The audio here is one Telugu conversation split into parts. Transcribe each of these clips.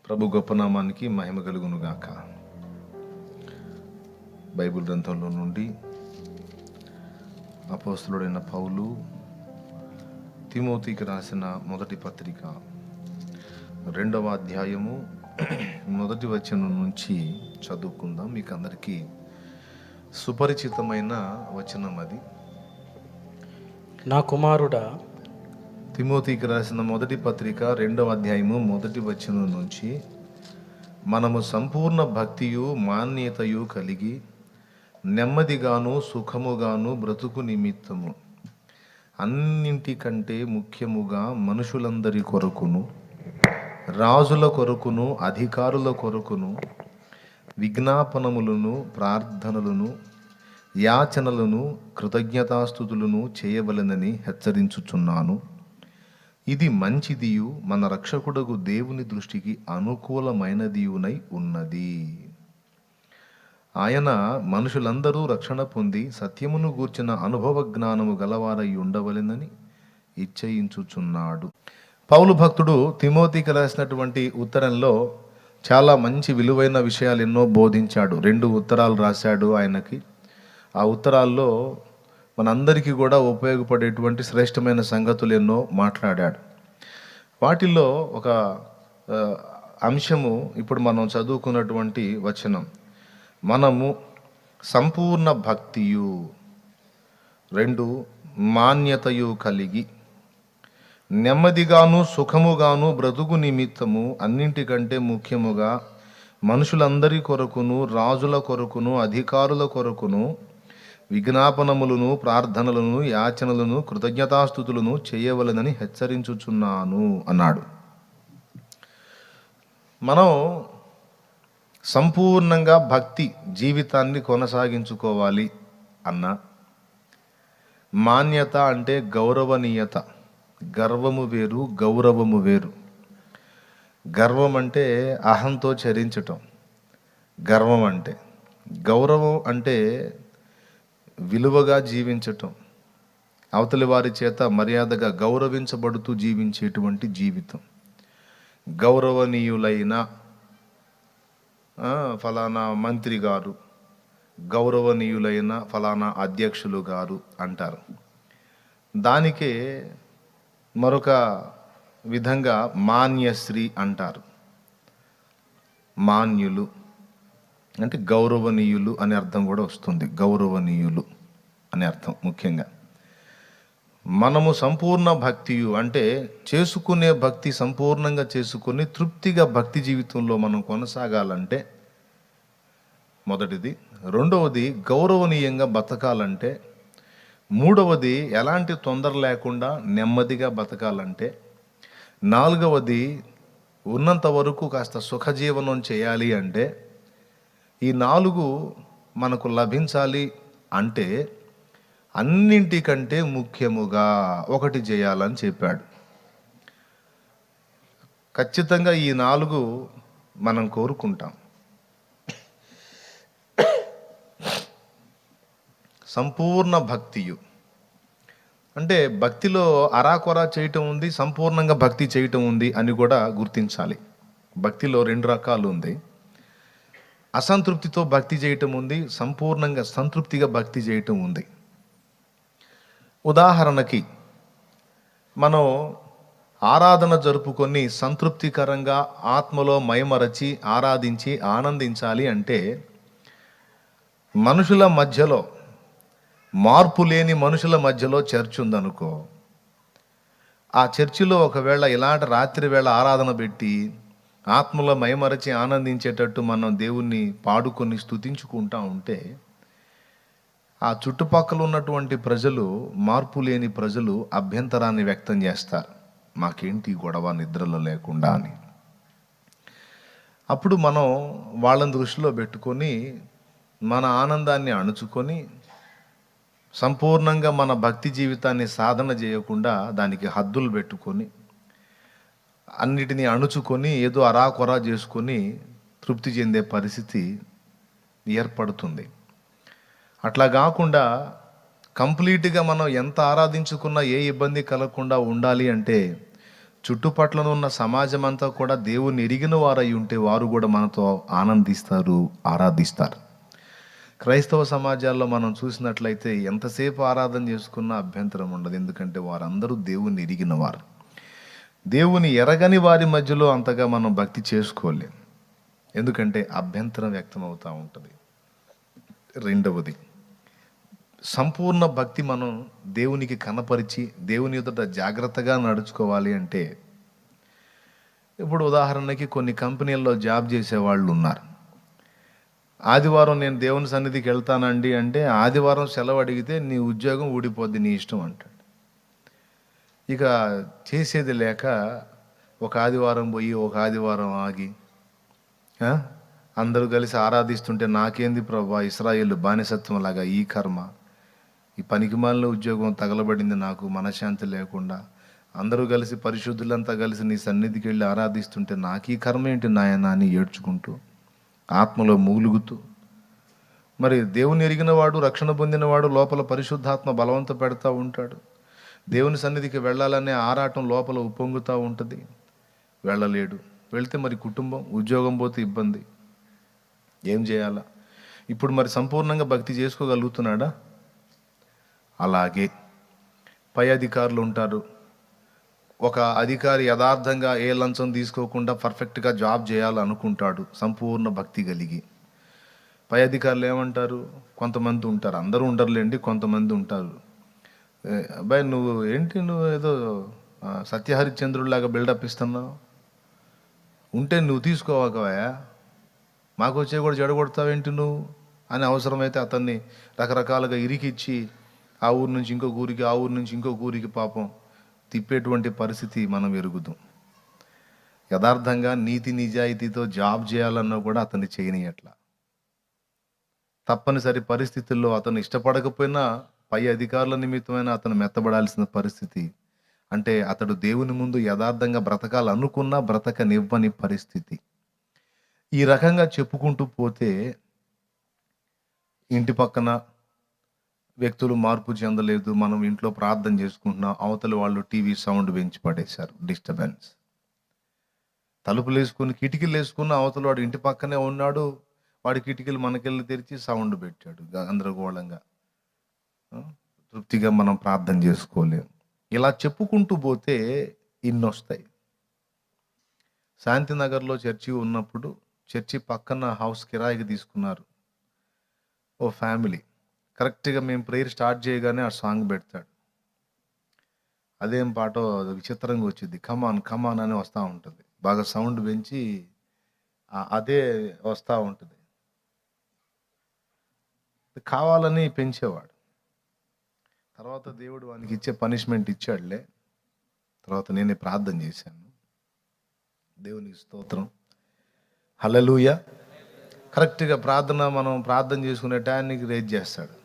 ప్రభు గొప్ప నామానికి మహిమ కలుగును గాక. బైబిల్ గ్రంథంలో నుండి అపోస్తలుడైన పౌలు తిమోతికి రాసిన మొదటి పత్రిక 2వ అధ్యాయము 1వ వచనం నుంచి చదువుకుందాం. మీకు అందరికీ సుపరిచితమైన వచనం అది. నా కుమారుడా, తిమోతికి రాసిన మొదటి పత్రిక 2వ అధ్యాయము 1వ వచనం నుంచి, మనము సంపూర్ణ భక్తియు మాన్యతయు కలిగి నెమ్మదిగాను సుఖముగాను బ్రతుకు నిమిత్తము అన్నింటికంటే ముఖ్యముగా మనుషులందరి కొరకును, రాజుల కొరకును, అధికారుల కొరకును విజ్ఞాపనములను, ప్రార్థనలను, యాచనలను, కృతజ్ఞతాస్తుతులను చేయవలెనని హెచ్చరించుచున్నాను. ఇది మంచిదియు మన రక్షకుడగు దేవుని దృష్టికి అనుకూలమైనదియునై ఉన్నది. ఆయన మనుషులందరూ రక్షణ పొంది సత్యమును గూర్చిన అనుభవ జ్ఞానము గలవారై ఉండవలెనని ఇచ్చయించుచున్నాడు. పౌలు భక్తుడు తిమోతికి రాసినటువంటి ఉత్తరంలో చాలా మంచి విలువైన విషయాలు ఎన్నో బోధించాడు. 2 ఉత్తరాలు రాశాడు ఆయనకి. ఆ ఉత్తరాల్లో మనందరికీ కూడా ఉపయోగపడేటువంటి శ్రేష్టమైన సంగతులు ఎన్నో మాట్లాడాడు. వాటిల్లో ఒక అంశము ఇప్పుడు మనం చదువుకున్నటువంటి వచనం, మనము సంపూర్ణ భక్తియు 2 మాన్యతయు కలిగి నెమ్మదిగాను సుఖముగాను బ్రతుకు నిమిత్తము అన్నింటికంటే ముఖ్యముగా మనుషులందరి కొరకును, రాజుల కొరకును, అధికారుల కొరకును విజ్ఞాపనములను, ప్రార్థనలను, యాచనలను, కృతజ్ఞతాస్తుతులను చేయవలెనని హెచ్చరించుచున్నాను అన్నాడు. మనం సంపూర్ణంగా భక్తి జీవితాన్ని కొనసాగించుకోవాలి అన్న, మాన్యత అంటే గౌరవనీయత. గర్వము వేరు, గౌరవము వేరు. గర్వం అంటే అహంతో చరించటం. గర్వం అంటే, గౌరవం అంటే విలువగా జీవించటం, అవతలి వారి చేత మర్యాదగా గౌరవించబడుతూ జీవించేటువంటి జీవితం. గౌరవనీయులైన ఫలానా మంత్రి గారు, గౌరవనీయులైన ఫలానా అధ్యక్షులు గారు అంటారు. దానికే మరొక విధంగా మాన్యశ్రీ అంటారు. మాన్యులు అంటే గౌరవనీయులు అనే అర్థం కూడా వస్తుంది. గౌరవనీయులు అనే అర్థం ముఖ్యంగా. మనము సంపూర్ణ భక్తియు అంటే చేసుకునే భక్తి సంపూర్ణంగా చేసుకుని తృప్తిగా భక్తి జీవితంలో మనం కొనసాగాలంటే మొదటిది. 2వది గౌరవనీయంగా బతకాలంటే, 3వది ఎలాంటి తొందర లేకుండా నెమ్మదిగా బతకాలంటే, 4వది ఉన్నంత వరకు కాస్త సుఖజీవనం చేయాలి అంటే, ఈ 4 మనకు లభించాలి అంటే అన్నింటికంటే ముఖ్యముగా ఒకటి చేయాలని చెప్పాడు. ఖచ్చితంగా ఈ 4 మనం కోరుకుంటాం. సంపూర్ణ భక్తియు అంటే భక్తిలో అరాకొరా చేయటం ఉంది, సంపూర్ణంగా భక్తి చేయటం ఉంది అని కూడా గుర్తించాలి. భక్తిలో 2 రకాలు ఉంది. అసంతృప్తితో భక్తి చేయటం ఉంది, సంపూర్ణంగా సంతృప్తిగా భక్తి చేయటం ఉంది. ఉదాహరణకి మనం ఆరాధన జరుపుకొని సంతృప్తికరంగా ఆత్మలో మైమరచి ఆరాధించి ఆనందించాలి అంటే, మనుషుల మధ్యలో మార్పు లేని మనుషుల మధ్యలో చర్చ్ ఉందనుకో, ఆ చర్చిలో ఒకవేళ ఇలాంటి రాత్రి వేళ ఆరాధన పెట్టి ఆత్మలో మైమరచి ఆనందించేటట్టు మనం దేవుణ్ణి పాడుకొని స్తుతించుకుంటా ఉంటే, ఆ చుట్టుపక్కల ఉన్నటువంటి ప్రజలు, మార్పు లేని ప్రజలు అభ్యంతరాన్ని వ్యక్తం చేస్తారు. మాకేంటి గొడవ నిద్రలో లేకుండా అని. అప్పుడు మనం వాళ్ళని దృష్టిలో పెట్టుకొని మన ఆనందాన్ని అణుచుకొని సంపూర్ణంగా మన భక్తి జీవితాన్ని సాధన చేయకుండా దానికి హద్దులు పెట్టుకొని అన్నిటినీ అణుచుకొని ఏదో అరాకొరా చేసుకొని తృప్తి చెందే పరిస్థితి ఏర్పడుతుంది. అట్లా కాకుండా కంప్లీట్గా మనం ఎంత ఆరాధించుకున్నా ఏ ఇబ్బంది కలగకుండా ఉండాలి అంటే చుట్టుపట్ల ఉన్న సమాజం అంతా కూడా దేవుని ఎరిగిన వారై ఉంటే వారు కూడా మనతో ఆనందిస్తారు, ఆరాధిస్తారు. క్రైస్తవ సమాజాల్లో మనం చూసినట్లయితే ఎంతసేపు ఆరాధన చేసుకున్నా అభ్యంతరం ఉండదు. ఎందుకంటే వారందరూ దేవుని ఎరిగిన వారు. దేవుని ఎరగని వారి మధ్యలో అంతగా మనం భక్తి చేసుకోలేం. ఎందుకంటే అభ్యంతరం వ్యక్తం అవుతూ ఉంటుంది. రెండవది, సంపూర్ణ భక్తి మనం దేవునికి కనపరిచి దేవుని ఎదుట జాగ్రత్తగా నడుచుకోవాలి అంటే, ఇప్పుడు ఉదాహరణకి కొన్ని కంపెనీల్లో జాబ్ చేసే వాళ్ళు ఉన్నారు. ఆదివారం నేను దేవుని సన్నిధికి వెళ్తానండి అంటే, ఆదివారం సెలవు అడిగితే నీ ఉద్యోగం ఊడిపోద్ది, నీ ఇష్టం అంటాడు. ఇక చేసేది లేక ఒక ఆదివారం పోయి ఒక ఆదివారం ఆగి అందరూ కలిసి ఆరాధిస్తుంటే, నాకేంది ప్రభా, ఇశ్రాయేలు బానిసత్వం లాగా ఈ కర్మ, ఈ పనికిమాలిన ఉద్యోగం తగలబడింది, నాకు మనశ్శాంతి లేకుండా అందరూ కలిసి పరిశుద్ధులంతా కలిసి నీ సన్నిధికి వెళ్ళి ఆరాధిస్తుంటే నాకు ఈ కర్మ ఏంటి నాయనా అని ఏడ్చుకుంటూ ఆత్మలో మూలుగుతూ, మరి దేవుని ఎరిగినవాడు, రక్షణ పొందినవాడు లోపల పరిశుద్ధాత్మ బలవంత పెడతా ఉంటాడు. దేవుని సన్నిధికి వెళ్ళాలనే ఆరాటం లోపల ఉప్పొంగుతూ ఉంటుంది. వెళ్ళలేడు. వెళ్తే మరి కుటుంబం, ఉద్యోగం పోతే ఇబ్బంది, ఏం చేయాలా? ఇప్పుడు మరి సంపూర్ణంగా భక్తి చేసుకోగలుగుతున్నాడా? అలాగే పై అధికారులు ఉంటారు. ఒక అధికారి యథార్థంగా ఏ లంచం తీసుకోకుండా పర్ఫెక్ట్గా జాబ్ చేయాలనుకుంటాడు, సంపూర్ణ భక్తి కలిగి. పై అధికారులు ఏమంటారు? కొంతమంది ఉంటారు, అందరూ ఉండరులేండి, కొంతమంది ఉంటారు. అబ్బాయి నువ్వు ఏంటి, నువ్వు ఏదో సత్యహరిశ్చంద్రుడిలాగా బిల్డప్ ఇస్తున్నావు, ఉంటే నువ్వు తీసుకోవాకవా, మాకు వచ్చే కూడా చెడగొడతావేంటి నువ్వు అని అవసరమైతే అతన్ని రకరకాలుగా ఇరికిచ్చి ఆ ఊరు నుంచి ఇంకొక ఊరికి, ఆ ఊరు నుంచి ఇంకొక ఊరికి పాపం తిప్పేటువంటి పరిస్థితి మనం ఎరుగుదాం. యథార్థంగా నీతి నిజాయితీతో జాబ్ చేయాలన్నా కూడా అతన్ని చేయనియట్లా. తప్పనిసరి పరిస్థితుల్లో అతను ఇష్టపడకపోయినా పై అధికారుల నిమిత్తమైన అతను మెత్తబడాల్సిన పరిస్థితి. అంటే అతడు దేవుని ముందు యథార్థంగా బ్రతకాలనుకున్నా బ్రతకనివ్వని పరిస్థితి. ఈ రకంగా చెప్పుకుంటూ పోతే ఇంటి పక్కన వ్యక్తులు మార్పు చెందలేదు, మనం ఇంట్లో ప్రార్థన చేసుకుంటున్నాం, అవతల వాళ్ళు టీవీ సౌండ్ పెంచి పడేశారు, డిస్టర్బెన్స్. తలుపులు వేసుకుని కిటికీలు వేసుకున్న అవతల వాడు ఇంటి పక్కనే ఉన్నాడు, వాడి కిటికీలు మనకెళ్ళి తెరిచి సౌండ్ పెట్టాడు గందరగోళంగా. తృప్తిగా మనం ప్రార్థన చేసుకోలేం. ఇలా చెప్పుకుంటూ పోతే ఇన్నొస్తాయి. శాంతినగర్లో చర్చి ఉన్నప్పుడు చర్చి పక్కన హౌస్ కిరాయికి తీసుకున్నారు ఓ ఫ్యామిలీ. కరెక్ట్గా మేము ప్రేయర్ స్టార్ట్ చేయగానే ఆ సాంగ్ పెడతాడు. అదేం పాటో విచిత్రంగా వచ్చింది, కమాన్ కమాన్ అని వస్తూ ఉంటుంది. బాగా సౌండ్ పెంచి అదే వస్తూ ఉంటుంది. కావాలని పెంచేవాడు. తర్వాత దేవుడు వానికి ఇచ్చే పనిష్మెంట్ ఇచ్చాడులే. తర్వాత నేనే ప్రార్థన చేశాను. దేవునికి స్తోత్రం, హల్లెలూయా. కరెక్ట్గా మనం ప్రార్థన చేసుకునే టైంకి రేజ్ చేస్తాడు.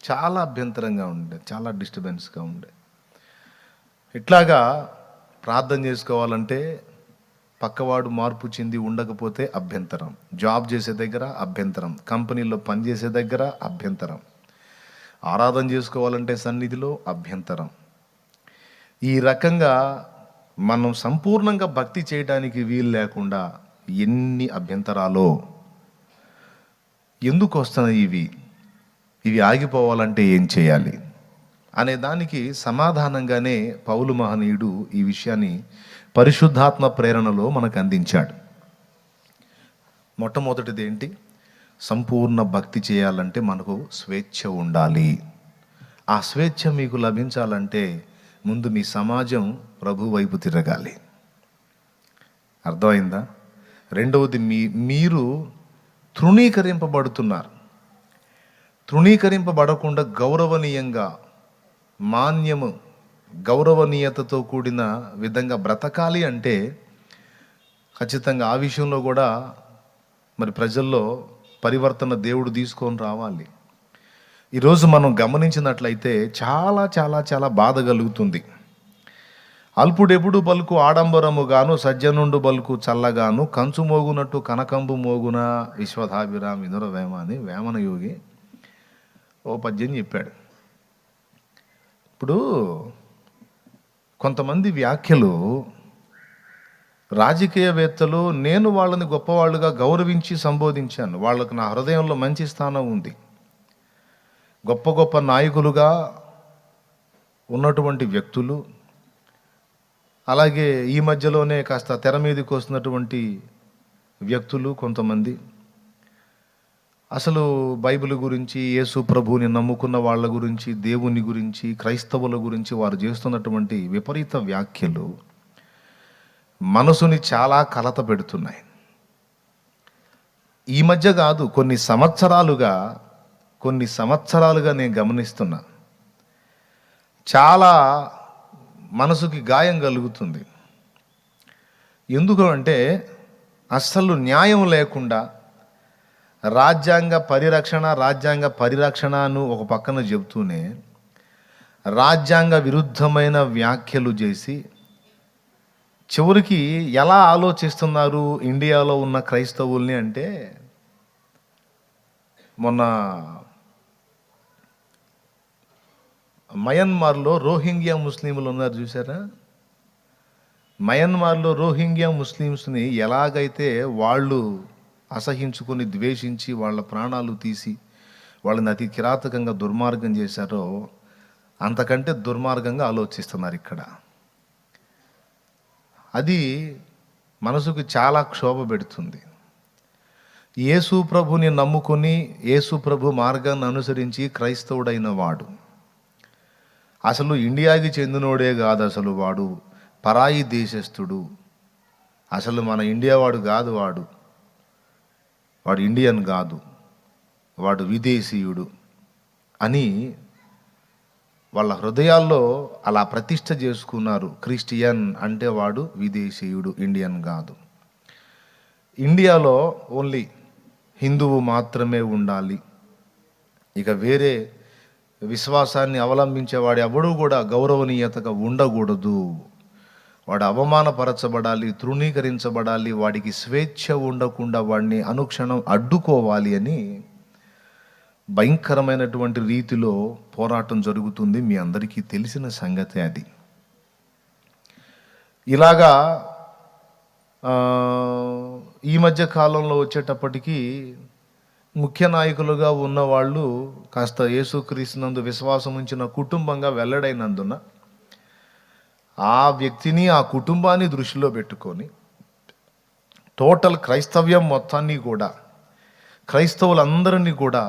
చాలా అభ్యంతరంగా ఉండే, చాలా డిస్టర్బెన్స్గా ఉండే. ఇట్లాగా ప్రార్థన చేసుకోవాలంటే పక్కవాడు మార్పు చెంది ఉండకపోతే అభ్యంతరం, జాబ్ చేసే దగ్గర అభ్యంతరం, కంపెనీలో పనిచేసే దగ్గర అభ్యంతరం, ఆరాధన చేసుకోవాలంటే సన్నిధిలో అభ్యంతరం. ఈ రకంగా మనం సంపూర్ణంగా భక్తి చేయడానికి వీలు లేకుండా ఎన్ని అభ్యంతరాలో. ఎందుకు వస్తున్నాయి ఇవి ఆగిపోవాలంటే ఏం చేయాలి అనే దానికి సమాధానంగానే పౌలు మహనీయుడు ఈ విషయాన్ని పరిశుద్ధాత్మ ప్రేరణలో మనకు అందించాడు. మొట్టమొదటిది ఏంటి? సంపూర్ణ భక్తి చేయాలంటే మనకు స్వేచ్ఛ ఉండాలి. ఆ స్వేచ్ఛ మీకు లభించాలంటే ముందు మీ సమాజం ప్రభు వైపు తిరగాలి. అర్థమైందా? రెండవది, మీరు తృణీకరింపబడుతున్నారు. తృణీకరింపబడకుండా గౌరవనీయంగా, మాన్యము, గౌరవనీయతతో కూడిన విధంగా బ్రతకాలి అంటే ఖచ్చితంగా ఆ విషయంలో కూడా మరి ప్రజల్లో పరివర్తన దేవుడు తీసుకొని రావాలి. ఈరోజు మనం గమనించినట్లయితే చాలా చాలా చాలా బాధ కలుగుతుంది. అల్పుడెప్పుడు బలుకు ఆడంబరముగాను, సజ్జనుండు బలుకు చల్లగాను, కంచు మోగునట్టు కనకంబు మోగున విశ్వధాభిరామ వినుర వేమ అని వేమన యోగి ఓ పద్యం చెప్పాడు. ఇప్పుడు కొంతమంది వ్యాఖ్యలు రాజకీయవేత్తలు నేను వాళ్ళని గొప్పవాళ్ళుగా గౌరవించి సంబోధించాను. వాళ్ళకు నా హృదయంలో మంచి స్థానం ఉంది. గొప్ప గొప్ప నాయకులుగా ఉన్నటువంటి వ్యక్తులు, అలాగే ఈ మధ్యలోనే కాస్త తెర మీదకి వస్తున్నటువంటి వ్యక్తులు కొంతమంది అసలు బైబిల్ గురించి, యేసు ప్రభువుని నమ్ముకున్న వాళ్ళ గురించి, దేవుని గురించి, క్రైస్తవుల గురించి వారు చేస్తున్నటువంటి విపరీత వ్యాఖ్యలు మనసుని చాలా కలత పెడుతున్నాయి. ఈ మధ్య కాదు, కొన్ని సంవత్సరాలుగా నేను గమనిస్తున్నా. చాలా మనసుకి గాయం కలుగుతుంది. ఎందుకు అంటే అస్సలు న్యాయం లేకుండా రాజ్యాంగ పరిరక్షణను ఒక పక్కన చెబుతూనే రాజ్యాంగ విరుద్ధమైన వ్యాఖ్యలు చేసి చివరికి ఎలా ఆలోచిస్తున్నారు ఇండియాలో ఉన్న క్రైస్తవుల్ని అంటే, మొన్న మయన్మార్లో రోహింగ్యా ముస్లింలు ఉన్నారు చూసారా? మయన్మార్లో రోహింగ్యా ముస్లిమ్స్ని ఎలాగైతే వాళ్ళు అసహించుకొని ద్వేషించి వాళ్ళ ప్రాణాలు తీసి వాళ్ళని అతి కిరాతకంగా దుర్మార్గం చేశారో అంతకంటే దుర్మార్గంగా ఆలోచిస్తున్నారు ఇక్కడ. అది మనసుకు చాలా క్షోభ పెడుతుంది. యేసు ప్రభుని నమ్ముకొని యేసు ప్రభు మార్గాన్ని అనుసరించి క్రైస్తవుడైన వాడు అసలు ఇండియాకి చెందినోడే కాదు, అసలు వాడు పరాయి దేశస్థుడు, అసలు మన ఇండియా వాడు కాదు, వాడు ఇండియన్ కాదు, వాడు విదేశీయుడు అని వాళ్ళ హృదయాల్లో అలా ప్రతిష్ఠ చేసుకున్నారు. క్రిస్టియన్ అంటే వాడు విదేశీయుడు, ఇండియన్ కాదు. ఇండియాలో ఓన్లీ హిందువు మాత్రమే ఉండాలి, ఇక వేరే విశ్వాసాన్ని అవలంబించేవాడు ఎవడూ కూడా గౌరవనీయతగా ఉండకూడదు, వాడు అవమానపరచబడాలి, తృణీకరించబడాలి, వాడికి స్వేచ్ఛ ఉండకుండా వాడిని అనుక్షణం అడ్డుకోవాలి అని భయంకరమైనటువంటి రీతిలో పోరాటం జరుగుతుంది. మీ అందరికీ తెలిసిన సంగతే అది. ఇలాగా ఈ మధ్య కాలంలో వచ్చేటప్పటికీ ముఖ్య నాయకులుగా ఉన్నవాళ్ళు కాస్త యేసుక్రీస్తునందు విశ్వాసం ఉంచిన కుటుంబంగా వెల్లడైనందున ఆ వ్యక్తిని, ఆ కుటుంబాన్ని దృష్టిలో పెట్టుకొని టోటల్ క్రైస్తవ్యం మొత్తాన్ని కూడా, క్రైస్తవులందరినీ కూడా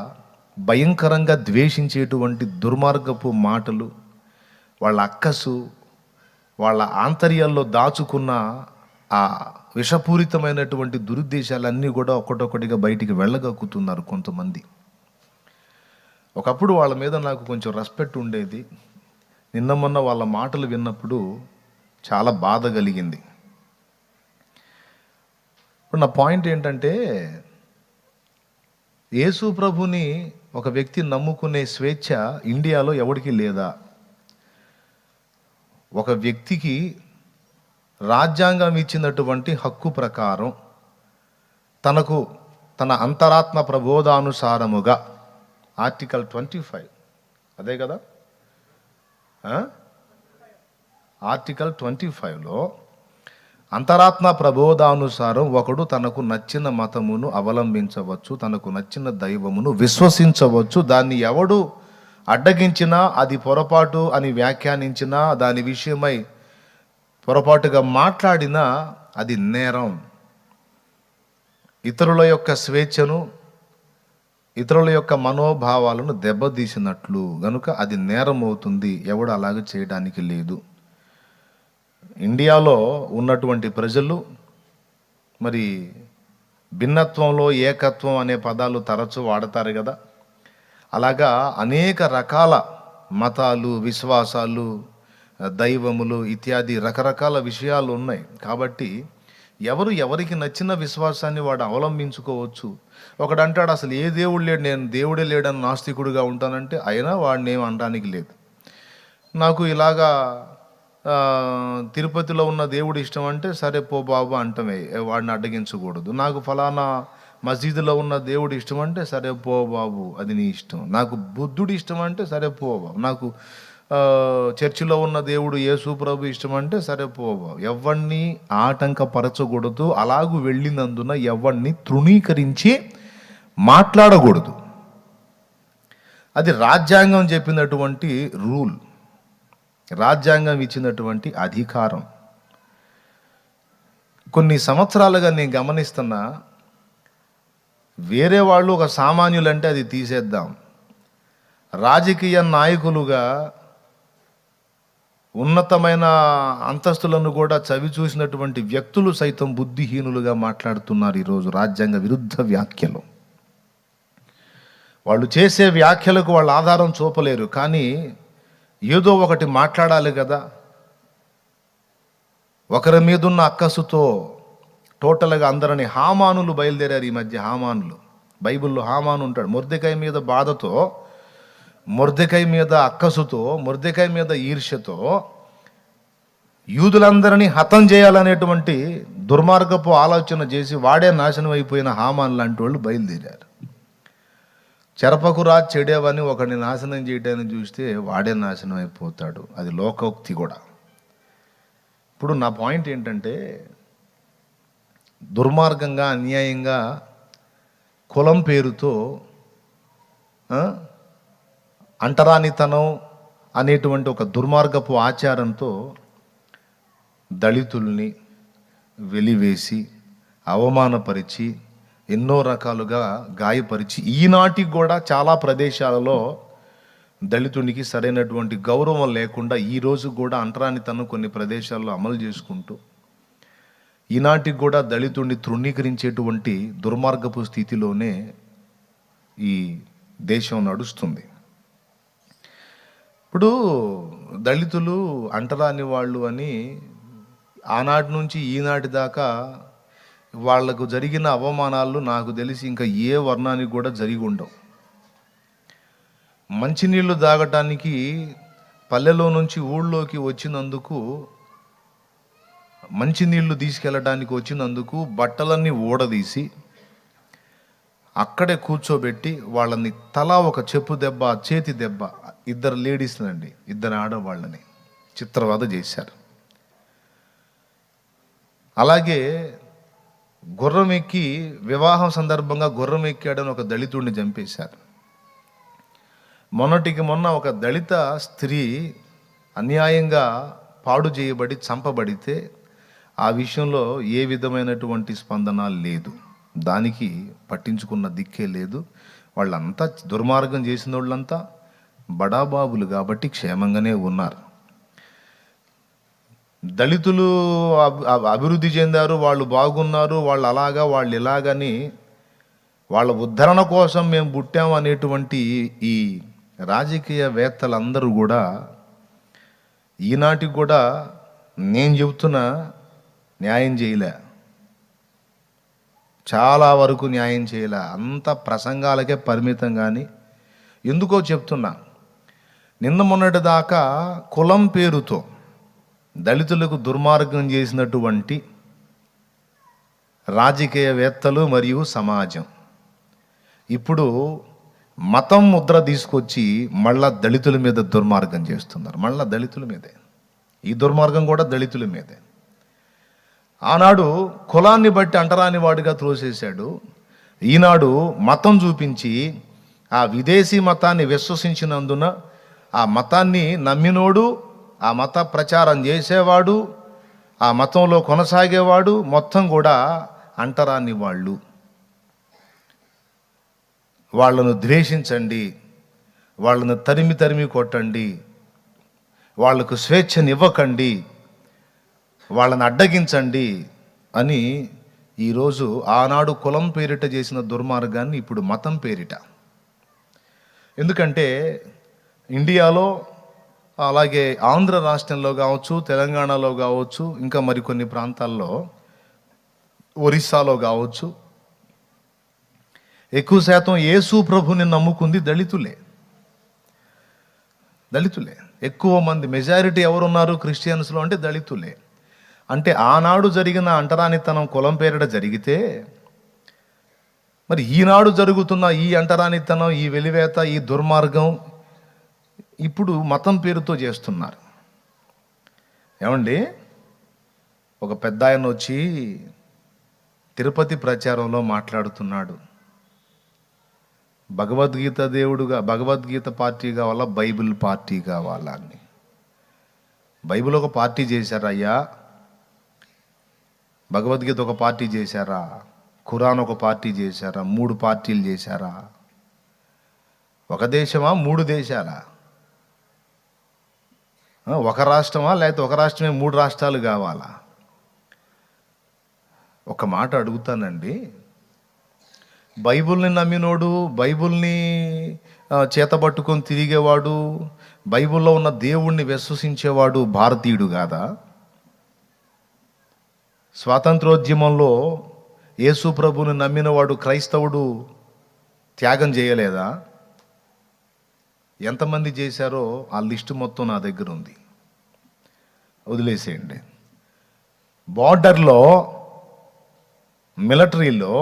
భయంకరంగా ద్వేషించేటువంటి దుర్మార్గపు మాటలు, వాళ్ళ అక్కసు, వాళ్ళ ఆంతర్యాల్లో దాచుకున్న ఆ విషపూరితమైనటువంటి దురుద్దేశాలన్నీ కూడా ఒక్కొక్కటిగా బయటికి వెళ్ళగక్కుతున్నారు కొంతమంది. ఒకప్పుడు వాళ్ళ మీద నాకు కొంచెం రెస్పెక్ట్ ఉండేది. నిన్న మొన్న వాళ్ళ మాటలు విన్నప్పుడు చాలా బాధ కలిగింది. ఇప్పుడు నా పాయింట్ ఏంటంటే, యేసు ప్రభుని ఒక వ్యక్తి నమ్ముకునే స్వేచ్ఛ ఇండియాలో ఎవరికి లేదా? ఒక వ్యక్తికి రాజ్యాంగం ఇచ్చినటువంటి హక్కు ప్రకారం తన అంతరాత్మ ప్రబోధానుసారముగా ఆర్టికల్ 25, అదే కదా, ఆర్టికల్ 25లో అంతరాత్మ ప్రబోధానుసారం ఒకడు తనకు నచ్చిన మతమును అవలంబించవచ్చు, తనకు నచ్చిన దైవమును విశ్వసించవచ్చు. దాన్ని ఎవడు అడ్డగించినా, అది పొరపాటు అని వ్యాఖ్యానించినా, దాని విషయమై పొరపాటుగా మాట్లాడినా అది నేరం. ఇతరుల యొక్క స్వేచ్ఛను, ఇతరుల యొక్క మనోభావాలను దెబ్బతీసినట్లు గనుక అది నేరం అవుతుంది. ఎవడు అలాగే చేయడానికి లేదు. ఇండియాలో ఉన్నటువంటి ప్రజలు మరి భిన్నత్వంలో ఏకత్వం అనే పదాలు తరచూ వాడతారు కదా, అలాగా అనేక రకాల మతాలు, విశ్వాసాలు, దైవములు ఇత్యాది రకరకాల విషయాలు ఉన్నాయి. కాబట్టి ఎవరికి నచ్చిన విశ్వాసాన్ని వాడు అవలంబించుకోవచ్చు. ఒకడంటాడు అసలు ఏ దేవుడు లేడు, నేను దేవుడే లేడని నాస్తికుడిగా ఉంటానంటే అయినా వాడిని ఏం అనడానికి లేదు. నాకు ఇలాగా తిరుపతిలో ఉన్న దేవుడు ఇష్టం అంటే సరే పో బాబు అంటమే, వాడిని అడ్డగించకూడదు. నాకు ఫలానా మసీదులో ఉన్న దేవుడు ఇష్టం అంటే సరే పో బాబు, అది నీ ఇష్టం. నాకు బుద్ధుడు ఇష్టం అంటే సరే పో బాబు. నాకు చర్చిలో ఉన్న దేవుడు యేసు ప్రభు ఇష్టం అంటే సరే పో, ఎవరిని ఆటంకపరచకూడదు, అలాగూ వెళ్ళినందున ఎవరిని తృణీకరించి మాట్లాడకూడదు. అది రాజ్యాంగం చెప్పినటువంటి రూల్, రాజ్యాంగం ఇచ్చినటువంటి అధికారం. కొన్ని సంవత్సరాలుగా నేను గమనిస్తున్నా, వేరే వాళ్ళు ఒక సామాన్యులంటే అది తీసేద్దాం, రాజకీయ నాయకులుగా ఉన్నతమైన అంతస్తులను కూడా చవి చూసినటువంటి వ్యక్తులు సైతం బుద్ధిహీనులుగా మాట్లాడుతున్నారు ఈరోజు రాజ్యాంగ విరుద్ధ వ్యాఖ్యలు. వాళ్ళు చేసే వ్యాఖ్యలకు వాళ్ళు ఆధారం చూపలేరు, కానీ ఏదో ఒకటి మాట్లాడాలి కదా. ఒకరి మీదున్న అక్కసుతో టోటల్గా అందరిని హామానులు బయలుదేరారు ఈ మధ్య. హామానులు, బైబిల్లో హామాను ఉంటాడు. మొర్దెకాయ మీద బాధతో, మొర్దెకాయ మీద అక్కసుతో, మొర్దెకాయ మీద ఈర్ష్యతో యూదులందరినీ హతం చేయాలనేటువంటి దుర్మార్గపు ఆలోచన చేసి వాడే నాశనం అయిపోయిన హామాన్ లాంటి వాళ్ళు బయలుదేరారు. చెరపకురా చెడేవని ఒకడిని నాశనం చేయడాన్ని చూస్తే వాడే నాశనం అయిపోతాడు. అది లోకోక్తి కూడా. ఇప్పుడు నా పాయింట్ ఏంటంటే, దుర్మార్గంగా అన్యాయంగా కులం పేరుతో అంటరానితనం అనేటువంటి ఒక దుర్మార్గపు ఆచారంతో దళితుల్ని వెలివేసి అవమానపరిచి ఎన్నో రకాలుగా గాయపరిచి ఈనాటికి కూడా చాలా ప్రదేశాలలో దళితునికి సరైనటువంటి గౌరవం లేకుండా ఈరోజు కూడా అంటరానితనం కొన్ని ప్రదేశాల్లో అమలు చేసుకుంటూ ఈనాటికి కూడా దళితుడిని తృణీకరించేటువంటి దుర్మార్గపు స్థితిలోనే ఈ దేశం నడుస్తుంది. ఇప్పుడు దళితులు అంటరాని వాళ్ళు అని ఆనాటి నుంచి ఈనాటి దాకా వాళ్లకు జరిగిన అవమానాలు నాకు తెలిసి ఇంకా ఏ వర్ణానికి కూడా జరిగి ఉండవు. మంచినీళ్ళు తాగటానికి పల్లెలో నుంచి ఊళ్ళోకి వచ్చినందుకు, మంచినీళ్ళు తీసుకెళ్ళడానికి వచ్చినందుకు బట్టలన్నీ ఊడదీసి అక్కడే కూర్చోబెట్టి వాళ్ళని తలా ఒక చెప్పు దెబ్బ, చేతి దెబ్బ, ఇద్దరు లేడీస్నండి, ఇద్దరు ఆడవాళ్ళని చిత్రవద చేశారు. అలాగే గుర్రం ఎక్కి వివాహం సందర్భంగా గుర్రం ఎక్కాడని ఒక దళితుడిని చంపేశారు. మొన్నటికి మొన్న ఒక దళిత స్త్రీ అన్యాయంగా పాడు చేయబడి చంపబడితే ఆ విషయంలో ఏ విధమైనటువంటి స్పందన లేదు. దానికి పట్టించుకున్న దిక్కే లేదు. వాళ్ళంతా దుర్మార్గం చేసిన వాళ్ళంతా బడాబాబులు కాబట్టి క్షేమంగానే ఉన్నారు. దళితులు అభివృద్ధి చెందారు, వాళ్ళు బాగున్నారు, వాళ్ళు అలాగా వాళ్ళు ఇలాగని వాళ్ళ ఉద్ధరణ కోసం మేము పుట్టాం అనేటువంటి ఈ రాజకీయవేత్తలందరూ కూడా ఈనాటికి కూడా నేను చెబుతున్నా న్యాయం చేయలే, చాలా వరకు న్యాయం చేయలే. అంత ప్రసంగాలకే పరిమితం. కానీ ఎందుకో చెప్తున్నా, నిన్న మొన్నటి దాకా కులం పేరుతో దళితులకు దుర్మార్గం చేసినటువంటి రాజకీయవేత్తలు మరియు సమాజం ఇప్పుడు మతం ముద్ర తీసుకొచ్చి మళ్ళా దళితుల మీద దుర్మార్గం చేస్తున్నారు. మళ్ళా దళితుల మీదే ఈ దుర్మార్గం కూడా దళితుల మీదే. ఆనాడు కులాన్ని బట్టి అంటరాని వాడిగా త్రోసేశాడు. ఈనాడు మతం చూపించి ఆ విదేశీ మతాన్ని విశ్వసించినందున ఆ మతాన్ని నమ్మినోడు, ఆ మత ప్రచారం చేసేవాడు, ఆ మతంలో కొనసాగేవాడు మొత్తం కూడా అంటరాని వాళ్ళు. వాళ్ళను ద్వేషించండి, వాళ్ళను తరిమి తరిమి కొట్టండి, వాళ్లకు స్వేచ్ఛనివ్వకండి, వాళ్ళని అడ్డగించండి అని ఈరోజు ఆనాడు కులం పేరిట చేసిన దుర్మార్గాన్ని ఇప్పుడు మతం పేరిట. ఎందుకంటే ఇండియాలో అలాగే ఆంధ్ర రాష్ట్రంలో కావచ్చు, తెలంగాణలో కావచ్చు, ఇంకా మరికొన్ని ప్రాంతాల్లో, ఒరిస్సాలో కావచ్చు, ఎక్కువ శాతం యేసు ప్రభుని నమ్ముకుంది దళితులే. ఎక్కువ మంది, మెజారిటీ ఎవరున్నారు క్రిస్టియన్స్లో అంటే దళితులే. అంటే ఆనాడు జరిగిన అంటరానితనం కులం పేరిట జరిగితే మరి ఈనాడు జరుగుతున్న ఈ అంటరానితనం, ఈ వెలివేత, ఈ దుర్మార్గం ఇప్పుడు మతం పేరుతో చేస్తున్నారు. ఏమండి, ఒక పెద్ద ఆయన వచ్చి తిరుపతి ప్రచారంలో మాట్లాడుతున్నాడు. భగవద్గీత పార్టీ కావాలా, బైబిల్ పార్టీ కావాలా అని. బైబిల్ ఒక పార్టీ చేశారయ్యా, భగవద్గీత ఒక పార్టీ చేశారా, ఖురాన్ ఒక పార్టీ చేశారా, 3 పార్టీలు చేశారా? ఒక దేశమా, 3 దేశాలా? ఒక రాష్ట్రమా, లేకపోతే ఒక రాష్ట్రమే 3 రాష్ట్రాలు కావాలా? ఒక మాట అడుగుతానండి, బైబిల్ని నమ్మినోడు, బైబిల్ని చేతబట్టుకొని తిరిగేవాడు, బైబిల్లో ఉన్న దేవుణ్ణి విశ్వసించేవాడు భారతీయుడు కాదా? స్వాతంత్రోద్యమంలో యేసు ప్రభుని నమ్మినవాడు క్రైస్తవుడు త్యాగం చేయలేదా? ఎంతమంది చేశారో ఆ లిస్టు మొత్తం నా దగ్గర ఉంది, వదిలేసేయండి. బార్డర్లో, మిలిటరీలో,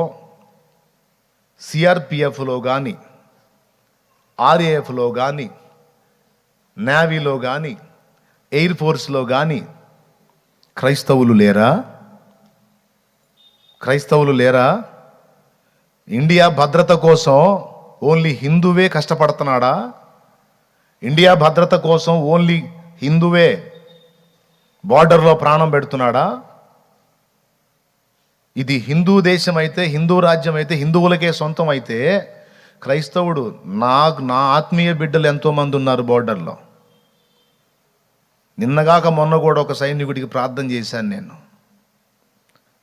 సిఆర్పిఎఫ్లో కానీ, ఆర్ఏఎఫ్లో కానీ, నేవీలో కానీ, ఎయిర్ ఫోర్స్లో కానీ క్రైస్తవులు లేరా? క్రైస్తవులు లేరా? ఇండియా భద్రత కోసం ఓన్లీ హిందువే కష్టపడుతున్నాడా? ఇండియా భద్రత కోసం ఓన్లీ హిందువే బార్డర్లో ప్రాణం పెడుతున్నాడా? ఇది హిందూ దేశం అయితే, హిందూ రాజ్యం అయితే, హిందువులకే సొంతం అయితే, క్రైస్తవుడు నా ఆత్మీయ బిడ్డలు ఎంతోమంది ఉన్నారు బార్డర్లో. నిన్నగాక మొన్న కూడా ఒక సైనికుడికి ప్రార్థన చేశాను నేను.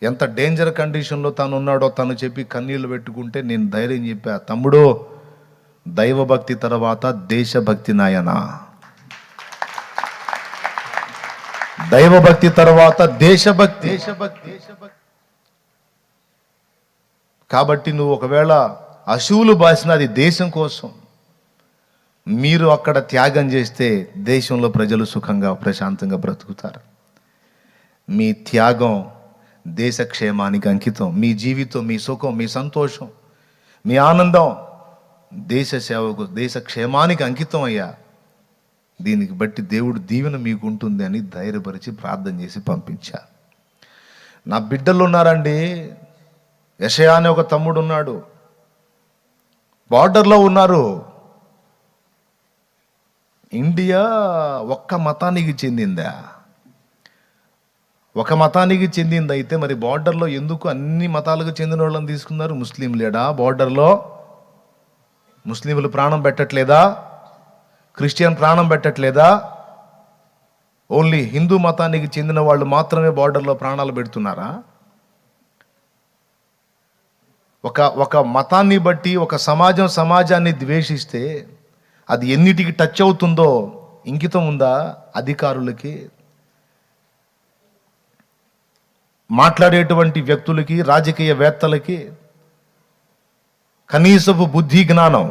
ఎంత డేంజర్ కండిషన్లో తను ఉన్నాడో తను చెప్పి కన్నీళ్లు పెట్టుకుంటే నేను ధైర్యం చెప్పా, తమ్ముడు, దైవభక్తి తర్వాత దేశభక్తి నాయనా, దైవభక్తి తర్వాత దేశభక్తి. కాబట్టి నువ్వు ఒకవేళ అశువులు బాసిన అది దేశం కోసం, మీరు అక్కడ త్యాగం చేస్తే దేశంలో ప్రజలు సుఖంగా ప్రశాంతంగా బ్రతుకుతారు. మీ త్యాగం దేశ క్షేమానికి అంకితం. మీ జీవితం, మీ సుఖం, మీ సంతోషం, మీ ఆనందం దేశ సేవకు, దేశ క్షేమానికి అంకితం అయ్యా. దీనికి బట్టి దేవుడు దీవెన మీకు ఉంటుంది అని ధైర్యపరిచి ప్రార్థన చేసి పంపించా. నా బిడ్డలు ఉన్నారండి. యెషయా అనే ఒక తమ్ముడు ఉన్నాడు, బార్డర్లో ఉన్నారు. ఇండియా ఒక్క మతానికి చెందిందా? ఒక మతానికి చెందింది అయితే మరి బార్డర్లో ఎందుకు అన్ని మతాలకు చెందిన వాళ్ళని తీసుకున్నారు? ముస్లిం లేడా బార్డర్లో? ముస్లింలు ప్రాణం పెట్టట్లేదా? క్రిస్టియన్ ప్రాణం పెట్టట్లేదా? ఓన్లీ హిందూ మతానికి చెందిన వాళ్ళు మాత్రమే బార్డర్లో ప్రాణాలు పెడుతున్నారా? ఒక మతాన్ని బట్టి ఒక సమాజాన్ని ద్వేషిస్తే అది ఎన్నిటికి టచ్ అవుతుందో ఇంకితం ఉందా అధికారులకి, మాట్లాడేటువంటి వ్యక్తులకి, రాజకీయవేత్తలకి? కనీసపు బుద్ధి జ్ఞానం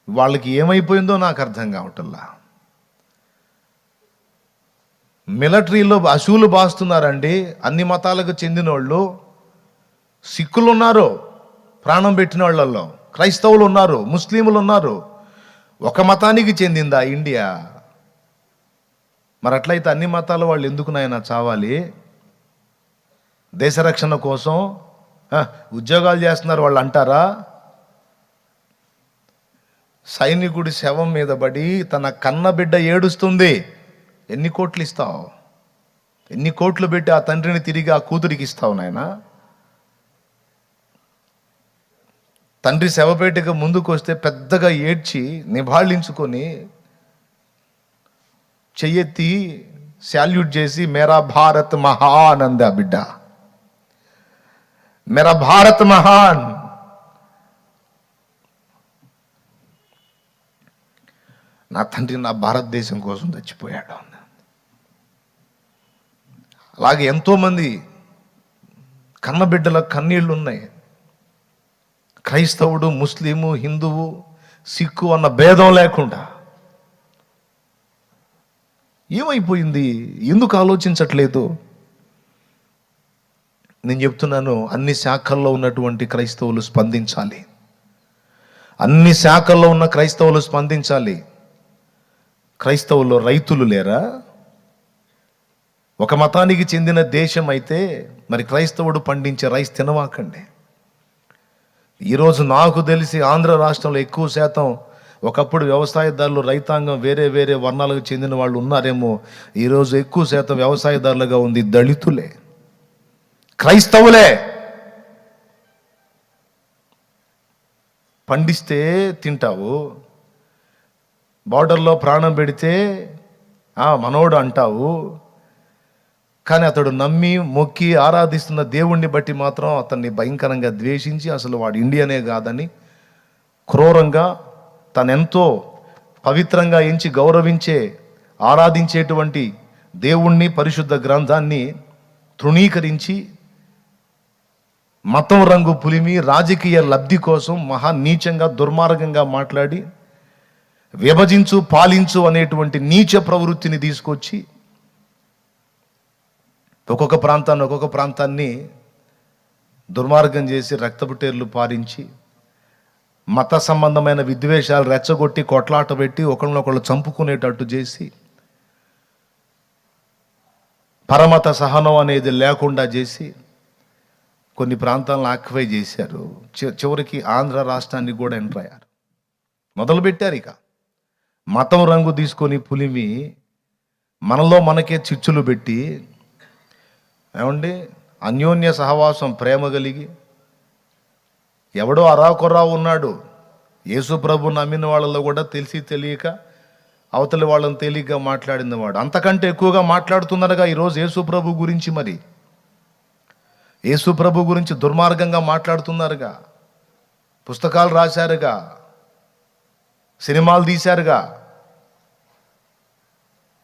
వాళ్ళకి ఏమైపోయిందో నాకు అర్థం కావటల్లా. మిలిటరీలో అశువులు బాస్తున్నారండి అన్ని మతాలకు చెందిన వాళ్ళు. సిక్కులు ఉన్నారు ప్రాణం పెట్టిన వాళ్ళల్లో, క్రైస్తవులు ఉన్నారు, ముస్లింలు ఉన్నారు. ఒక మతానికి చెందిందా ఇండియా? మరి అట్లయితే అన్ని మతాల వాళ్ళు ఎందుకు నాయన చావాలి? దేశ రక్షణ కోసం ఉద్యోగాలు చేస్తున్నారు వాళ్ళు అంటారా? సైనికుడి శవం మీద పడి తన కన్న బిడ్డ ఏడుస్తుంది. ఎన్ని కోట్లు ఇస్తావు? ఎన్ని కోట్లు పెట్టి ఆ తండ్రిని తిరిగి ఆ కూతురికి ఇస్తావు నాయన? తండ్రి శవపేటకు ముందుకు వస్తే పెద్దగా ఏడ్చి నిభాళించుకొని చెయ్యెత్తి శాల్యూట్ చేసి మేరా భారత్ మహాన్ అంది ఆ బిడ్డ. మేరా భారత్ మహాన్. నా తండ్రి నా భారతదేశం కోసం చచ్చిపోయాడు. అలాగే ఎంతోమంది కన్నబిడ్డల కన్నీళ్లు ఉన్నాయి. క్రైస్తవుడు, ముస్లిము, హిందువు, సిక్కు అన్న భేదం లేకుండా ఏమైపోయింది? ఎందుకు ఆలోచించట్లేదు? నేను చెప్తున్నాను, అన్ని శాఖల్లో ఉన్నటువంటి క్రైస్తవులు స్పందించాలి. అన్ని శాఖల్లో ఉన్న క్రైస్తవులు స్పందించాలి. క్రైస్తవుల్లో రైతులు లేరా? ఒక మతానికి చెందిన దేశం అయితే మరి క్రైస్తవుడు పండించే రైస్ తినవాకండి. ఈరోజు నాకు తెలిసి ఆంధ్ర రాష్ట్రంలో ఎక్కువ శాతం ఒకప్పుడు వ్యవసాయదారులు, రైతాంగం వేరే వేరే వర్ణాలకు చెందిన వాళ్ళు ఉన్నారేమో. ఈరోజు ఎక్కువ శాతం వ్యవసాయదారులుగా ఉంది దళితులే, క్రైస్తవులే. పండిస్తే తింటావు, బార్డర్లో ప్రాణం పెడితే మనోడు అంటావు. కానీ అతడు నమ్మి మొక్కి ఆరాధిస్తున్న దేవుణ్ణి బట్టి మాత్రం అతన్ని భయంకరంగా ద్వేషించి అసలు వాడు ఇండియనే కాదని క్రూరంగా తనెంతో పవిత్రంగా ఎంచి గౌరవించే ఆరాధించేటువంటి దేవుణ్ణి, పరిశుద్ధ గ్రంథాన్ని తృణీకరించి మతం రంగు పులిమి రాజకీయ లబ్ధి కోసం మహా నీచంగా దుర్మార్గంగా మాట్లాడి విభజించు పాలించు అనేటువంటి నీచ ప్రవృత్తిని తీసుకొచ్చి ఒక్కొక్క ప్రాంతాన్ని దుర్మార్గం చేసి రక్తపుటేర్లు పారించి మత సంబంధమైన విద్వేషాలు రెచ్చగొట్టి కొట్లాట పెట్టి ఒకళ్ళనొకళ్ళు చంపుకునేటట్టు చేసి పరమత సహనం అనేది లేకుండా చేసి కొన్ని ప్రాంతాలను ఆక్యుపై చేశారు. చివరికి ఆంధ్ర రాష్ట్రానికి కూడా ఎంటర్ అయ్యారు. మొదలుపెట్టారు ఇక మతం రంగు తీసుకొని పులిమి మనలో మనకే చిచ్చులు పెట్టి, ఏమండి, అన్యోన్య సహవాసం ప్రేమ కలిగి ఎవడో అరాకొరా ఉన్నాడు. యేసు ప్రభు నమ్మిన వాళ్ళలో కూడా తెలిసి తెలియక అవతలి వాళ్ళని తేలిగ్గా మాట్లాడిన వాడు అంతకంటే ఎక్కువగా మాట్లాడుతున్నారుగా ఈరోజు యేసు ప్రభు గురించి. మరి యేసు ప్రభు గురించి దుర్మార్గంగా మాట్లాడుతున్నారుగా, పుస్తకాలు రాశారుగా, సినిమాలు తీశారుగా.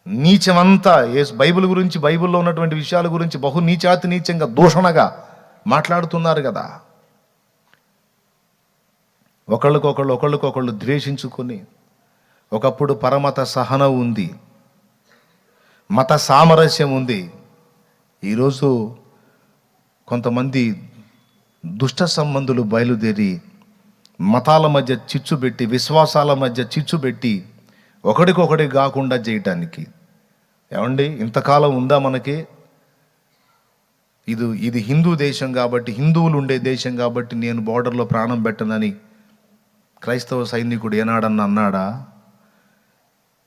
నీచమంతా బైబిల్ గురించి, బైబిల్లో ఉన్నటువంటి విషయాల గురించి బహు నీచాతి నీచంగా దూషణగా మాట్లాడుతున్నారు కదా. ఒకళ్ళకొకళ్ళు ద్వేషించుకొని ఒకప్పుడు పరమత సహనం ఉంది, మత సామరస్యం ఉంది. ఈరోజు కొంతమంది దుష్ట సంబంధులు బయలుదేరి మతాల మధ్య చిచ్చు పెట్టి, విశ్వాసాల మధ్య చిచ్చు పెట్టి ఒకడికొకటి కాకుండా చేయటానికి. ఏమండి, ఇంతకాలం ఉందా మనకి? ఇది హిందూ దేశం కాబట్టి, హిందువులు ఉండే దేశం కాబట్టి నేను బోర్డర్లో ప్రాణం పెట్టనని క్రైస్తవ సైనికుడు ఏనాడన్నా అన్నాడా?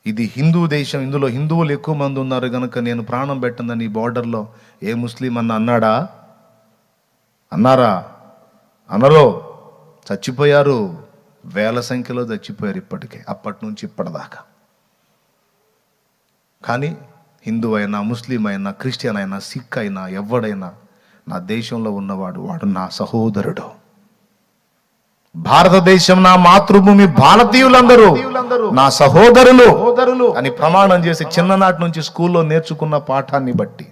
ఇది హిందూ దేశం, ఇందులో హిందువులు ఎక్కువ మంది ఉన్నారు కనుక నేను ప్రాణం పెట్టనని బోర్డర్లో ఏ ముస్లిం అన్నాడా? అన్నారా? అనరో. చచ్చిపోయారు, వేల సంఖ్యలో చచ్చిపోయారు ఇప్పటికే, అప్పటి నుంచి ఇప్పటిదాకా. కానీ హిందూ అయినా, ముస్లిం అయినా, క్రిస్టియన్ అయినా, సిక్ అయినా, ఎవడైనా నా దేశంలో ఉన్నవాడు వాడు నా సహోదరుడు. భారతదేశం నా మాతృభూమి, భారతీయులందరూ నా సహోదరులు అని ప్రమాణం చేసి చిన్ననాటి నుంచి స్కూల్లో నేర్చుకున్న పాఠాన్ని బట్టి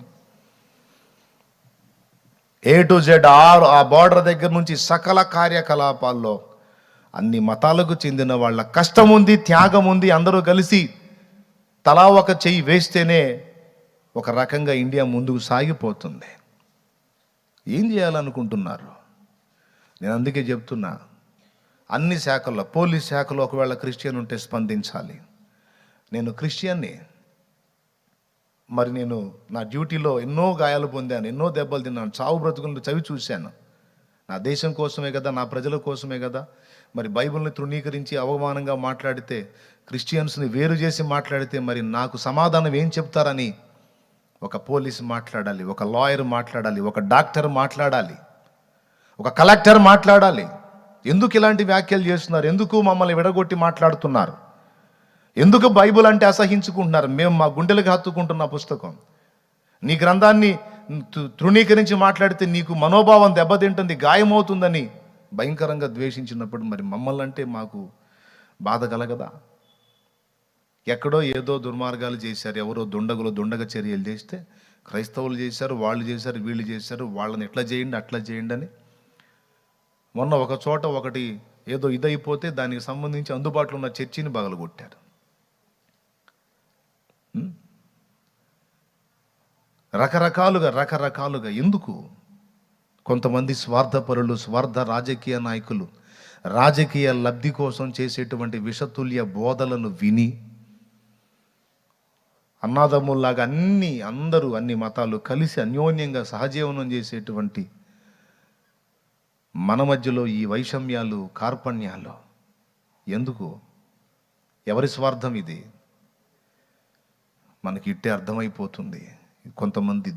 A to Z ఆ బార్డర్ దగ్గర నుంచి సకల కార్యకలాపాల్లో అన్ని మతాలకు చెందిన వాళ్ళ కష్టం ఉంది, త్యాగం ఉంది. అందరూ కలిసి తలా ఒక చెయ్యి వేస్తేనే ఒక రకంగా ఇండియా ముందుకు సాగిపోతుంది. ఏం చేయాలనుకుంటున్నారు? నేను అందుకే చెప్తున్నా, అన్ని శాఖల్లో, పోలీస్ శాఖలో ఒకవేళ క్రిస్టియన్ ఉంటే స్పందించాలి. నేను క్రిస్టియన్ని, మరి నేను నా డ్యూటీలో ఎన్నో గాయాలు పొందాను, ఎన్నో దెబ్బలు తిన్నాను, చావు బ్రతుకులను చవి చూశాను. నా దేశం కోసమే కదా, నా ప్రజల కోసమే కదా. మరి బైబిల్ని తృణీకరించి అవమానంగా మాట్లాడితే, క్రిస్టియన్స్ని వేరు చేసి మాట్లాడితే మరి నాకు సమాధానం ఏం చెప్తారని ఒక పోలీసు మాట్లాడాలి, ఒక లాయర్ మాట్లాడాలి, ఒక డాక్టర్ మాట్లాడాలి, ఒక కలెక్టర్ మాట్లాడాలి. ఎందుకు ఇలాంటి వ్యాఖ్యలు చేస్తున్నారు? ఎందుకు మమ్మల్ని విడగొట్టి మాట్లాడుతున్నారు? ఎందుకు బైబిల్ అంటే అసహించుకుంటున్నారు? మేము మా గుండెలకు హత్తుకుంటున్న పుస్తకం. నీ గ్రంథాన్ని తృణీకరించి మాట్లాడితే నీకు మనోభావం దెబ్బతింటుంది, గాయమవుతుందని భయంకరంగా ద్వేషించినప్పుడు మరి మమ్మల్ని అంటే మాకు బాధ కలగదా? ఎక్కడో ఏదో దుర్మార్గాలు చేశారు, ఎవరో దుండగ చర్యలు చేస్తే క్రైస్తవులు చేశారు, వాళ్ళు చేశారు, వీళ్ళు చేశారు, వాళ్ళని ఎట్లా చేయండి అట్లా చేయండి అని. మొన్న ఒక చోట ఒకటి ఏదో ఇదైపోతే దానికి సంబంధించి అందుబాటులో ఉన్న చర్చిని పగలగొట్టారు. రకరకాలుగా ఎందుకు? కొంతమంది స్వార్థపరులు, స్వార్థ రాజకీయ నాయకులు రాజకీయ లబ్ధి కోసం చేసేటువంటి విషతుల్య బోధలను విని అన్నాదమ్ముల్లాగా అన్ని మతాలు కలిసి అన్యోన్యంగా సహజీవనం చేసేటువంటి మన మధ్యలో ఈ వైషమ్యాలు, కార్పణ్యాలు ఎందుకు? ఎవరి స్వార్థం ఇది? మనకి ఇట్టే అర్థమైపోతుంది. కొంతమంది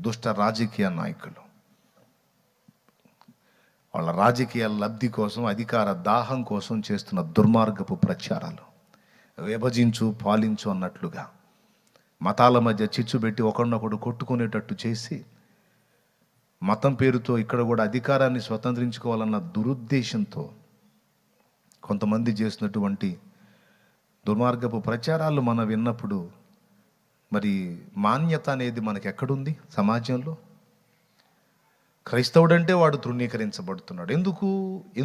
దుష్ట రాజకీయ నాయకులు వాళ్ళ రాజకీయ లబ్ధి కోసం, అధికార దాహం కోసం చేస్తున్న దుర్మార్గపు ప్రచారాలు, విభజించు పాలించు అన్నట్లుగా మతాల మధ్య చిచ్చు పెట్టి ఒకరినొకడు కొట్టుకునేటట్టు చేసి మతం పేరుతో ఇక్కడ కూడా అధికారాన్ని స్వతంత్రించుకోవాలన్న దురుద్దేశంతో కొంతమంది చేసినటువంటి దుర్మార్గపు ప్రచారాలు మనం విన్నప్పుడు మరి మాన్యత అనేది మనకి ఎక్కడుంది సమాజంలో? క్రైస్తవుడంటే వాడు తృణీకరించబడుతున్నాడు.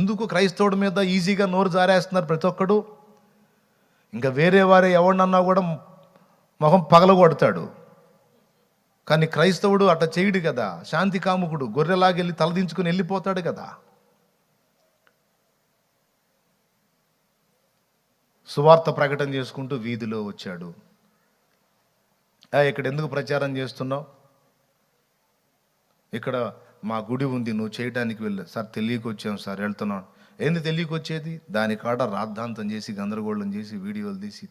ఎందుకు క్రైస్తవుడి మీద ఈజీగా నోరు జారేస్తున్నారు ప్రతి ఒక్కడు? ఇంకా వేరే వారే ఎవరినన్నా కూడా మొహం పగలగొడతాడు. కానీ క్రైస్తవుడు అట్లా చేయడు కదా. శాంతి కాముకుడు గొర్రెలాగెళ్ళి తలదించుకుని వెళ్ళిపోతాడు కదా. సువార్త ప్రకటన చేసుకుంటూ వీధిలో వచ్చాడు. ఇక్కడ ఎందుకు ప్రచారం చేస్తున్నావు? ఇక్కడ మా గుడి ఉంది, నువ్వు చేయడానికి వెళ్ళు. సార్ తెలియక వచ్చాం సార్, వెళ్తున్నాను. ఏంది తెలియక వచ్చేది? దాని కాడ రాద్ధాంతం చేసి, గందరగోళం చేసి, వీడియోలు తీసి,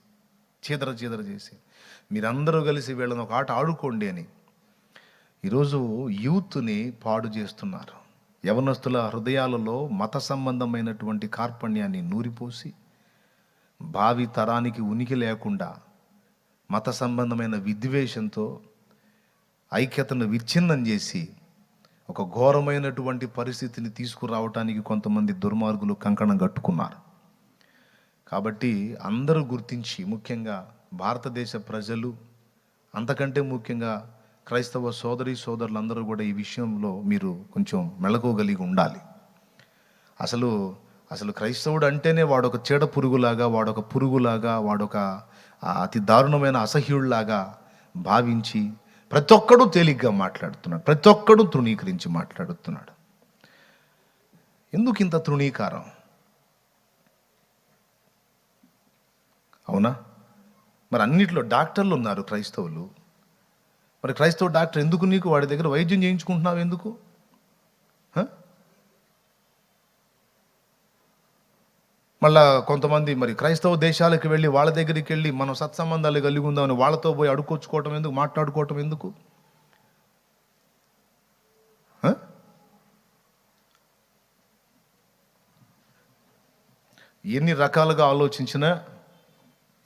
చీదర చేసి మీరందరూ కలిసి వీళ్ళని ఒక ఆట ఆడుకోండి అని ఈరోజు యూత్ని పాడు చేస్తున్నారు. యవనస్తుల హృదయాలలో మత సంబంధమైనటువంటి కార్పణ్యాన్ని నూరిపోసి భావి తరానికి ఉనికి లేకుండా మత సంబంధమైన విద్వేషంతో ఐక్యతను విచ్ఛిన్నం చేసి ఒక ఘోరమైనటువంటి పరిస్థితిని తీసుకురావటానికి కొంతమంది దుర్మార్గులు కంకణం కట్టుకున్నారు. కాబట్టి అందరూ గుర్తించి, ముఖ్యంగా భారతదేశ ప్రజలు, అంతకంటే ముఖ్యంగా క్రైస్తవ సోదరులందరూ కూడా ఈ విషయంలో మీరు కొంచెం మెళకువగలిగి ఉండాలి. అసలు క్రైస్తవుడు అంటేనే వాడొక చీడ పురుగులాగా, వాడొక పురుగులాగా, వాడొక అతి దారుణమైన అసహ్యుడిలాగా భావించి ప్రతి ఒక్కడూ తేలిగ్గా మాట్లాడుతున్నాడు, ప్రతి ఒక్కడూ తృణీకరించి మాట్లాడుతున్నాడు. ఎందుకు ఇంత తృణీకారం? అవునా? మరి అన్నిట్లో డాక్టర్లు ఉన్నారు క్రైస్తవులు. మరి క్రైస్తవ డాక్టర్ ఎందుకు నీకు వాడి దగ్గర వైద్యం చేయించుకుంటున్నావు ఎందుకు? మళ్ళా కొంతమంది మరి క్రైస్తవ దేశాలకు వెళ్ళి వాళ్ళ దగ్గరికి వెళ్ళి మనం సత్సంబంధాలు కలిగి ఉందామని వాళ్ళతో పోయి అడుక్కొచ్చుకోవటం ఎందుకు? మాట్లాడుకోవటం ఎందుకు? ఎన్ని రకాలుగా ఆలోచించినా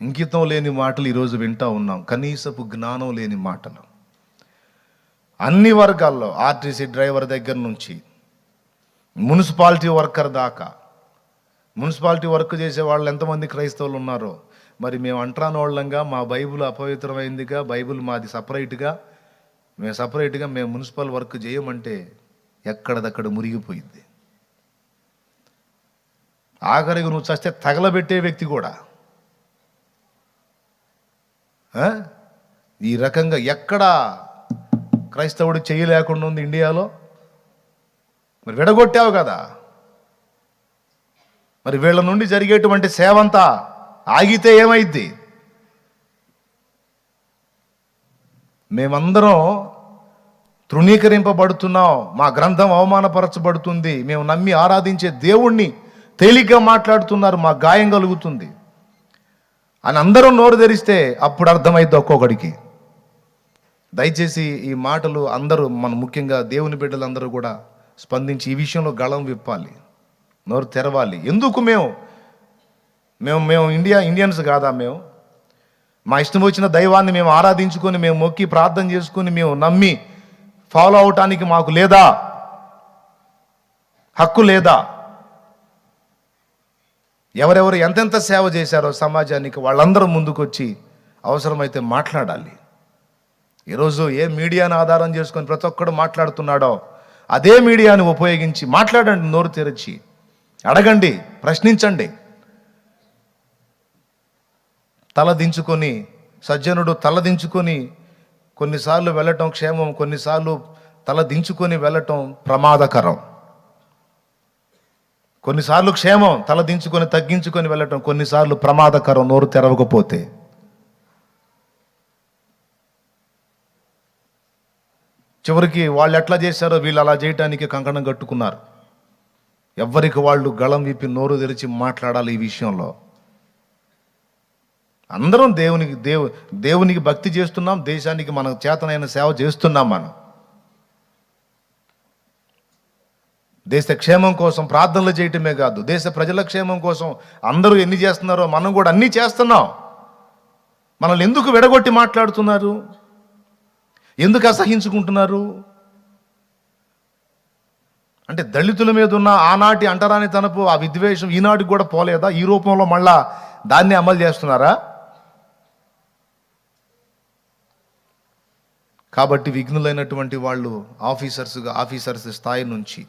ఇంకితం లేని మాటలు ఈరోజు వింటూ ఉన్నాం. కనీసపు జ్ఞానం లేని మాటలు అన్ని వర్గాల్లో, ఆర్టీసీ డ్రైవర్ దగ్గర నుంచి మున్సిపాలిటీ వర్కర్ దాకా. మున్సిపాలిటీ వర్క్ చేసే వాళ్ళు ఎంతమంది క్రైస్తవులు ఉన్నారో మరి మేము అంటరాని వాళ్ళంగా, మా బైబిల్ అపవిత్రమైందిగా, బైబిల్ మాది సపరేట్గా మేము మున్సిపల్ వర్క్ చేయమంటే ఎక్కడదక్కడ మురిగిపోయింది. ఆఖరికి నువ్వు చస్తే తగలబెట్టే వ్యక్తి కూడా ఈ రకంగా ఎక్కడా క్రైస్తవుడు చేయలేకుండా ఉంది ఇండియాలో. మరి విడగొట్టావు కదా. మరి వీళ్ళ నుండి జరిగేటువంటి సేవంతా ఆగితే ఏమైద్ది? మేమందరం తృణీకరింపబడుతున్నాం, మా గ్రంథం అవమానపరచబడుతుంది, మేము నమ్మి ఆరాధించే దేవుణ్ణి తేలిగ్గా మాట్లాడుతున్నారు, మా గాయం కలుగుతుంది అని అందరూ నోరు తెరిస్తే అప్పుడు అర్థమైద్ది ఒక్కొక్కడికి. దయచేసి ఈ మాటలు అందరూ, ముఖ్యంగా దేవుని బిడ్డలందరూ కూడా స్పందించి ఈ విషయంలో గళం విప్పాలి, నోరు తెరవాలి. ఎందుకు మేము ఇండియన్స్ కాదా? మేము మా ఇష్టం వచ్చిన దైవాన్ని మేము ఆరాధించుకొని, మేము మొక్కి ప్రార్థన చేసుకొని, మేము నమ్మి ఫాలో అవటానికి మాకు లేదా హక్కు? లేదా? ఎవరెవరు ఎంతెంత సేవ చేశారో సమాజానికి వాళ్ళందరూ ముందుకొచ్చి అవసరమైతే మాట్లాడాలి. ఈరోజు ఏ మీడియాను ఆధారం చేసుకొని ప్రతి ఒక్కడు మాట్లాడుతున్నాడో అదే మీడియాని ఉపయోగించి మాట్లాడండి, నోరు తెరచి అడగండి, ప్రశ్నించండి. తలదించుకొని సజ్జనుడు తలదించుకొని కొన్నిసార్లు వెళ్ళటం క్షేమం, కొన్నిసార్లు తలదించుకొని వెళ్ళటం ప్రమాదకరం. కొన్నిసార్లు క్షేమం తలదించుకొని తగ్గించుకొని వెళ్ళటం, కొన్నిసార్లు ప్రమాదకరం నోరు తెరవకపోతే. చివరికి వాళ్ళు ఎట్లా చేశారో వీళ్ళు అలా చేయటానికి కంకణం కట్టుకున్నారు. ఎవ్వరికి వాళ్ళు గళం విప్పి నోరు తెరిచి మాట్లాడాలి ఈ విషయంలో. అందరం దేవునికి భక్తి చేస్తున్నాం, దేశానికి మన చేతనైన సేవ చేస్తున్నాం. మనం దేశ క్షేమం కోసం ప్రార్థనలు చేయటమే కాదు, దేశ ప్రజల క్షేమం కోసం అందరూ ఎన్ని చేస్తున్నారో మనం కూడా అన్నీ చేస్తున్నాం. మనల్ని ఎందుకు విడగొట్టి మాట్లాడుతున్నారు? ఎందుకు అసహించుకుంటున్నారు? అంటే దళితుల మీద ఉన్న ఆనాటి అంటరాని తనపు ఆ విద్వేషం ఈనాటికి కూడా పోలేదా? ఈ రూపంలో మళ్ళా దాన్ని అమలు చేస్తున్నారా? కాబట్టి విఘ్నులైనటువంటి వాళ్ళు ఆఫీసర్స్ స్థాయి నుంచి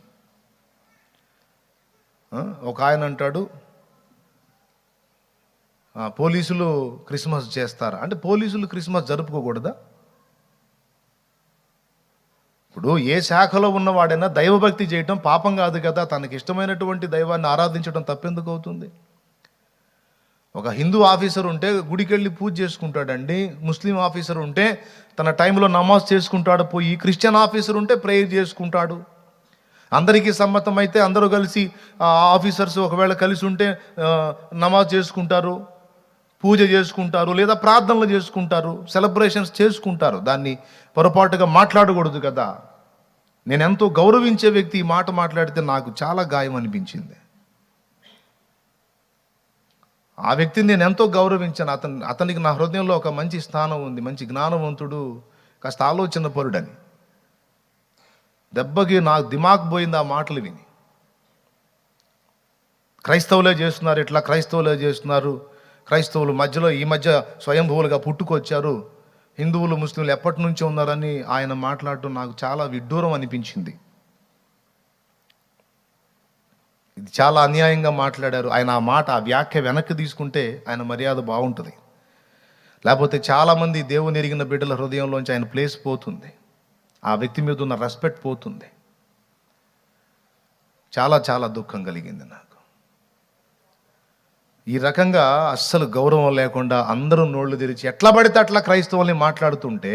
ఒక ఆయన అంటాడు, పోలీసులు క్రిస్మస్ చేస్తారా అంటే, పోలీసులు క్రిస్మస్ జరుపుకోకూడదా? ఇప్పుడు ఏ శాఖలో ఉన్నవాడైనా దైవభక్తి చేయటం పాపం కాదు కదా. తనకి ఇష్టమైనటువంటి దైవాన్ని ఆరాధించడం తప్పెందుకు అవుతుంది? ఒక హిందూ ఆఫీసర్ ఉంటే గుడికి వెళ్ళి పూజ చేసుకుంటాడండి. ముస్లిం ఆఫీసర్ ఉంటే తన టైంలో నమాజ్ చేసుకుంటాడు పోయి. క్రిస్టియన్ ఆఫీసర్ ఉంటే ప్రేయర్ చేసుకుంటాడు. అందరికీ సమ్మతం అయితే అందరూ కలిసి ఆఫీసర్స్ ఒకవేళ కలిసి ఉంటే నమాజ్ చేసుకుంటారు, పూజ చేసుకుంటారు, లేదా ప్రార్థనలు చేసుకుంటారు, సెలబ్రేషన్స్ చేసుకుంటారు. దాన్ని పొరపాటుగా మాట్లాడకూడదు కదా. నేను ఎంతో గౌరవించే వ్యక్తి ఈ మాట మాట్లాడితే నాకు చాలా గాయం అనిపించింది. ఆ వ్యక్తిని నేను ఎంతో గౌరవించాను. అతనికి నా హృదయంలో ఒక మంచి స్థానం ఉంది, మంచి జ్ఞానవంతుడు, కాస్త ఆలోచన పరుడని. దెబ్బకి నాకు దిమాగ్ పోయింది ఆ మాటలు విని. క్రైస్తవులే చేస్తున్నారు ఇట్లా, క్రైస్తవులే చేస్తున్నారు, క్రైస్తవులు మధ్యలో ఈ మధ్య స్వయంభూవులుగా పుట్టుకొచ్చారు, హిందువులు ముస్లింలు ఎప్పటి నుంచో ఉన్నారని ఆయన మాట్లాడటం నాకు చాలా విడ్డూరం అనిపించింది. ఇది చాలా అన్యాయంగా మాట్లాడారు ఆయన. ఆ వ్యాఖ్య వెనక్కి తీసుకుంటే ఆయన మర్యాద బాగుంటుంది. లేకపోతే చాలామంది దేవుని ఎరిగిన బిడ్డల హృదయంలోంచి ఆయన ప్లేస్ పోతుంది, ఆ వ్యక్తి మీద ఉన్న రెస్పెక్ట్ పోతుంది. చాలా చాలా దుఃఖం కలిగింది నాకు. ఈ రకంగా అస్సలు గౌరవం లేకుండా అందరూ నోళ్లు తెరిచి ఎట్లా పడితే అట్లా క్రైస్తవుల్ని మాట్లాడుతుంటే,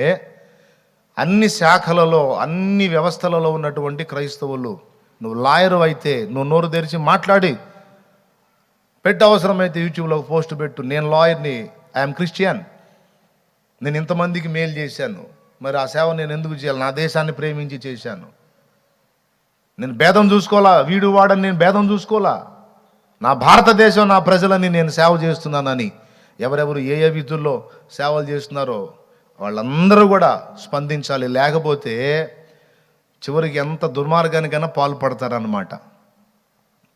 అన్ని శాఖలలో అన్ని వ్యవస్థలలో ఉన్నటువంటి క్రైస్తవులు, నువ్వు లాయరు అయితే నువ్వు నోరు తెరిచి మాట్లాడి పెట్టు, అవసరమైతే యూట్యూబ్లో పోస్ట్ పెట్టు, నేను లాయర్ని, ఐఎమ్ క్రిస్టియన్, నేను ఇంతమందికి మేలు చేశాను, మరి ఆ సేవ నేను ఎందుకు చేయాలి? నా దేశాన్ని ప్రేమించి చేశాను, నేను భేదం చూసుకోవాలా, వీడు వాడని నేను భేదం చూసుకోవాలా, నా భారతదేశం నా ప్రజలని నేను సేవ చేస్తున్నానని ఎవరెవరు ఏ ఏ విధుల్లో సేవలు చేస్తున్నారో వాళ్ళందరూ కూడా స్పందించాలి. లేకపోతే చివరికి ఎంత దుర్మార్గానికైనా పాల్పడతారన్నమాట.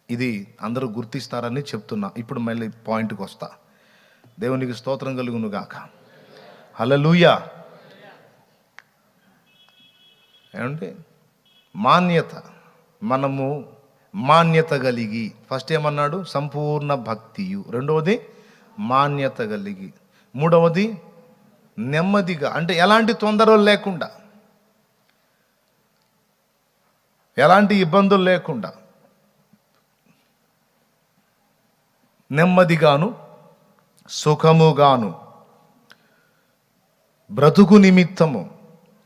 ఇది అందరూ గుర్తిస్తారని చెప్తున్నా. ఇప్పుడు మళ్ళీ పాయింట్కి వస్తా. దేవునికి స్తోత్రం కలుగును గాక. హల్లెలూయా. ఏమంటే మాన్యత, మనము మాన్యత కలిగి, ఫస్ట్ ఏమన్నాడు? సంపూర్ణ భక్తియు. రెండవది మాన్యత కలిగి. మూడవది నెమ్మదిగా, అంటే ఎలాంటి తొందరలు లేకుండా, ఎలాంటి ఇబ్బందులు లేకుండా నెమ్మదిగాను సుఖముగాను బ్రతుకు నిమిత్తము,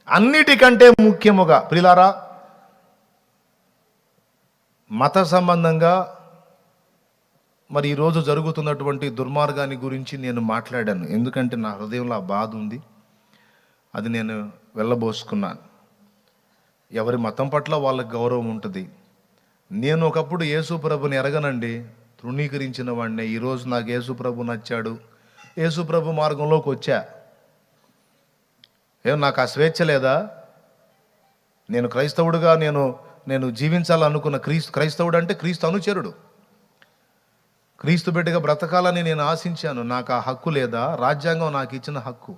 అన్నిటికంటే ముఖ్యముగా ప్రియులారా, మత సంబంధంగా మరి ఈరోజు జరుగుతున్నటువంటి దుర్మార్గాన్ని గురించి నేను మాట్లాడాను. ఎందుకంటే నా హృదయంలో ఆ బాధ ఉంది, అది నేను వెళ్ళబోసుకున్నాను. ఎవరి మతం పట్ల వాళ్ళకి గౌరవం ఉంటుంది. నేను ఒకప్పుడు యేసుప్రభుని ఎరగనండి, తృణీకరించిన వాడిని. ఈరోజు నాకు యేసుప్రభు నచ్చాడు, యేసుప్రభు మార్గంలోకి వచ్చా. ఏం నాకు ఆ స్వేచ్ఛ లేదా? నేను క్రైస్తవుడుగా నేను జీవించాలనుకున్న క్రైస్తవుడు అంటే క్రీస్తు అనుచరుడు, క్రీస్తు బిడ్డగా బ్రతకాలని నేను ఆశించాను. నాకు ఆ హక్కు లేదా? రాజ్యాంగం నాకు ఇచ్చిన హక్కు.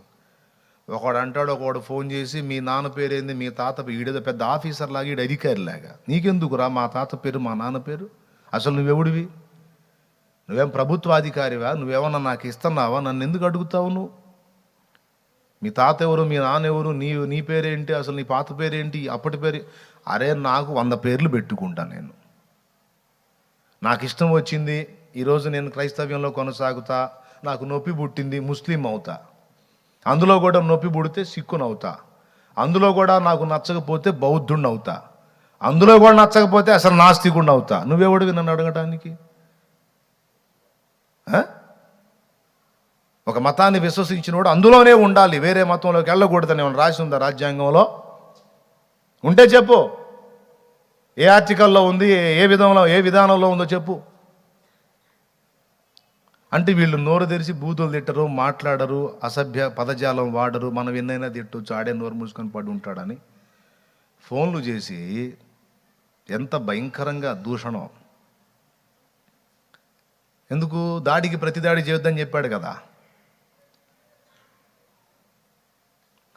ఒకడు అంటాడు, ఒకడు ఫోన్ చేసి మీ నాన్న పేరేంది, మీ తాత ఈడేదో పెద్ద ఆఫీసర్ లాగా, ఈడు అధికారిలాగా. నీకెందుకురా మా తాత పేరు మా నాన్న పేరు? అసలు నువ్వెవడివి? నువ్వేం ప్రభుత్వాధికారివా? నువ్వేమన్నా నాకు ఇస్తున్నావా? నన్ను ఎందుకు అడుగుతావు నువ్వు? మీ తాత ఎవరు, మీ నాన్న ఎవరు, నీ పేరేంటి, అసలు నీ పాత పేరేంటి, అప్పటి పేరు? అరే నాకు 100 పేర్లు పెట్టుకుంటా నేను. నాకు ఇష్టం వచ్చింది, ఈరోజు నేను క్రైస్తవ్యంలో కొనసాగుతా, నాకు నొప్పి పుట్టింది, ముస్లిం అవుతా, అందులో కూడా నొప్పి పుడితే సిక్కునవుతా, అందులో కూడా నాకు నచ్చకపోతే బౌద్ధుడిని అవుతా, అందులో కూడా నచ్చకపోతే అసలు నాస్తికుడిని అవుతా. నువ్వెవడివి నన్ను అడగటానికి? ఒక మతాన్ని విశ్వసించినోడు అందులోనే ఉండాలి, వేరే మతంలోకి వెళ్ళకూడదని ఏమైనా రాసి ఉందా రాజ్యాంగంలో? ఉంటే చెప్పు, ఏ ఆర్టికల్లో ఉంది, ఏ విధానంలో ఉందో చెప్పు. అంటే వీళ్ళు నోరు తెరిచి బూతులు తిట్టరు, మాట్లాడరు, అసభ్య పదజాలం వాడరు, మనం ఎన్నైనా తిట్టొచ్చు, ఆడే నోరు మూసుకొని పడి ఉంటాడని ఫోన్లు చేసి ఎంత భయంకరంగా దూషణం. ఎందుకు? దాడికి ప్రతిదాడి చేయొద్దని చెప్పాడు కదా.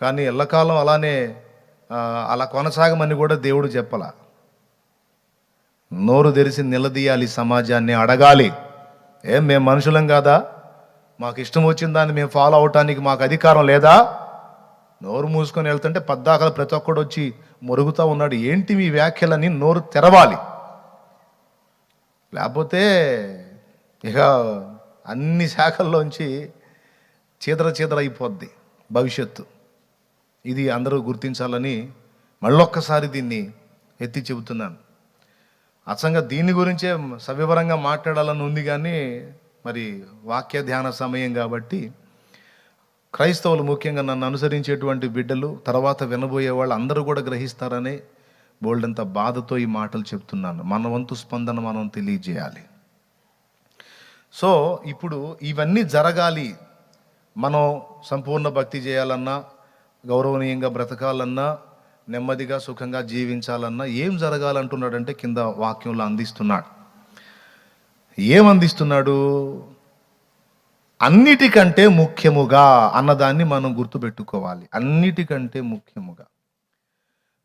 కానీ ఎల్లకాలం అలా కొనసాగమని కూడా దేవుడు చెప్పలా. నోరు తెరిచి నిలదీయాలి, సమాజాన్ని అడగాలి. మేము మనుషులం కాదా? మాకు ఇష్టం వచ్చిన దాన్ని మేము ఫాలో అవటానికి మాకు అధికారం లేదా? నోరు మూసుకొని వెళ్తుంటే పద్దాకలు ప్రతి ఒక్కడు వచ్చి మొరుగుతూ ఉన్నాడు. ఏంటి మీ వ్యాఖ్యలని నోరు తెరవాలి, లేకపోతే ఇక అన్ని శాఖల్లోంచి చీదర అయిపోద్ది భవిష్యత్తు. ఇది అందరూ గుర్తించాలని మళ్ళొక్కసారి దీన్ని ఎత్తి చెబుతున్నాను. అచ్చంగా దీని గురించే సవివరంగా మాట్లాడాలని ఉంది, కానీ మరి వాక్య ధ్యాన సమయం కాబట్టి క్రైస్తవులు, ముఖ్యంగా నన్ను అనుసరించేటువంటి బిడ్డలు, తర్వాత వినబోయే వాళ్ళు అందరూ కూడా గ్రహిస్తారనే బోల్డంత బాధతో ఈ మాటలు చెప్తున్నాను. మన వంతు స్పందన మనం తెలియజేయాలి. సో ఇప్పుడు ఇవన్నీ జరగాలి, మనం సంపూర్ణ భక్తి చేయాలన్నా, గౌరవనీయంగా బ్రతకాలన్నా, నెమ్మదిగా సుఖంగా జీవించాలన్నా ఏం జరగాలంటున్నాడంటే కింద వాక్యంలో అందిస్తున్నాడు. ఏమందిస్తున్నాడు? అన్నిటికంటే ముఖ్యముగా అన్నదాన్ని మనం గుర్తుపెట్టుకోవాలి. అన్నిటికంటే ముఖ్యముగా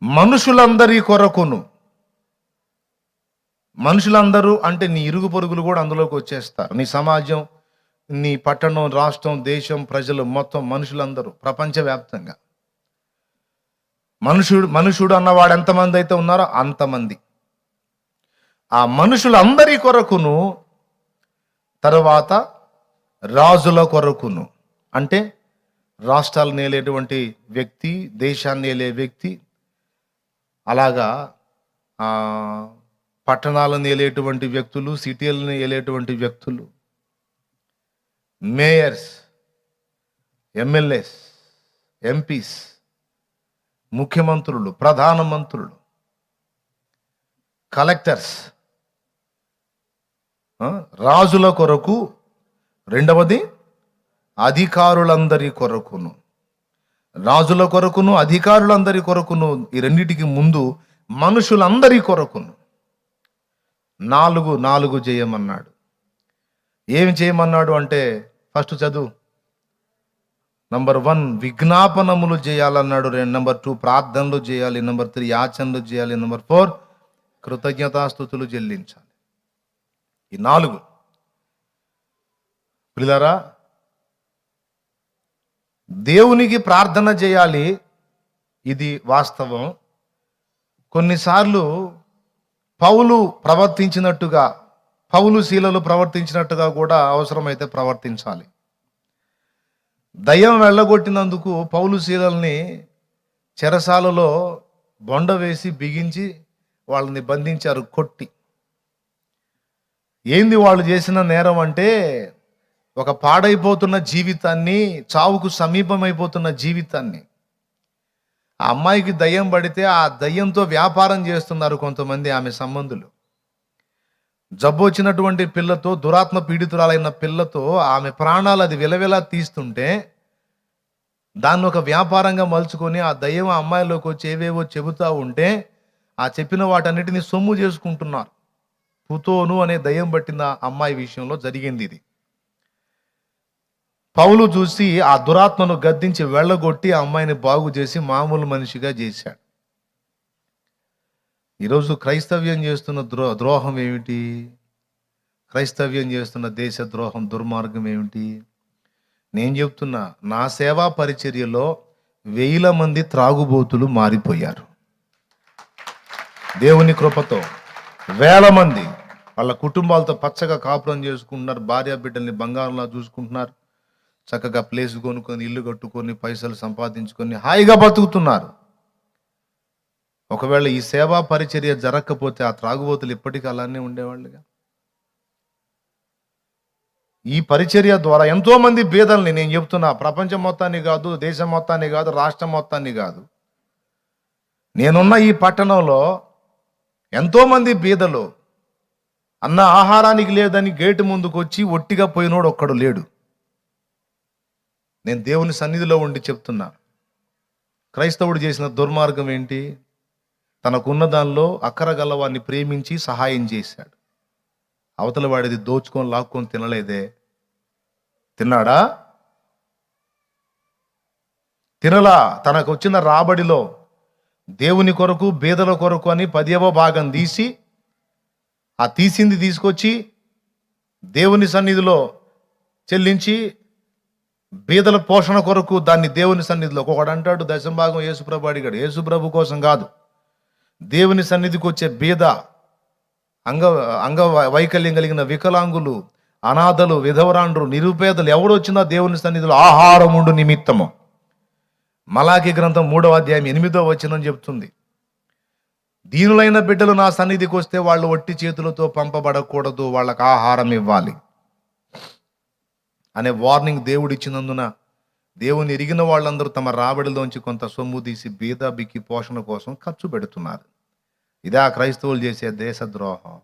మనుషులందరి కొరకును. మనుషులందరూ అంటే నీ ఇరుగు పొరుగులు కూడా అందులోకి వచ్చేస్తారు. నీ సమాజం, నీ పట్టణం, రాష్ట్రం, దేశం, ప్రజలు, మొత్తం మనుషులందరూ ప్రపంచవ్యాప్తంగా. మనుషుడు అన్నవాడు ఎంతమంది అయితే ఉన్నారో అంతమంది. ఆ మనుషులందరి కొరకును, తర్వాత రాజుల కొరకును, అంటే రాష్ట్రాలను ఏలేటువంటి వ్యక్తి, దేశాన్ని ఏలే వ్యక్తి, అలాగా పట్టణాలను ఏలేటువంటి వ్యక్తులు, సిటీలను ఏలేటువంటి వ్యక్తులు, మేయర్స్, ఎమ్మెల్యేస్, ఎంపీస్, ముఖ్యమంత్రులు, ప్రధానమంత్రులు, కలెక్టర్స్, రాజుల కొరకు, రెండవది అధికారులందరి కొరకును. రాజుల కొరకును, అధికారులందరి కొరకును, ఈ రెండిటికి ముందు మనుషులందరి కొరకును. 4 చేయమన్నాడు. ఏమి చేయమన్నాడు అంటే ఫస్ట్ చదువు. నంబర్ 1 విజ్ఞాపనములు చేయాలన్నాడు. నంబర్ 2 ప్రార్థనలు చేయాలి. నంబర్ 3 యాచనలు చేయాలి. నంబర్ 4 కృతజ్ఞతాస్తుతులు చెల్లించాలి. ఈ 4. ప్రియులారా, దేవునికి ప్రార్థన చేయాలి, ఇది వాస్తవం. కొన్నిసార్లు పౌలు ప్రవర్తించినట్టుగా, పౌలు శీలలు ప్రవర్తించినట్టుగా కూడా అవసరమైతే ప్రవర్తించాలి. దయ్యం వెళ్ళగొట్టినందుకు పౌలు శీలల్ని చెరసాలలో బొండ వేసి బిగించి వాళ్ళని బంధించారు, కొట్టి. ఏంది వాళ్ళు చేసిన నేరం అంటే, ఒక పాడైపోతున్న జీవితాన్ని, చావుకు సమీపమైపోతున్న జీవితాన్ని, ఆ అమ్మాయికి దయ్యం పడితే ఆ దయ్యంతో వ్యాపారం చేస్తున్నారు కొంతమంది ఆమె సంబంధులు. జబ్బు వచ్చినటువంటి పిల్లతో, దురాత్మ పీడితురాలైన పిల్లతో ఆమె ప్రాణాలు అది విలవిలా తీస్తుంటే దాన్ని ఒక వ్యాపారంగా మలుచుకొని ఆ దయ్యం ఆ అమ్మాయిలోకి వచ్చి ఏవేవో చెబుతూ ఉంటే ఆ చెప్పిన వాటన్నిటిని సొమ్ము చేసుకుంటున్నారు. పుతోను అనే దయ్యం పట్టిన అమ్మాయి విషయంలో జరిగింది ఇది. పౌలు చూసి ఆ దురాత్మను గద్దించి వెళ్ళగొట్టి ఆ అమ్మాయిని బాగు చేసి మామూలు మనిషిగా చేశాడు. ఈరోజు క్రైస్తవ్యం చేస్తున్న ద్రోహం ఏమిటి? క్రైస్తవ్యం చేస్తున్న దేశ ద్రోహం, దుర్మార్గం ఏమిటి? నేను చెప్తున్నా, నా సేవా పరిచర్యలో 1000 మంది త్రాగుబోతులు మారిపోయారు. దేవుని కృపతో 1000 మంది. వాళ్ళ కుటుంబాలతో పచ్చగా కాపురం చేసుకుంటున్నారు, భార్య బిడ్డల్ని బంగారంలా చూసుకుంటున్నారు, చక్కగా ప్లేస్ కొనుక్కొని ఇల్లు కట్టుకొని పైసలు సంపాదించుకొని హాయిగా బతుకుతున్నారు. ఒకవేళ ఈ సేవా పరిచర్య జరగకపోతే ఆ త్రాగుబోతులు ఇప్పటికీ అలానే ఉండేవాళ్ళుగా. ఈ పరిచర్య ద్వారా ఎంతో మంది బీదల్ని, నేను చెప్తున్నా, ప్రపంచం మొత్తాన్ని కాదు, దేశం మొత్తాన్ని కాదు, రాష్ట్రం మొత్తాన్ని కాదు, నేనున్న ఈ పట్టణంలో ఎంతో మంది బీదలు అన్న ఆహారానికి లేదని గేటు ముందుకు వచ్చి ఒట్టిగా పోయినోడు ఒక్కడు లేడు. నేను దేవుని సన్నిధిలో ఉండి చెప్తున్నా, క్రైస్తవుడు చేసిన దుర్మార్గం ఏంటి? తనకున్న దానిలో అక్కర గలవాన్ని ప్రేమించి సహాయం చేశాడు. అవతల వాడిది దోచుకొని లాక్కొని తినలేదే. తిన్నాడా? తినలా. తనకు వచ్చిన రాబడిలో దేవుని కొరకు బీదల కొరకు అని 10వ భాగం తీసి, ఆ తీసింది తీసుకొచ్చి దేవుని సన్నిధిలో చెల్లించి బీదల పోషణ కొరకు దాన్ని దేవుని సన్నిధిలో, ఒకడు అంటాడు దశంభాగం యేసుప్రభు అడిగాడు. యేసుప్రభు కోసం కాదు, దేవుని సన్నిధికి వచ్చే బీద, అంగ వైకల్యం కలిగిన వికలాంగులు, అనాథలు, విధవరాండ్రు, నిరుపేదలు ఎవడొచ్చినా దేవుని సన్నిధిలో ఆహారముండు నిమిత్తము. మలాకి గ్రంథం 3వ అధ్యాయం 8వ వచనం చెప్తుంది, దీనులైన బిడ్డలు నా సన్నిధికి వస్తే వాళ్ళు ఒట్టి చేతులతో పంపబడకూడదు, వాళ్ళకి ఆహారం ఇవ్వాలి అనే వార్నింగ్ దేవుడు ఇచ్చినందున దేవుని ఎరిగిన వాళ్ళందరూ తమ రాబడిలోంచి కొంత సొమ్ము తీసి బీద బిక్కి పోషణ కోసం ఖర్చు పెడుతున్నారు. ఇదే క్రైస్తవులు చేసే దేశద్రోహం.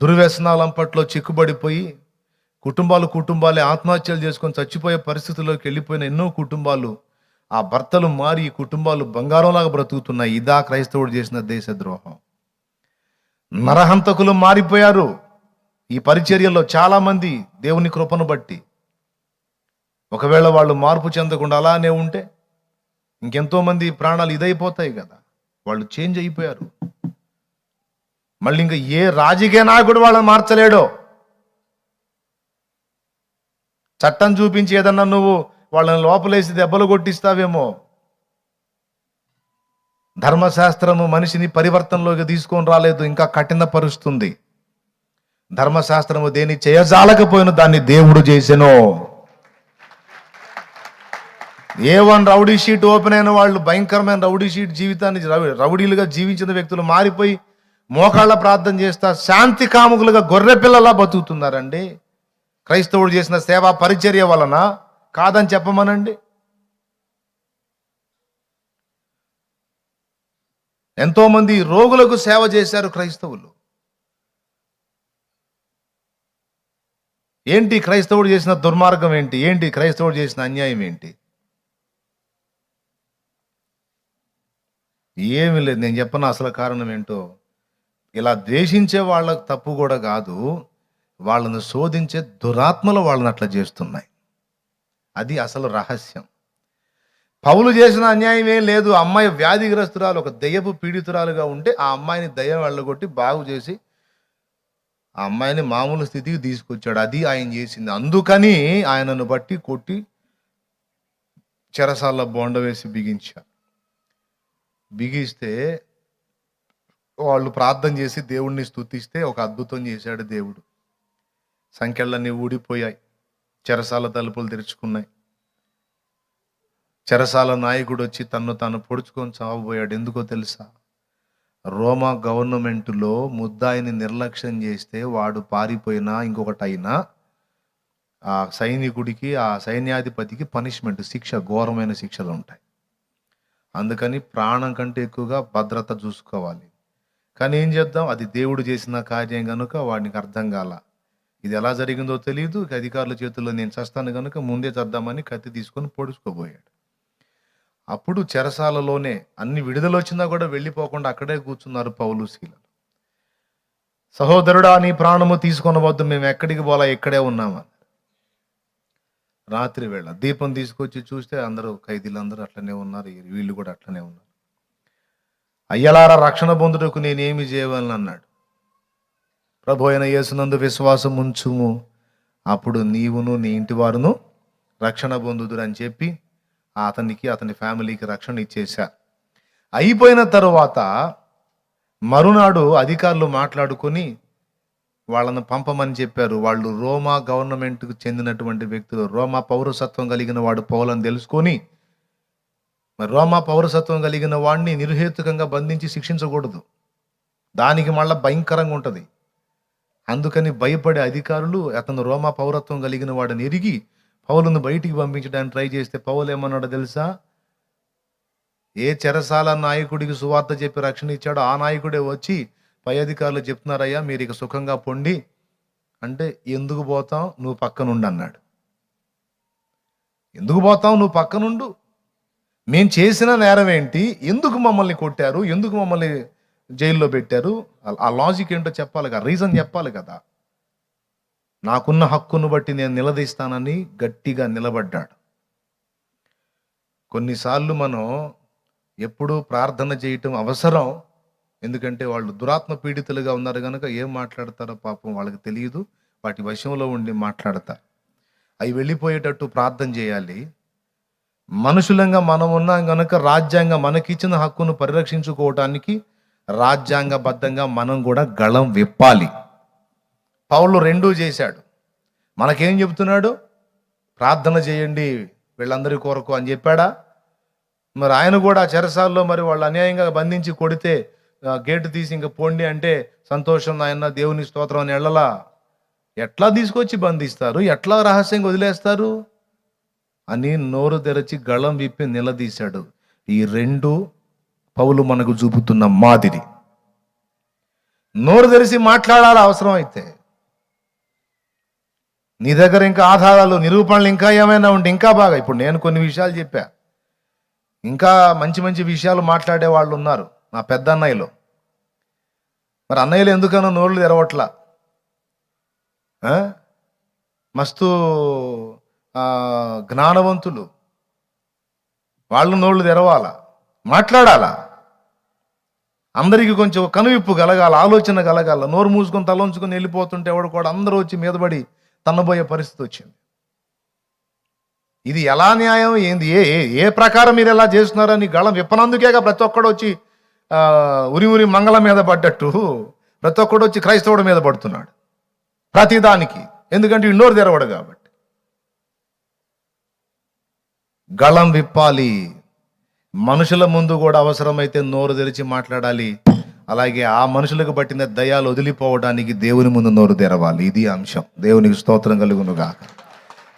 దుర్వ్యసనాలంపట్లో చిక్కుబడిపోయి కుటుంబాలే ఆత్మహత్యలు చేసుకొని చచ్చిపోయే పరిస్థితుల్లోకి వెళ్ళిపోయిన ఎన్నో కుటుంబాలు, ఆ భర్తలు మారి ఈ కుటుంబాలు బంగారంలాగా బ్రతుకుతున్నాయి. ఇదా క్రైస్తవుడు చేసిన దేశద్రోహం. నరహంతకులు మారిపోయారు ఈ పరిచర్యలో చాలా మంది దేవుని కృపను బట్టి. ఒకవేళ వాళ్ళు మార్పు చెందకుండా అలానే ఉంటే ఇంకెంతో మంది ప్రాణాలు ఇదైపోతాయి కదా. వాళ్ళు చేంజ్ అయిపోయారు. మళ్ళీ ఇంకా ఏ రాజకీయ నాయకుడు వాళ్ళని మార్చలేడో. చట్టం చూపించి ఏదన్నా నువ్వు వాళ్ళని లోపలేసి దెబ్బలు కొట్టిస్తావేమో. ధర్మశాస్త్రము మనిషిని పరివర్తనలోకి తీసుకొని రాలేదు, ఇంకా కఠినపరుస్తుంది. ధర్మశాస్త్రము దేని చేయజాలకపోయిన దాన్ని దేవుడు చేసెను. A1 రౌడీ షీట్ ఓపెన్ అయిన వాళ్ళు, భయంకరమైన రౌడీ షీట్ జీవితాన్ని రౌడీలుగా జీవించిన వ్యక్తులు మారిపోయి మోకాళ్ళ ప్రార్థన చేస్తా శాంతి కాముకులుగా గొర్రె పిల్లలా బతుకుతున్నారండి. క్రైస్తవుడు చేసిన సేవా పరిచర్య వలన కాదని చెప్పమనండి. ఎంతో మంది రోగులకు సేవ చేశారు క్రైస్తవులు. ఏంటి క్రైస్తవుడు చేసిన దుర్మార్గం ఏంటి? ఏంటి క్రైస్తవుడు చేసిన అన్యాయం ఏంటి? ఏమీ లేదు. నేను చెప్పను అసలు కారణం ఏంటో. ఇలా ద్వేషించే వాళ్ళకు తప్పు కూడా కాదు, వాళ్ళను శోధించే దురాత్మలు వాళ్ళని అట్లా చేస్తున్నాయి. అది అసలు రహస్యం. పౌలు చేసిన అన్యాయం ఏం లేదు. అమ్మాయి వ్యాధిగ్రస్తురాలు, ఒక దెయ్యపు పీడితురాలుగా ఉంటే ఆ అమ్మాయిని దయ్యం వెళ్ళగొట్టి బాగు చేసి ఆ అమ్మాయిని మామూలు స్థితికి తీసుకొచ్చాడు. అది ఆయన చేసింది. అందుకని ఆయనను బట్టి కొట్టి చెరసాల్లో బోండ వేసి బిగిస్తే వాళ్ళు ప్రార్థన చేసి దేవుణ్ణి స్తుతిస్తే ఒక అద్భుతం చేశాడు దేవుడు. సంఖ్యలన్నీ ఊడిపోయాయి, చెరసాల తలుపులు తెరుచుకున్నాయి. చెరసాల నాయకుడు వచ్చి తన్ను తాను పొడుచుకొని చావబోయాడు. ఎందుకో తెలుసా? రోమా గవర్నమెంటులో ముద్దాయిని నిర్లక్ష్యం చేస్తే వాడు పారిపోయినా ఇంకొకటైనా ఆ సైనికుడికి, ఆ సైన్యాధిపతికి పనిష్మెంట్, శిక్ష, ఘోరమైన శిక్షలు ఉంటాయి. అందుకని ప్రాణం కంటే ఎక్కువగా భద్రత చూసుకోవాలి. కానీ ఏం చేద్దాం, అది దేవుడు చేసిన కార్యం కనుక వాడికి అర్థం కాల. ఇది ఎలా జరిగిందో తెలియదు, అధికారుల చేతుల్లో నేను చస్తాను కనుక ముందే చేద్దామని కత్తి తీసుకొని పొడుచుకోబోయాడు. అప్పుడు చెరసాలలోనే అన్ని విడుదల వచ్చినా కూడా వెళ్ళిపోకుండా అక్కడే కూర్చున్నారు పౌలు శీలలు. సహోదరుడా, నీ ప్రాణము తీసుకొనవద్దు, మేము ఎక్కడికి పోలా, ఇక్కడే ఉన్నామని. రాత్రి వేళ దీపం తీసుకొచ్చి చూస్తే అందరూ ఖైదీలందరూ అట్లనే ఉన్నారు, వీళ్ళు కూడా అట్లనే ఉన్నారు. అయ్యలారా, రక్షణ పొందుటకు నేనేమి చేయవలని అన్నాడు. ప్రభు అయిన యేసునందు విశ్వాసం ఉంచుము, అప్పుడు నీవును నీ ఇంటి వారును రక్షణ పొందుదురు అని చెప్పి అతనికి, అతని ఫ్యామిలీకి రక్షణ ఇచ్చేశారు. అయిపోయిన తరువాత మరునాడు అధికారులు మాట్లాడుకొని వాళ్ళను పంపమని చెప్పారు. వాళ్ళు రోమా గవర్నమెంట్కు చెందినటువంటి వ్యక్తులు, రోమా పౌరసత్వం కలిగిన వాడు పౌలని తెలుసుకొని, మరి రోమా పౌరసత్వం కలిగిన వాడిని నిర్హేతుకంగా బంధించి శిక్షించకూడదు, దానికి మళ్ళా భయంకరంగా ఉంటుంది. అందుకని భయపడే అధికారులు అతను రోమా పౌరత్వం కలిగిన వాడిని ఎరిగి పౌలును బయటికి పంపించడానికి ట్రై చేస్తే పౌలు ఏమన్నాడో తెలుసా? ఏ చెరసాల నాయకుడికి సువార్త చెప్పి రక్షణ ఇచ్చాడో ఆ నాయకుడే వచ్చి పై అధికారులు చెప్తున్నారయ్యా మీరు ఇక సుఖంగా పొండి అంటే, ఎందుకు పోతాం, నువ్వు పక్కనుండు అన్నాడు. ఎందుకు పోతావు, నువ్వు పక్కనుండు, మేము చేసిన నేరం ఏంటి, ఎందుకు మమ్మల్ని కొట్టారు, ఎందుకు మమ్మల్ని జైల్లో పెట్టారు, ఆ లాజిక్ ఏంటో చెప్పాలి కదా, రీజన్ చెప్పాలి కదా. నాకున్న హక్కును బట్టి నేను నిలదీస్తానని గట్టిగా నిలబడ్డాడు. కొన్నిసార్లు మనం ఎప్పుడూ ప్రార్థన చేయటం అవసరం. ఎందుకంటే వాళ్ళు దురాత్మ పీడితులుగా ఉన్నారు కనుక ఏం మాట్లాడతారో పాపం వాళ్ళకి తెలియదు, వాటి వశంలో ఉండి మాట్లాడతారు. అవి వెళ్ళిపోయేటట్టు ప్రార్థన చేయాలి. మనుషులంగా మనం ఉన్నాం కనుక రాజ్యాంగం మనకిచ్చిన హక్కును పరిరక్షించుకోవటానికి రాజ్యాంగబద్ధంగా మనం కూడా గళం విప్పాలి. పౌలు రెండూ చేశాడు. మనకేం చెబుతున్నాడు? ప్రార్థన చేయండి వీళ్ళందరి కొరకు అని చెప్పాడా? మరి ఆయన కూడా చెరసాల్లో మరి వాళ్ళు అన్యాయంగా బంధించి కొడితే గేటు తీసి ఇంకా పోండి అంటే సంతోషం నాయన దేవుని స్తోత్రం అని వెళ్ళలా. ఎట్లా తీసుకొచ్చి బంధిస్తారు, ఎట్లా రహస్యంగా వదిలేస్తారు అని నోరు తెరచి గళం విప్పి నిలదీశాడు. ఈ రెండు పౌలు మనకు చూపుతున్న మాదిరి. నోరు తెరిచి మాట్లాడాలి అవసరం అయితే. నీ దగ్గర ఇంకా ఆధారాలు, నిరూపణలు ఇంకా ఏమైనా ఉంటే ఇంకా బాగా. ఇప్పుడు నేను కొన్ని విషయాలు చెప్పా, ఇంకా మంచి మంచి విషయాలు మాట్లాడే వాళ్ళు ఉన్నారు నా పెద్ద అన్నయ్యలు. మరి అన్నయ్యలు ఎందుకనో నోళ్ళు తెరవట్లా. మస్తు జ్ఞానవంతులు, వాళ్ళు నోళ్ళు తెరవాలా, మాట్లాడాలా, అందరికీ కొంచెం కనువిప్పు కలగాల, ఆలోచన కలగాల. నోరు మూసుకొని తలంచుకొని వెళ్ళిపోతుంటే ఎవడు కూడా అందరూ వచ్చి మీదపడి తన్నబోయే పరిస్థితి వచ్చింది. ఇది ఎలా న్యాయం, ఏంది, ఏ ఏ ప్రకారం మీరు ఎలా చేస్తున్నారని గళం విప్పనందుకేగా ప్రతి ఒక్కడు వచ్చి ఉరి ఉరి మంగళం మీద పడ్డట్టు ప్రతి ఒక్కడు వచ్చి క్రైస్తవుడి మీద పడుతున్నాడు ప్రతిదానికి. ఎందుకంటే నోరు తెరవడు కాబట్టి. గళం విప్పాలి. మనుషుల ముందు కూడా అవసరమైతే నోరు తెరిచి మాట్లాడాలి. అలాగే ఆ మనుషులకు పట్టిన దయాలు వదిలిపోవడానికి దేవుని ముందు నోరు తెరవాలి. ఇది అంశం. దేవునికి స్తోత్రం కలుగునుగాక.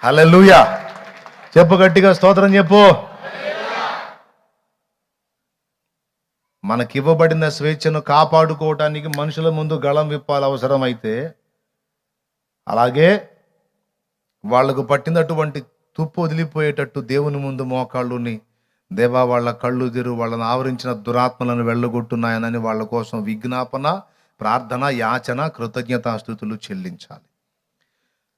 హల్లెలూయా. చెప్పు గట్టిగా, స్తోత్రం చెప్పు. మనకివ్వబడిన స్వేచ్ఛను కాపాడుకోవటానికి మనుషుల ముందు గళం విప్పాలి అవసరమైతే. అలాగే వాళ్లకు పట్టినటువంటి తుప్పు వదిలిపోయేటట్టు దేవుని ముందు మోకాళ్ళుని, దేవా వాళ్ళ కళ్ళు తెరు, వాళ్ళని ఆవరించిన దురాత్మలను వెళ్ళగొట్టున్నాయనని వాళ్ళ కోసం విజ్ఞాపన, ప్రార్థన, యాచన, కృతజ్ఞతాస్తుతులు చెల్లించాలి.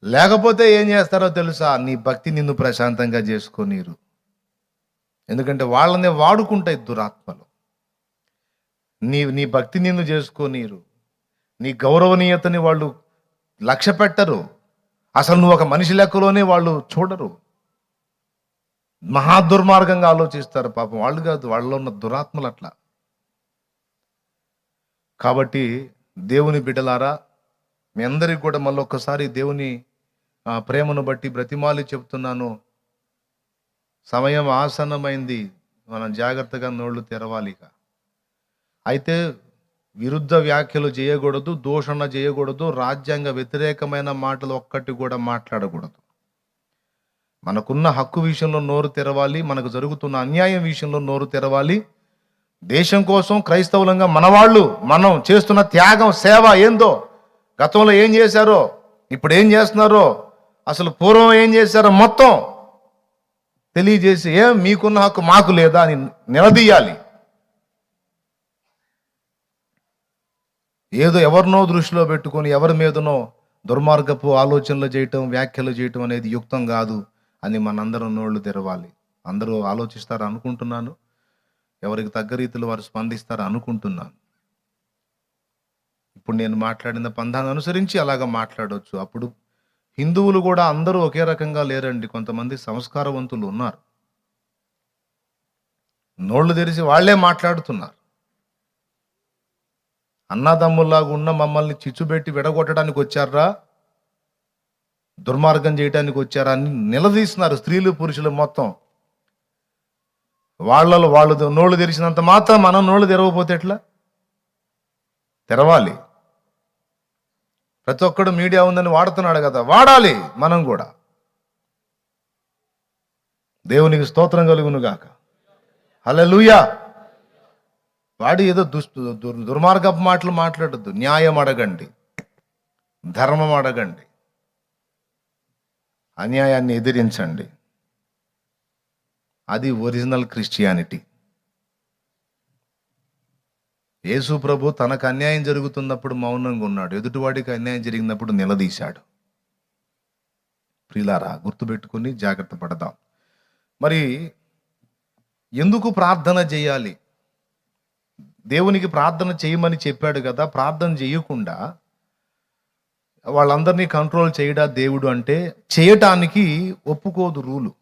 లేకపోతే ఏం చేస్తారో తెలుసా? నీ భక్తి నిన్ను ప్రశాంతంగా చేసుకోనీరు. ఎందుకంటే వాళ్ళనే వాడుకుంటాయి దురాత్మలు. నీ భక్తి నిన్ను చేసుకోనీరు. నీ గౌరవనీయతని వాళ్ళు లక్ష్య పెట్టరు. అసలు నువ్వు ఒక మనిషి లెక్కలోనే వాళ్ళు చూడరు. మహా దుర్మార్గంగా ఆలోచిస్తారు. పాపం వాళ్ళు కాదు, వాళ్ళలో ఉన్న దురాత్మలు అట్లా. కాబట్టి దేవుని బిడ్డలారా, మీ అందరికి కూడా మళ్ళీ ఒక్కసారి దేవుని ప్రేమను బట్టి బ్రతిమాలి చెప్తున్నాను. సమయం ఆసన్నమైంది. మనం జాగ్రత్తగా నోళ్ళు తెరవాలి. అయితే విరుద్ధ వ్యాఖ్యలు చేయకూడదు, దూషణ చేయకూడదు, రాజ్యాంగ వ్యతిరేకమైన మాటలు ఒక్కటి కూడా మాట్లాడకూడదు. మనకున్న హక్కు విషయంలో నోరు తెరవాలి. మనకు జరుగుతున్న అన్యాయం విషయంలో నోరు తెరవాలి. దేశం కోసం క్రైస్తవులంగా మనవాళ్ళు మనం చేస్తున్న త్యాగం, సేవ ఏందో, గతంలో ఏం చేశారో, ఇప్పుడు ఏం చేస్తున్నారో, అసలు పూర్వం ఏం చేశారో మొత్తం తెలియజేసి, ఏం మీకున్న హక్కు మాకు లేదా అని నిలదీయాలి. ఏదో ఎవరినో దృష్టిలో పెట్టుకొని ఎవరి మీదనో దుర్మార్గపు ఆలోచనలు చేయటం, వ్యాఖ్యలు చేయటం అనేది యుక్తం కాదు అని మనందరం నోళ్ళు తెరవాలి. అందరూ ఆలోచిస్తారు అనుకుంటున్నాను. ఎవరికి తగ్గ రీతిలో వారు స్పందిస్తారు అనుకుంటున్నాను. ఇప్పుడు నేను మాట్లాడిన పంధాన్ని అనుసరించి అలాగా మాట్లాడవచ్చు. అప్పుడు హిందువులు కూడా అందరూ ఒకే రకంగా లేరండి. కొంతమంది సంస్కారవంతులు ఉన్నారు. నోళ్ళు తెరిచి వాళ్లే మాట్లాడుతున్నారు. అన్నదమ్ముల్లాగా ఉన్న మమ్మల్ని చిచ్చుబెట్టి విడగొట్టడానికి వచ్చారా, దుర్మార్గం చేయడానికి వచ్చారా అని నిలదీస్తున్నారు స్త్రీలు పురుషులు మొత్తం. వాళ్ళు నోళ్ళు తెరిచినంత మాత్రం మనం నోళ్ళు తెరవకపోతే ఎట్లా? తెరవాలి. ప్రతి ఒక్కడు మీడియా ఉందని వాడుతున్నాడు కదా, వాడాలి మనం కూడా. దేవునికి స్తోత్రం కలుగును గాక. హల్లెలూయా. వాడి ఏదో దుర్మార్గపు మాటలు మాట్లాడద్దు. న్యాయం అడగండి, ధర్మం అడగండి, అన్యాయాన్ని ఎదిరించండి. అది ఒరిజినల్ క్రిస్టియానిటీ. యేసు ప్రభు తనకు అన్యాయం జరుగుతున్నప్పుడు మౌనంగా ఉన్నాడు, ఎదుటివాడికి అన్యాయం జరిగినప్పుడు నిలదీశాడు. ప్రియులారా, గుర్తుపెట్టుకుని జాగ్రత్త పడదాం. మరి ఎందుకు ప్రార్థన చేయాలి? దేవునికి ప్రార్థన చేయమని చెప్పాడు కదా, ప్రార్థన చేయకుండా వాళ్ళందరినీ కంట్రోల్ చేయడా దేవుడు అంటే? చేయటానికి ఒప్పుకోదు రూలు.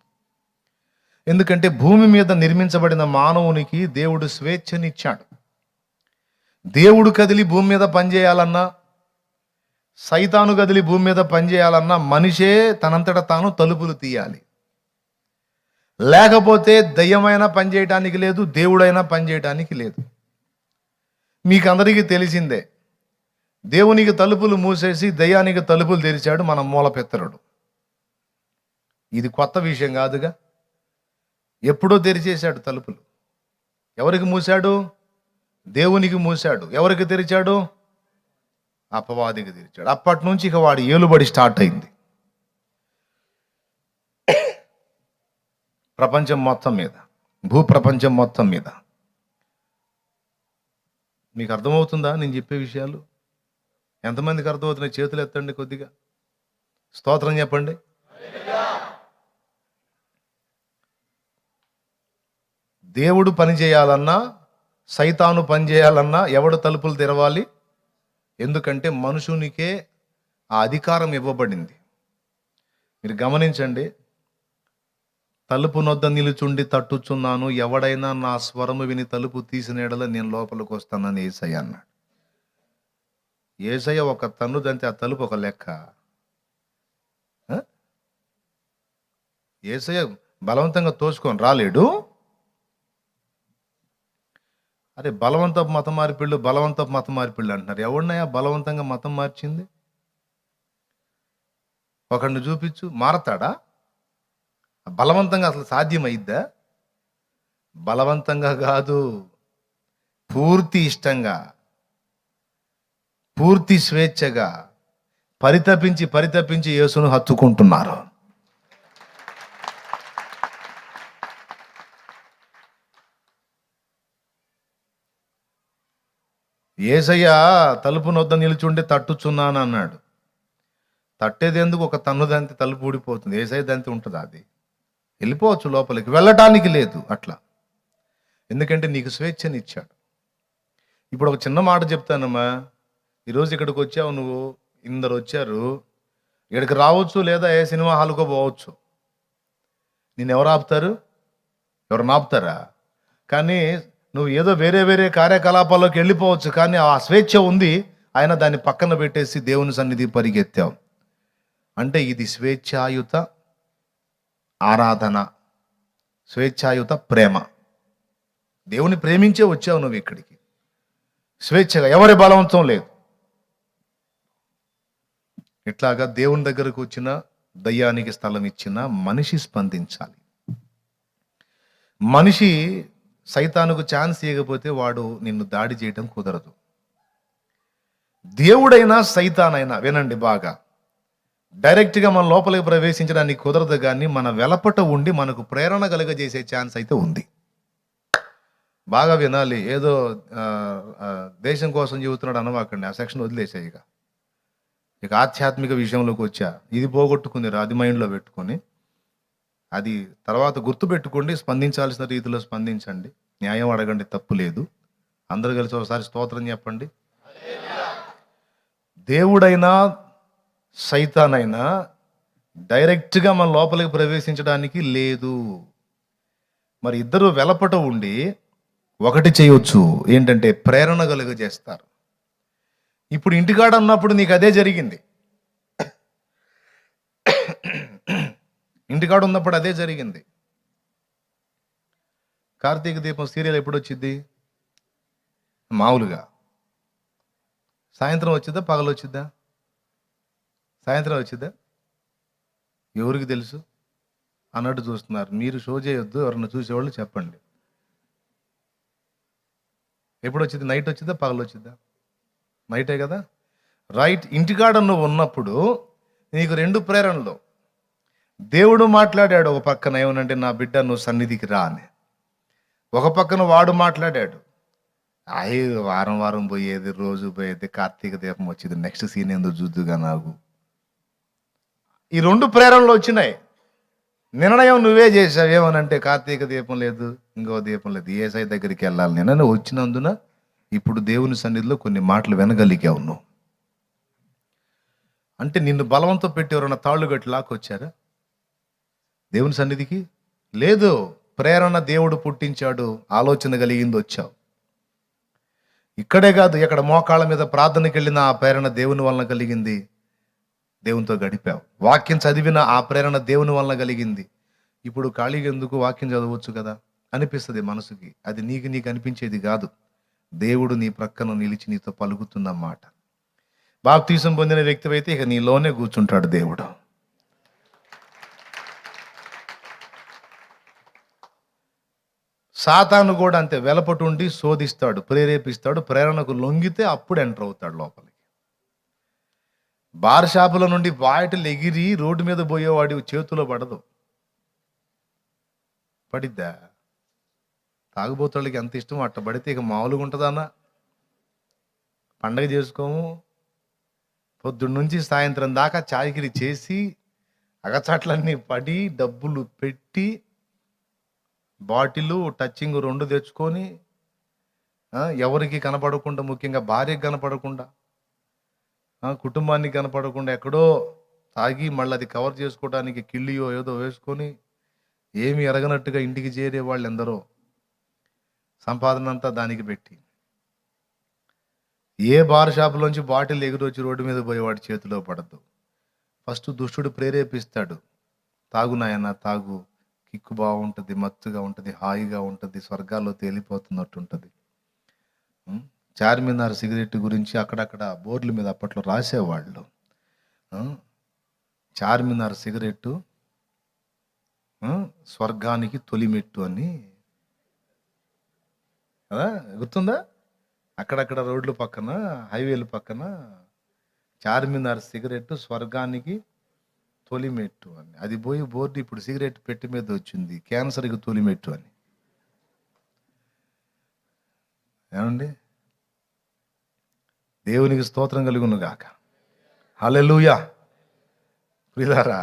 ఎందుకంటే భూమి మీద నిర్మించబడిన మానవునికి దేవుడు స్వేచ్ఛనిచ్చాడు. దేవుడు కదిలి భూమి మీద పనిచేయాలన్నా, సైతాను కదిలి భూమి మీద పనిచేయాలన్నా మనిషే తనంతట తాను తలుపులు తీయాలి. లేకపోతే దయ్యమైనా పనిచేయటానికి లేదు, దేవుడైనా పనిచేయటానికి లేదు. మీకు అందరికీ తెలిసిందే, దేవునికి తలుపులు మూసేసి దయ్యానికి తలుపులు తెరిచాడు మన మూలపెత్తరుడు. ఇది కొత్త విషయం కాదుగా. ఎప్పుడో తెరిచేశాడు తలుపులు. ఎవరికి మూశాడు? దేవునికి మూశాడు. ఎవరికి తెరిచాడు? అపవాదికి తెరిచాడు. అప్పటి నుంచి ఇక వాడి ఏలుబడి స్టార్ట్ అయింది. ప్రపంచం మొత్తం మీద, భూప్రపంచం మొత్తం మీద. మీకు అర్థమవుతుందా నేను చెప్పే విషయాలు? ఎంతమందికి అర్థమవుతున్నాయి? చేతులు ఎత్తండి కొద్దిగా, స్తోత్రం చెప్పండి. దేవుడు పని చేయాలన్నా, సైతాను పని చేయాలన్నా ఎవడు తలుపులు తెరవాలి? ఎందుకంటే మనుషునికే ఆ అధికారం ఇవ్వబడింది. మీరు గమనించండి, తలుపు నొద్ద నిలుచుండి తట్టుచున్నాను, ఎవడైనా నా స్వరము విని తలుపు తీసిన ఎడల నేను లోపలికి వస్తానని యేసయ్య అన్నాడు. యేసయ్య ఒక తన్నుదంతే ఆ తలుపు ఒక లెక్క. యేసయ్య బలవంతంగా తోసుకొని రాలేడు. అరే, బలవంతపు మతం మార్పిళ్ళు అంటున్నారు. ఎవడినయా బలవంతంగా మతం మార్చింది? ఒకడిని చూపించు, మారతాడా? బలవంతంగా అసలు సాధ్యమైద్దా? బలవంతంగా కాదు, పూర్తి ఇష్టంగా, పూర్తి స్వేచ్ఛగా పరితపించి యేసును హత్తుకుంటున్నారు. యేసయ్య తలుపు నొద్ద నిలుచుండి తట్టుచున్నాను అన్నాడు. తట్టేది ఎందుకు? ఒక తన్నుదంతి తలుపు ఊడిపోతుంది. యేసయ్య దంతి ఉంటుంది, అది వెళ్ళిపోవచ్చు లోపలికి, వెళ్ళటానికి లేదు అట్లా. ఎందుకంటే నీకు స్వేచ్ఛనిచ్చాడు. ఇప్పుడు ఒక చిన్న మాట చెప్తానమ్మా. ఈరోజు ఇక్కడికి వచ్చావు నువ్వు, ఇందరు వచ్చారు, ఇక్కడికి రావచ్చు లేదా ఏ సినిమా హాల్కో పోవచ్చు. నేను ఎవరు ఆపుతారు? ఎవరు ఆపుతారా? కానీ నువ్వు ఏదో వేరే కార్యకలాపాల్లోకి వెళ్ళిపోవచ్చు, కానీ ఆ స్వేచ్ఛ ఉంది. ఆయన దాన్ని పక్కన పెట్టేసి దేవుని సన్నిధి పరిగెత్తావు అంటే ఇది స్వేచ్ఛాయుత ఆరాధన, స్వేచ్ఛాయుత ప్రేమ. దేవుని ప్రేమించే వచ్చావు నువ్వు ఇక్కడికి స్వేచ్ఛగా, ఎవరి బలవంతం లేదు. ఇట్లాగా దేవుని దగ్గరకు వచ్చిన, దయ్యానికి స్థలం ఇచ్చిన మనిషి స్పందించాలి. మనిషి సైతానుకు ఛాన్స్ ఇవ్వకపోతే వాడు నిన్ను దాడి చేయడం కుదరదు. దేవుడైనా సైతానైనా, వినండి బాగా, డైరెక్ట్గా మన లోపలికి ప్రవేశించడానికి కుదరదు, కానీ మన వెలపట ఉండి మనకు ప్రేరణ కలుగజేసే ఛాన్స్ అయితే ఉంది. బాగా వినాలి. ఏదో దేశం కోసం చెబుతున్నాడు అనవాకండి, ఆ సెక్షన్ వదిలేసాయి. ఇక ఆధ్యాత్మిక విషయంలోకి వచ్చా, ఇది పోగొట్టుకుంది, అది మైండ్లో పెట్టుకొని, అది తర్వాత గుర్తుపెట్టుకోండి. స్పందించాల్సిన రీతిలో స్పందించండి, న్యాయం అడగండి, తప్పు లేదు. అందరూ కలిసి ఒకసారి స్తోత్రం చెప్పండి. దేవుడైనా సైతానైనా డైరెక్ట్గా మన లోపలికి ప్రవేశించడానికి లేదు. మరి ఇద్దరు వెలపట ఉండి ఒకటి చేయొచ్చు, ఏంటంటే ప్రేరణ కలుగజేస్తారు. ఇప్పుడు ఇంటికాడ ఉన్నప్పుడు నీకు అదే జరిగింది. ఇంటికాడ ఉన్నప్పుడు అదే జరిగింది. కార్తీక దీపం సీరియల్ ఎప్పుడు వచ్చింది? మామూలుగా సాయంత్రం వచ్చిద్దా, పగలు వచ్చిద్దా? సాయంత్రం వచ్చిద్దా? ఎవరికి తెలుసు అన్నట్టు చూస్తున్నారు. మీరు షో చేయొద్దు, ఎవరన్నా చూసేవాళ్ళు చెప్పండి. ఎప్పుడు వచ్చింది? నైట్ వచ్చిద్దా, పగలు వచ్చిద్దా? నైటే కదా, రైట్. ఇంటికాడ నువ్వు ఉన్నప్పుడు నీకు రెండు ప్రేరణలు. దేవుడు మాట్లాడాడు ఒక పక్కన, ఏమనంటే నా బిడ్డ నువ్వు సన్నిధికి రా అని. ఒక పక్కన వాడు మాట్లాడాడు, అయ్యి వారం వారం పోయేది, రోజు పోయేది, కార్తీక దీపం వచ్చింది, నెక్స్ట్ సీన్ ఎందుకు చూద్దుగా నాకు. ఈ రెండు ప్రేరణలు వచ్చినాయి. నిర్ణయం నువ్వే చేసావు. ఏమనంటే కార్తీక దీపం లేదు, ఇంకో దీపం లేదు, ఏసై దగ్గరికి వెళ్ళాలి నేను వచ్చినందున ఇప్పుడు దేవుని సన్నిధిలో కొన్ని మాటలు వినగలిగావు నువ్వు. అంటే నిన్ను బలవంతం పెట్టి ఎవరైనా తాళ్ళు గట్టి లాక్కొచ్చారా దేవుని సన్నిధికి? లేదు. ప్రేరణ దేవుడు పుట్టించాడు, ఆలోచన కలిగింది, వచ్చావు. ఇక్కడే కాదు, ఇక్కడ మోకాళ్ళ మీద ప్రార్థనకి వెళ్ళిన ఆ ప్రేరణ దేవుని వలన కలిగింది, దేవునితో గడిపావు. వాక్యం చదివిన ఆ ప్రేరణ దేవుని వలన కలిగింది. ఇప్పుడు ఖాళీగా ఎందుకు, వాక్యం చదవచ్చు కదా అనిపిస్తుంది మనసుకి. అది నీకు అనిపించేది కాదు, దేవుడు నీ ప్రక్కన నిలిచి నీతో పలుకుతున్నమాట. బాప్తీసం పొందిన వ్యక్తి అయితే ఇక నీలోనే కూర్చుంటాడు దేవుడు. సాతాను కూడా అంతే, వెలపటుండి శోధిస్తాడు, ప్రేరేపిస్తాడు. ప్రేరణకు లొంగితే అప్పుడు ఎంటర్ అవుతాడు లోపలికి. బార్ షాపుల నుండి బాయటలు ఎగిరి రోడ్డు మీద పోయేవాడి చేతిలో పడదు. పడిద్దా? తాగుబోతులకి ఎంత ఇష్టం, అట్ట పడితే ఇక మామూలుగా ఉంటుందన్నా. పండగ చేసుకోము, పొద్దున్న నుంచి సాయంత్రం దాకా చాకిరీ చేసి అగచాట్లన్నీ పడి డబ్బులు పెట్టి బాటిలు టచింగ్ రెండు తెచ్చుకొని ఎవరికి కనపడకుండా, ముఖ్యంగా భార్యకి కనపడకుండా, కుటుంబానికి కనపడకుండా ఎక్కడో తాగి మళ్ళీ అది కవర్ చేసుకోవడానికి కిళ్ళియో ఏదో వేసుకొని ఏమి ఎరగనట్టుగా ఇంటికి చేరే వాళ్ళు ఎందరో, సంపాదన అంతా దానికి పెట్టి ఏ బార్ షాపులోంచి బాటిల్ ఎగురొచ్చి రోడ్డు మీద పోయేవాడి చేతిలో పడద్దు. ఫస్ట్ దుష్టుడు ప్రేరేపిస్తాడు, తాగు నాయన తాగు, కిక్కు బాగుంటుంది, మత్తుగా ఉంటుంది, హాయిగా ఉంటుంది, స్వర్గాల్లో తేలిపోతున్నట్టు ఉంటుంది. చార్మినార్ సిగరెట్ గురించి అక్కడక్కడ బోర్డుల మీద అప్పట్లో రాసేవాళ్ళు, చార్మినార్ సిగరెట్టు స్వర్గానికి తొలిమెట్టు అని కదా, గుర్తుందా? అక్కడక్కడ రోడ్ల పక్కన, హైవేల పక్కన చార్మినార్ సిగరెట్ స్వర్గానికి తొలిమెట్టు అని. అది పోయి బోర్డు ఇప్పుడు సిగరెట్ పెట్టి మీద వచ్చింది, క్యాన్సర్కి తొలిమెట్టు అని. ఏమండి? దేవునికి స్తోత్రం కలుగును గాక. హల్లెలూయా. ప్రియులారా,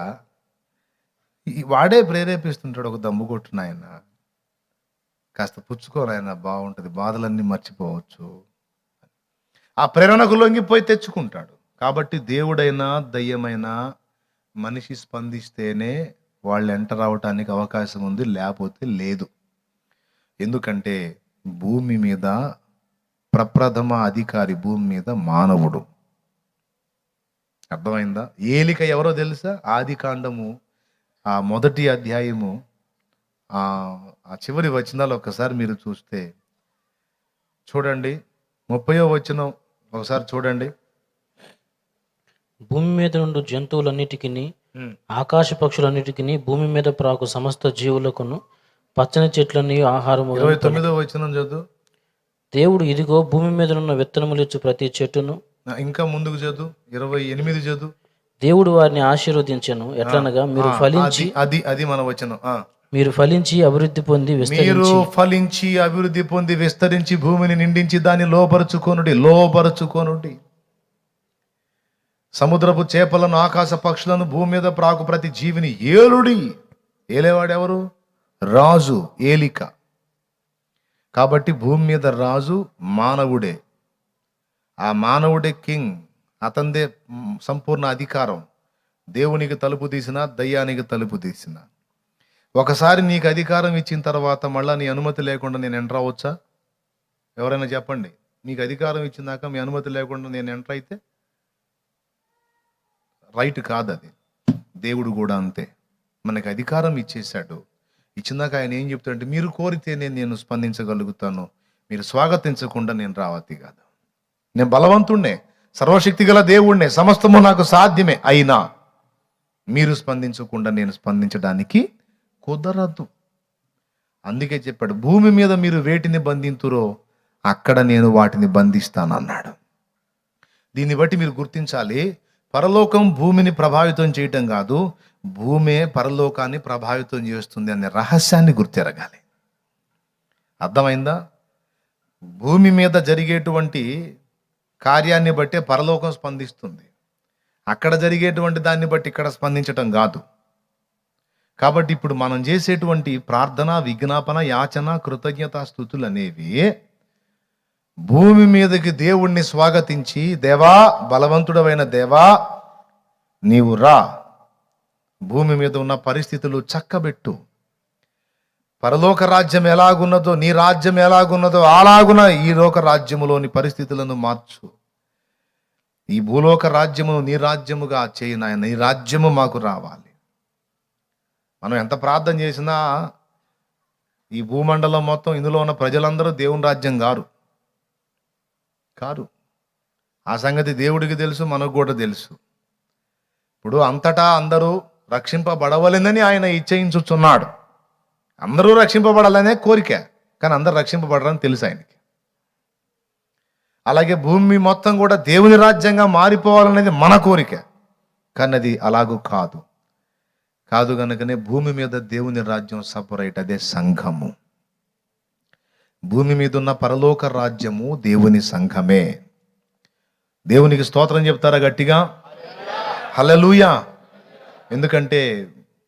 వాడే ప్రేరేపిస్తుంటాడు, ఒక దమ్ము కొట్టు నాయన, కాస్త పుచ్చుకోనాయన, బాగుంటుంది, బాధలన్నీ మర్చిపోవచ్చు. ఆ ప్రేరణకు లొంగిపోయి తెచ్చుకుంటాడు. కాబట్టి దేవుడైనా దయ్యమైనా మనిషి స్పందిస్తేనే వాళ్ళు ఎంటర్ అవటానికి అవకాశం ఉంది, లేకపోతే లేదు. ఎందుకంటే భూమి మీద ప్రప్రథమ అధికారి, భూమి మీద మానవుడు. అర్థమైందా? ఏలిక ఎవరో తెలుసా? ఆది కాండము ఆ మొదటి అధ్యాయము ఆ చివరి వచనాలు ఒకసారి మీరు చూస్తే చూడండి, 30వ వచనం ఒకసారి చూడండి. భూమి మీద నుండి జంతువులన్నిటికీ, ఆకాశ పక్షులన్నిటికీ, భూమి మీద ప్రాకు సమస్త జీవులకును, పచ్చని చెట్లన్నీ ఆహారము. 29వ వచనం చదువు. దేవుడు ఇదిగో భూమి మీద ఉన్న విత్తనములిచ్చు ప్రతి చెట్టును. ఇంకా ముందుకు చదువు, 28 చదువు. దేవుడు వారిని ఆశీర్వదించెను, ఎట్లనగా మీరు ఫలించి, అది మన వచనం. మీరు ఫలించి అభివృద్ధి పొంది విస్తరించి భూమిని నిండించి దాన్ని లోపరుచుకొనుడి. సముద్రపు చేపలను, ఆకాశ పక్షులను, భూమి మీద ప్రాకు ప్రతి జీవిని ఏలుడి. ఏలేవాడెవరు? రాజు, ఏలిక. కాబట్టి భూమి మీద రాజు మానవుడే. ఆ మానవుడే కింగ్, అతందే సంపూర్ణ అధికారం. దేవునికి తలుపు తీసిన, దయ్యానికి తలుపు తీసిన. ఒకసారి నీకు అధికారం ఇచ్చిన తర్వాత మళ్ళీ నీ అనుమతి లేకుండా నేను ఎంటర్ అవ్వచ్చా? ఎవరైనా చెప్పండి. మీకు అధికారం ఇచ్చిందాక మీ అనుమతి లేకుండా నేను ఎంటర్ అయితే రైట్ కాదు అది. దేవుడు కూడా అంతే, మనకి అధికారం ఇచ్చేశాడు. ఇచ్చిందాక ఆయన ఏం చెప్తాడంటే, మీరు కోరితేనే నేను స్పందించగలుగుతాను, మీరు స్వాగతించకుండా నేను రావతి కాదు. నేను బలవంతుణ్ణే, సర్వశక్తి గల దేవుణ్ణే, సమస్తము నాకు సాధ్యమే, అయినా మీరు స్పందించకుండా నేను స్పందించడానికి కుదరదు. అందుకే చెప్పాడు, భూమి మీద మీరు వేటిని బంధింతురో అక్కడ నేను వాటిని బంధిస్తానన్నాడు. దీన్ని బట్టి మీరు గుర్తించాలి, పరలోకం భూమిని ప్రభావితం చేయటం కాదు, భూమే పరలోకాన్ని ప్రభావితం చేస్తుంది అనే రహస్యాన్ని గుర్తెరగాలి. అర్థమైందా? భూమి మీద జరిగేటువంటి కార్యాన్ని బట్టే పరలోకం స్పందిస్తుంది, అక్కడ జరిగేటువంటి దాన్ని బట్టి ఇక్కడ స్పందించటం కాదు. కాబట్టి ఇప్పుడు మనం చేసేటువంటి ప్రార్థన, విజ్ఞాపన, యాచన, కృతజ్ఞతా స్తుతులు అనేవి భూమి మీదకి దేవుణ్ణి స్వాగతించి, దేవా, బలవంతుడవైన దేవా నీవు రా, భూమి మీద ఉన్న పరిస్థితులు చక్కబెట్టు, పరలోక రాజ్యం ఎలాగున్నదో, నీ రాజ్యం ఎలాగున్నదో అలాగున ఈ లోక రాజ్యములోని పరిస్థితులను మార్చు, ఈ భూలోక రాజ్యమును నీ రాజ్యముగా చేయి నాయన, నీ రాజ్యము మాకు రావాలి. మనం ఎంత ప్రార్థన చేసినా ఈ భూమండలం మొత్తం, ఇందులో ఉన్న ప్రజలందరూ దేవుని రాజ్యం కారు. ఆ సంగతి దేవుడికి తెలుసు, మనకు కూడా తెలుసు. ఇప్పుడు అంతటా అందరూ రక్షింపబడవలెనని ఆయన ఇచ్చయించుచున్నాడు. అందరూ రక్షింపబడాలనే కోరిక, కానీ అందరూ రక్షింపబడరని తెలుసు ఆయనకి. అలాగే భూమి మొత్తం కూడా దేవుని రాజ్యంగా మారిపోవాలనేది మన కోరిక, కానీ అది అలాగూ కాదు కనుకనే భూమి మీద దేవుని రాజ్యం సపరేట్, అదే సంఘము. భూమి మీద ఉన్న పరలోక రాజ్యము దేవుని సంఘమే. దేవునికి స్తోత్రం చెప్తారా గట్టిగా? హల్లెలూయా. ఎందుకంటే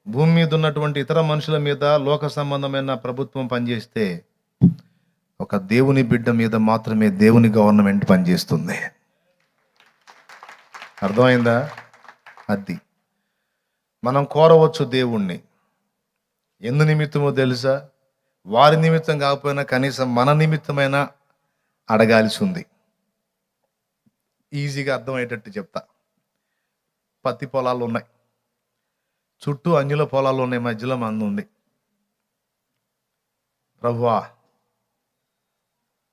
భూమి మీద ఉన్నటువంటి ఇతర మనుషుల మీద లోక సంబంధమైన ప్రభుత్వం పనిచేస్తే ఒక దేవుని బిడ్డ మీద మాత్రమే దేవుని గవర్నమెంట్ పనిచేస్తుంది. అర్థమైందా? అది మనం కోరవచ్చు దేవుణ్ణి. ఎందు నిమిత్తమో తెలుసా? వారి నిమిత్తం కాకపోయినా కనీసం మన నిమిత్తమైనా అడగాల్సి ఉంది. ఈజీగా అర్థమయ్యేటట్టు చెప్తా. పత్తి పొలాలు ఉన్నాయి, చుట్టూ అంజుల పొలాలు ఉన్నాయి, మధ్యలో మందు ఉంది. ప్రభువా,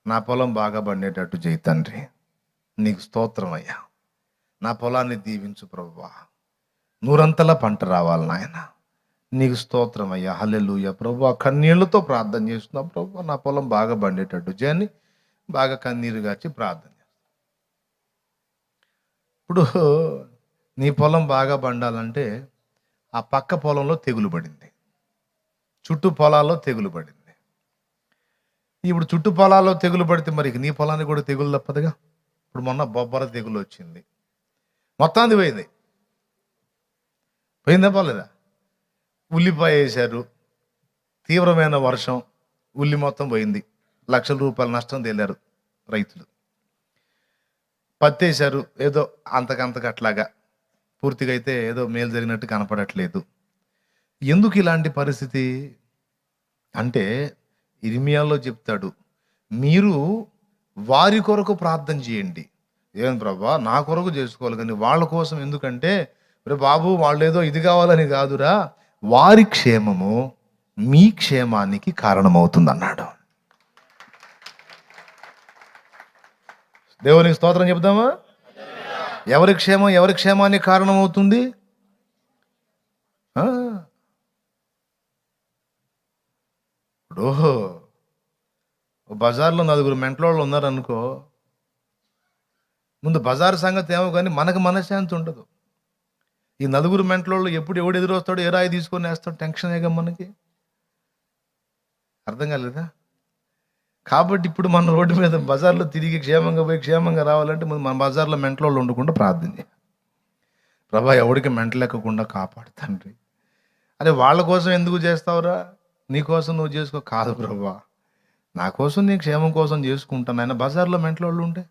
నా పొలం బాగా పండేటట్టు చేయి తండ్రి, నీకు స్తోత్రం అయ్యా, నా పొలాన్ని దీవించు ప్రభువా, నూరంతలా పంట రావాలి నాయన, నీకు స్తోత్రం అయ్యా, హల్లెలూయా. ప్రభువా, కన్నీళ్లతో ప్రార్థన చేస్తున్నా ప్రభువా, నా పొలం బాగా పండేటట్టు చేయని బాగా కన్నీరు గార్చి ప్రార్థన చేస్తా. ఇప్పుడు నీ పొలం బాగా పండాలంటే ఆ పక్క పొలంలో తెగులు పడింది, చుట్టూ పొలాల్లో తెగులు పడింది. ఇప్పుడు చుట్టూ పొలాల్లో తెగులు పడితే మరి నీ పొలానికి కూడా తెగులు తప్పదుగా. ఇప్పుడు మొన్న బొబ్బర తెగులు వచ్చింది, మొత్తాన్ని పోయిందా పోలేదా? ఉల్లిపాయ వేశారు, తీవ్రమైన వర్షం, ఉల్లి మొత్తం పోయింది, లక్షల రూపాయల నష్టం తేలారు రైతులు. పత్తి వేశారు, ఏదో అంతకంతకు అట్లాగా, పూర్తిగా అయితే ఏదో మేలు జరిగినట్టు కనపడట్లేదు. ఎందుకు ఇలాంటి పరిస్థితి అంటే ఇర్మియాలో చెప్తాడు, మీరు వారి కొరకు ప్రార్థన చేయండి. ఏం ప్రభా, నా కొరకు చేసుకోవాలి కానీ వాళ్ళ కోసం ఎందుకంటే, రే బాబు, వాళ్ళు ఏదో ఇది కావాలని కాదురా, వారి క్షేమము మీ క్షేమానికి కారణమవుతుంది అన్నాడు. దేవునికి స్తోత్రం చెప్దామా? ఎవరి క్షేమం ఎవరి క్షేమానికి కారణమవుతుంది? ఇప్పుడు బజార్లో 4 మెంట్లోళ్ళు ఉన్నారనుకో, ముందు బజార్ సంగతి ఏమో కానీ మనకు మనశ్శాంతి ఉండదు. ఈ 4 మెంట్లోళ్ళు ఎప్పుడు ఎవడు ఎదురొస్తాడో, ఏ రాయి తీసుకొని వేస్తాడు, టెన్షనేగా మనకి. అర్థం కాలేదా? కాబట్టి ఇప్పుడు మన రోడ్డు మీద బజార్లో తిరిగి క్షేమంగా పోయి క్షేమంగా రావాలంటే ముందు మన బజార్లో మెంటలోళ్ళు ఉండకుండా ప్రార్థన చేయాలి. ప్రభా, ఎవడికి మెంటలెక్కకుండా కాపాడు తండ్రి. అదే వాళ్ళ కోసం ఎందుకు చేస్తావురా? నీ కోసం నువ్వు చేసుకో. కాదు ప్రభా, నా కోసం నీ క్షేమం కోసం చేసుకుంటాను ఆయన. బజార్లో మెంటలోళ్ళు ఉంటే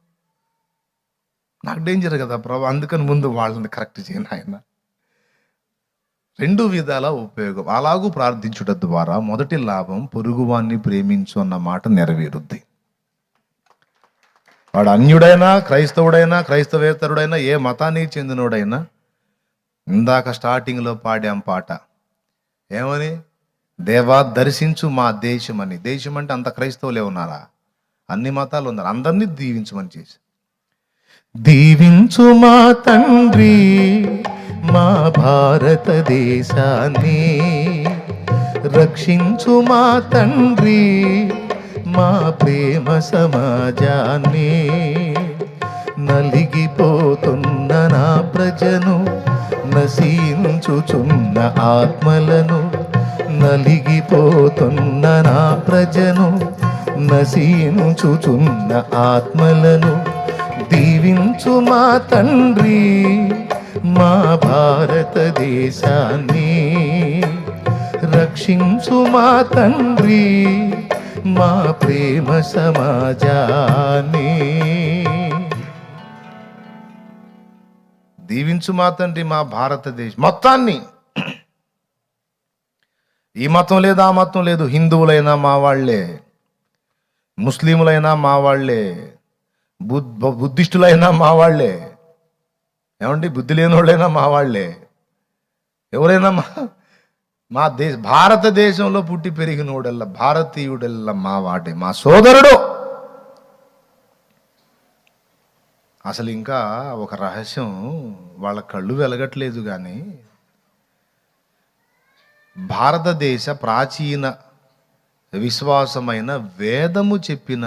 నాకు డేంజర్ కదా ప్రభా, అందుకని ముందు వాళ్ళని కరెక్ట్ చేయను ఆయన. 2 విధాల ఉపయోగం. అలాగూ ప్రార్థించుట ద్వారా మొదటి లాభం, పొరుగువాన్ని ప్రేమించు అన్న మాట నెరవేరుద్ది. వాడు అన్యుడైనా, క్రైస్తవుడైనా, క్రైస్తవేతరుడైనా, ఏ మతానికి చెందినోడైనా, ఇందాక స్టార్టింగ్లో పాడాం పాట ఏమని? దేవా దర్శించు మా దేశం అని. దేశం అంటే అంత క్రైస్తవులే ఉన్నారా? అన్ని మతాలు ఉన్నారు. అందరినీ దీవించమని చేసి, దీవించు మా తండ్రి మా భారతదేశాన్ని, రక్షించు మా తండ్రి మా ప్రేమ సమాజాన్ని, నలిగిపోతున్న నా ప్రజను, నశించుచున్న ఆత్మలను, నలిగిపోతున్న నా ప్రజను, నశించుచున్న ఆత్మలను దీవించు మా తండ్రి మా భారతదేశాన్ని, రక్షించు మా తండ్రి మా ప్రేమ సమాజాన్ని. దీవించు మా తండ్రి మా భారతదేశం మొత్తాన్ని. ఈ మతం లేదు, ఆ మతం లేదు, హిందువులైనా మా వాళ్ళే, ముస్లింలైనా మా వాళ్ళే, బుద్ధిస్టులైనా మా వాళ్ళే, ఏమండి బుద్ధి లేని వాళ్ళైనా మా వాళ్ళే, ఎవరైనా మా భారతదేశంలో పుట్టి పెరిగినోడల్లా, భారతీయుడల్లా మా వాడే, మా సోదరుడు. అసలు ఇంకా ఒక రహస్యం, వాళ్ళ కళ్ళు వెలగట్లేదు కానీ భారతదేశ ప్రాచీన విశ్వాసమైన వేదము చెప్పిన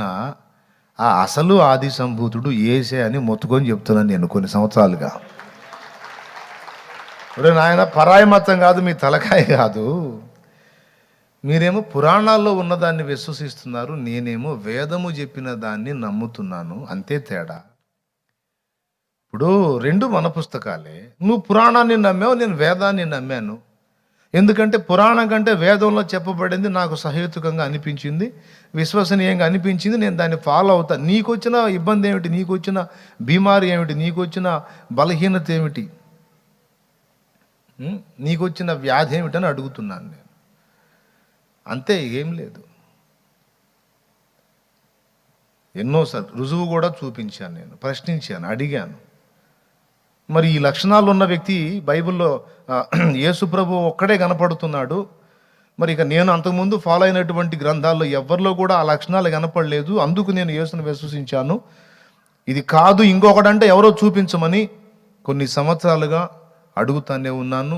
ఆ అసలు ఆది సంభూతుడు యేసే అని మొత్తుకొని చెప్తున్నాను నేను కొన్ని సంవత్సరాలుగా. ఇప్పుడు నాయన పరాయి మతం కాదు, మీ తలకాయ కాదు. మీరేమో పురాణాల్లో ఉన్నదాన్ని విశ్వసిస్తున్నారు, నేనేమో వేదము చెప్పిన దాన్ని నమ్ముతున్నాను, అంతే తేడా. ఇప్పుడు రెండు మన పుస్తకాలే. నువ్వు పురాణాన్ని నమ్మావు, నేను వేదాన్ని నమ్మాను. ఎందుకంటే పురాణం కంటే వేదంలో చెప్పబడింది నాకు సహేతుకంగా అనిపించింది, విశ్వసనీయంగా అనిపించింది, నేను దాన్ని ఫాలో అవుతా. నీకు వచ్చిన ఇబ్బంది ఏమిటి? నీకు వచ్చిన బీమారి ఏమిటి? నీకు వచ్చిన బలహీనత ఏమిటి? నీకు వచ్చిన వ్యాధి ఏమిటని అడుగుతున్నాను నేను, అంతే, ఏం లేదు. ఎన్నోసార్లు రుజువు కూడా చూపించాను, నేను ప్రశ్నించాను, అడిగాను. మరి ఈ లక్షణాలు ఉన్న వ్యక్తి బైబిల్లో యేసు ప్రభు ఒక్కడే కనపడుతున్నాడు. మరి ఇక నేను అంతకుముందు ఫాలో అయినటువంటి గ్రంథాల్లో ఎవరిలో కూడా ఆ లక్షణాలు కనపడలేదు, అందుకు నేను యేసును విశ్వసించాను. ఇది కాదు ఇంకొకడంటే ఎవరో చూపించమని కొన్ని సంవత్సరాలుగా అడుగుతానే ఉన్నాను.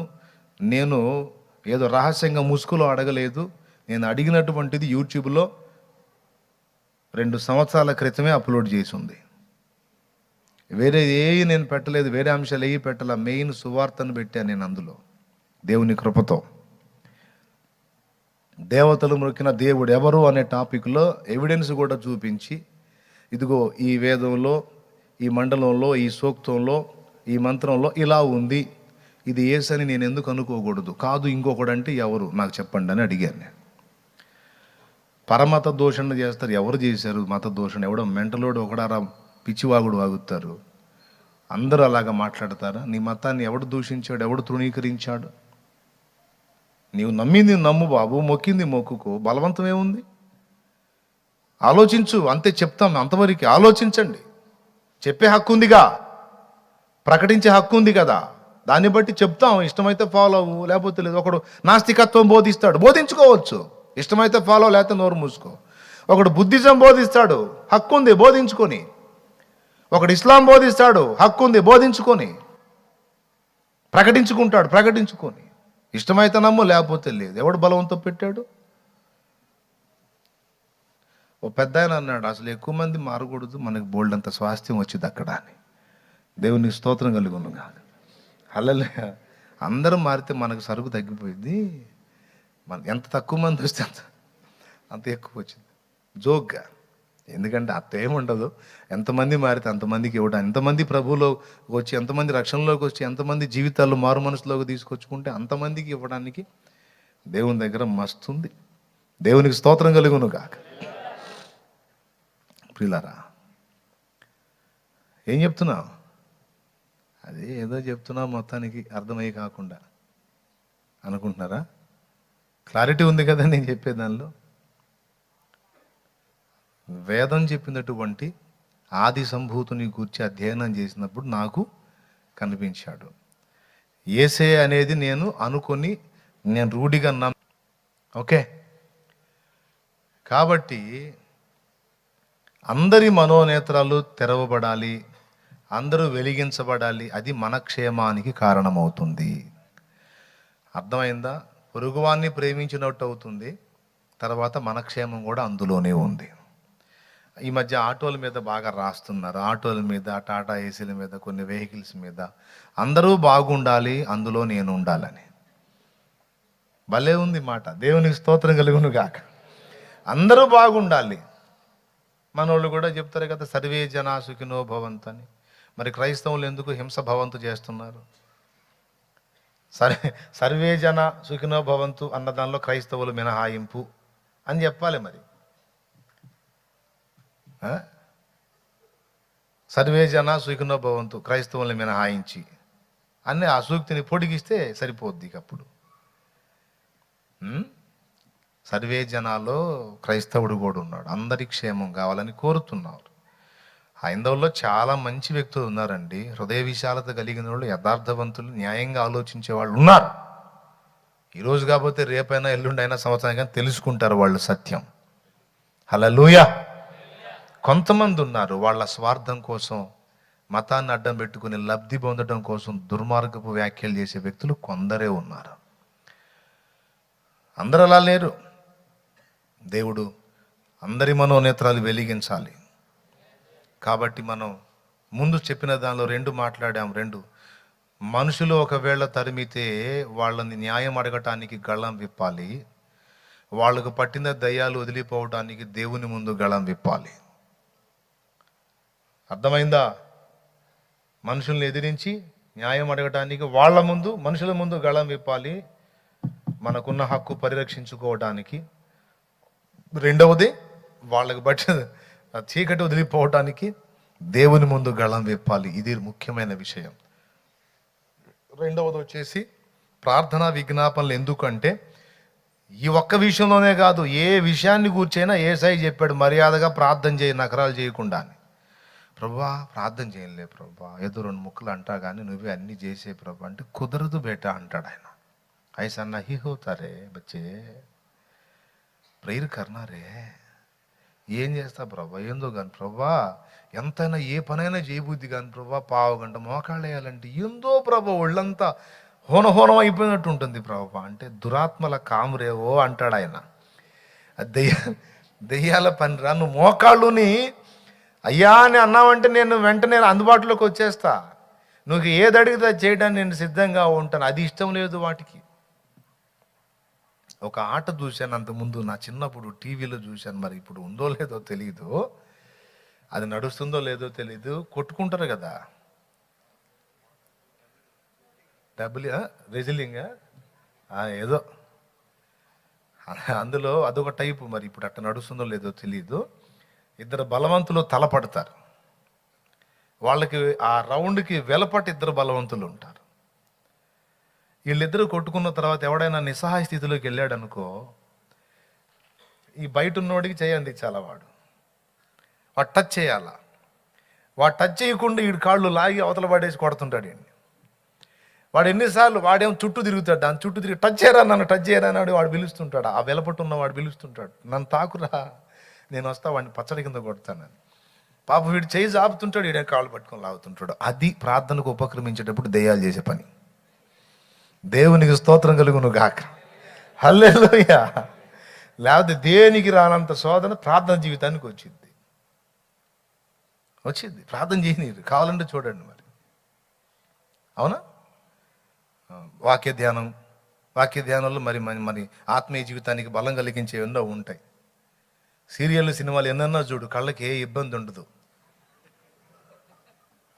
నేను ఏదో రహస్యంగా ముసుగులో అడగలేదు. నేను అడిగినటువంటిది యూట్యూబ్లో 2 సంవత్సరాల క్రితమే అప్లోడ్ చేసి ఉంది. వేరే ఏవి నేను పెట్టలేదు, వేరే అంశాలు ఏవి పెట్టాల. మెయిన్ సువార్తను పెట్టాను నేను అందులో. దేవుని కృపతో దేవతలు మొక్కిన దేవుడు ఎవరు అనే టాపిక్లో ఎవిడెన్స్ కూడా చూపించి, ఇదిగో ఈ వేదంలో, ఈ మండలంలో, ఈ సూక్తంలో, ఈ మంత్రంలో ఇలా ఉంది, ఇది యేసని నేను ఎందుకు అనుకోకూడదు? కాదు ఇంకొకడంటే ఎవరు నాకు చెప్పండి అని అడిగాను నేను. పరమత దూషణ చేస్తారు. ఎవరు చేశారు మత దూషణ? ఎవడో మెంటలోడు ఒకడారా పిచ్చివాగుడు వాగుతారు. అందరూ అలాగా మాట్లాడతారా? నీ మతాన్ని ఎవడు దూషించాడు? ఎవడు తృణీకరించాడు? నీవు నమ్మింది నమ్ము బాబు, మొక్కింది మొక్కుకో, బలవంతం ఏముంది? ఆలోచించు, అంతే చెప్తాం, అంతవరకు ఆలోచించండి. చెప్పే హక్కు ఉందిగా, ప్రకటించే హక్కు ఉంది కదా, దాన్ని బట్టి చెప్తాం. ఇష్టమైతే ఫాలో అవ్వు, లేకపోతే లేదు. ఒకడు నాస్తికత్వం బోధిస్తాడు, బోధించుకోవచ్చు. ఇష్టమైతే ఫాలో, లేకపోతే నోరు మూసుకో. ఒకడు బుద్ధిజం బోధిస్తాడు, హక్కు ఉంది, బోధించుకొని. ఒకడు ఇస్లాం బోధిస్తాడు, హక్కు ఉంది, బోధించుకొని. ప్రకటించుకుంటాడు, ప్రకటించుకొని. ఇష్టమైతే నమ్ము, లేకపోతే లేదు. ఎవడు బలవంతం పెట్టాడు? ఓ పెద్ద ఆయన అన్నాడు, అసలు ఎక్కువ మంది మారకూడదు, మనకి బోల్డ్ అంత స్వాస్థ్యం వచ్చింది అక్కడ అని. దేవునికి స్తోత్రం కలుగును కాదు. హల్లెలూయా. అందరూ మారితే మనకు సరుకు తగ్గిపోయింది. మన ఎంత తక్కువ మంది వస్తే అంత ఎక్కువ వచ్చింది. జోక్గా. ఎందుకంటే అంత ఏముండదు. ఎంతమంది మారితే అంతమందికి ఇవ్వడం, ఎంతమంది ప్రభువులో వచ్చి, ఎంతమంది రక్షణలోకి వచ్చి, ఎంతమంది జీవితాల్లో మారు మనసులోకి తీసుకొచ్చుకుంటే అంతమందికి ఇవ్వడానికి దేవుని దగ్గర మస్తుంది. దేవునికి స్తోత్రం కలుగును కాక. ప్రియులారా, ఏం చెప్తున్నావు? అదే ఏదో చెప్తున్నావు, మొత్తానికి అర్థమయ్యి కాకుండా అనుకుంటున్నారా? క్లారిటీ ఉంది కదా నేను చెప్పే దానిలో. వేదం చెప్పినటువంటి ఆది సంభూతుని గూర్చి అధ్యయనం చేసినప్పుడు నాకు కనిపించాడు. యేసే అనేది నేను అనుకొని నేను రూఢిగా ఓకే. కాబట్టి అందరి మనోనేత్రాలు తెరవబడాలి, అందరూ వెలిగించబడాలి. అది మన క్షేమానికి కారణమవుతుంది. అర్థమైందా? పొరుగువాన్ని ప్రేమించినట్టు అవుతుంది, తర్వాత మన క్షేమం కూడా అందులోనే ఉంది. ఈ మధ్య ఆటోల మీద బాగా రాస్తున్నారు. ఆటోల మీద, టాటా ఏసీల మీద, కొన్ని వెహికల్స్ మీద అందరూ బాగుండాలి, అందులో నేను ఉండాలని. భలే ఉంది మాట. దేవునికి స్తోత్రం కలుగును గాక. అందరూ బాగుండాలి. మనోళ్ళు కూడా చెప్తారు కదా, సర్వే జనా సుఖినో భవంతు అని. మరి క్రైస్తవులు ఎందుకు హింస భవంతు చేస్తున్నారు? సర్వే జన సుఖినో భవంతు అన్న దానిలో క్రైస్తవులు మినహాయింపు అని చెప్పాలి. మరి సర్వే జన సుఖినో భవంతు క్రైస్తవుల్ని మినహాయించి అన్ని ఆ సూక్తిని పొడిగిస్తే సరిపోద్ది. అప్పుడు సర్వే జనాల్లో క్రైస్తవుడు కూడా ఉన్నాడు. అందరి క్షేమం కావాలని కోరుతున్నారు. హైందవుల్లో చాలా మంచి వ్యక్తులు ఉన్నారండి. హృదయ విశాలత కలిగిన వాళ్ళు, యథార్థవంతులు, న్యాయంగా ఆలోచించే వాళ్ళు ఉన్నారు. ఈరోజు కాకపోతే రేపైనా ఎల్లుండైనా సంవత్సరం కానీ తెలుసుకుంటారు వాళ్ళు సత్యం. హల్లెలూయా. కొంతమంది ఉన్నారు వాళ్ళ స్వార్థం కోసం, మతాన్ని అడ్డం పెట్టుకుని లబ్ధి పొందడం కోసం దుర్మార్గపు వ్యాఖ్యలు చేసే వ్యక్తులు కొందరే ఉన్నారు. అందరూ అలా లేరు. దేవుడు అందరి మనోనేత్రాలు వెలిగించాలి. కాబట్టి మనం ముందు చెప్పిన దానిలో 2 మాట్లాడాం. 2 మనుషులు ఒకవేళ తరిమితే వాళ్ళని న్యాయం అడగటానికి గళం విప్పాలి. వాళ్ళకు పట్టిన దయ్యాలు వదిలిపోవటానికి దేవుని ముందు గళం విప్పాలి. అర్థమైందా? మనుషుల్ని ఎదిరించి న్యాయం అడగటానికి వాళ్ళ ముందు, మనుషుల ముందు గళం విప్పాలి, మనకున్న హక్కు పరిరక్షించుకోవడానికి. రెండవది, వాళ్ళకు బట్టి చీకటి వదిలిపోవటానికి దేవుని ముందు గళం విప్పాలి. ఇది ముఖ్యమైన విషయం. రెండవది వచ్చేసి ప్రార్థనా విజ్ఞాపనలు. ఎందుకంటే ఈ ఒక్క విషయంలోనే కాదు, ఏ విషయాన్ని కూర్చైనా యేసయ్య చెప్పాడు, మర్యాదగా ప్రార్థన చేయి, నకరాలు చేయకుండా అని. ప్రభువా ప్రార్థన చేయలే ప్రభువా, ఏదో 2 ముక్కలు అంటా కానీ నువ్వే అన్నీ చేసే ప్రభు అంటే, కుదరదు బేటా అంటాడు ఆయన. ఐసా నహీ హోతా రే బచ్చే, ప్రేయర్ కర్నా రే. ఏం చేస్తా ప్రభా, ఏందో కానీ ప్రభా, ఎంతైనా ఏ పనైనా చేయబుద్ది కానీ ప్రభా, పావు గంట మోకాళ్ళు వేయాలంటే ఏందో ప్రభా, ఒళ్ళంతా హోనం అయిపోయినట్టు ఉంటుంది ప్రభా అంటే, దురాత్మల కామురేవో అంటాడు ఆయన. దెయ్యాల పని రా. నువ్వు మోకాళ్ళుని అయ్యా అని అన్నావంటే నేను వెంటనే అందుబాటులోకి వచ్చేస్తా. నువ్వు ఏది అడిగితే చేయడానికి నేను సిద్ధంగా ఉంటాను. అది ఇష్టం లేదు వాటికి. ఒక ఆట చూశాను అంతకుముందు, నా చిన్నప్పుడు టీవీలో చూశాను. మరి ఇప్పుడు ఉందో లేదో తెలీదు, అది నడుస్తుందో లేదో తెలీదు. కొట్టుకుంటారు కదా, డబ్బులు రెజిలింగ్ ఏదో, అందులో అదొక టైపు. మరి ఇప్పుడు అట్ట నడుస్తుందో లేదో తెలీదు. 2 బలవంతులు తలపడతారు. వాళ్ళకి ఆ రౌండ్కి వెలపట్టి 2 బలవంతులు ఉంటారు. వీళ్ళిద్దరూ కొట్టుకున్న తర్వాత ఎవడైనా నిస్సహాయ స్థితిలోకి వెళ్ళాడు అనుకో, ఈ బయట ఉన్నోడికి చేయండి చాలా, వాడు టచ్ చేయాలా. వాడు టచ్ చేయకుండా వీడి కాళ్ళు లాగి అవతల పడేసి కొడుతుంటాడు. వాడు ఎన్నిసార్లు వాడేమో చుట్టూ తిరుగుతాడు, దాని చుట్టూ తిరిగి టచ్ చేయరా, నన్ను టచ్ చేయరా అని వాడు పిలుస్తుంటాడు. ఆ వెలపట్టున్న వాడు పిలుస్తుంటాడు, నన్ను తాకురా, నేను వస్తా, వాడిని పచ్చడి కింద కొడతానని. పాప వీడు చేయి జాపుతుంటాడు, వీడే కాళ్ళు పట్టుకొని లాగుతుంటాడు. అది ప్రార్థనకు ఉపక్రమించేటప్పుడు దెయ్యాలు చేసే పని. దేవునికి స్తోత్రం కలుగును గాక. హల్లెలూయా. లేకపోతే దేనికి రానంత శోధన ప్రార్థన జీవితానికి వచ్చింది. ప్రార్థన చేయనీరు. కావాలంటే చూడండి మరి, అవునా? వాక్య ధ్యానంలో మరి ఆత్మీయ జీవితానికి బలం కలిగించే ఎన్నో ఉంటాయి. సీరియల్ సినిమాలు ఎన్నన్నా చూడు, కళ్ళకి ఏ ఇబ్బంది ఉండదు,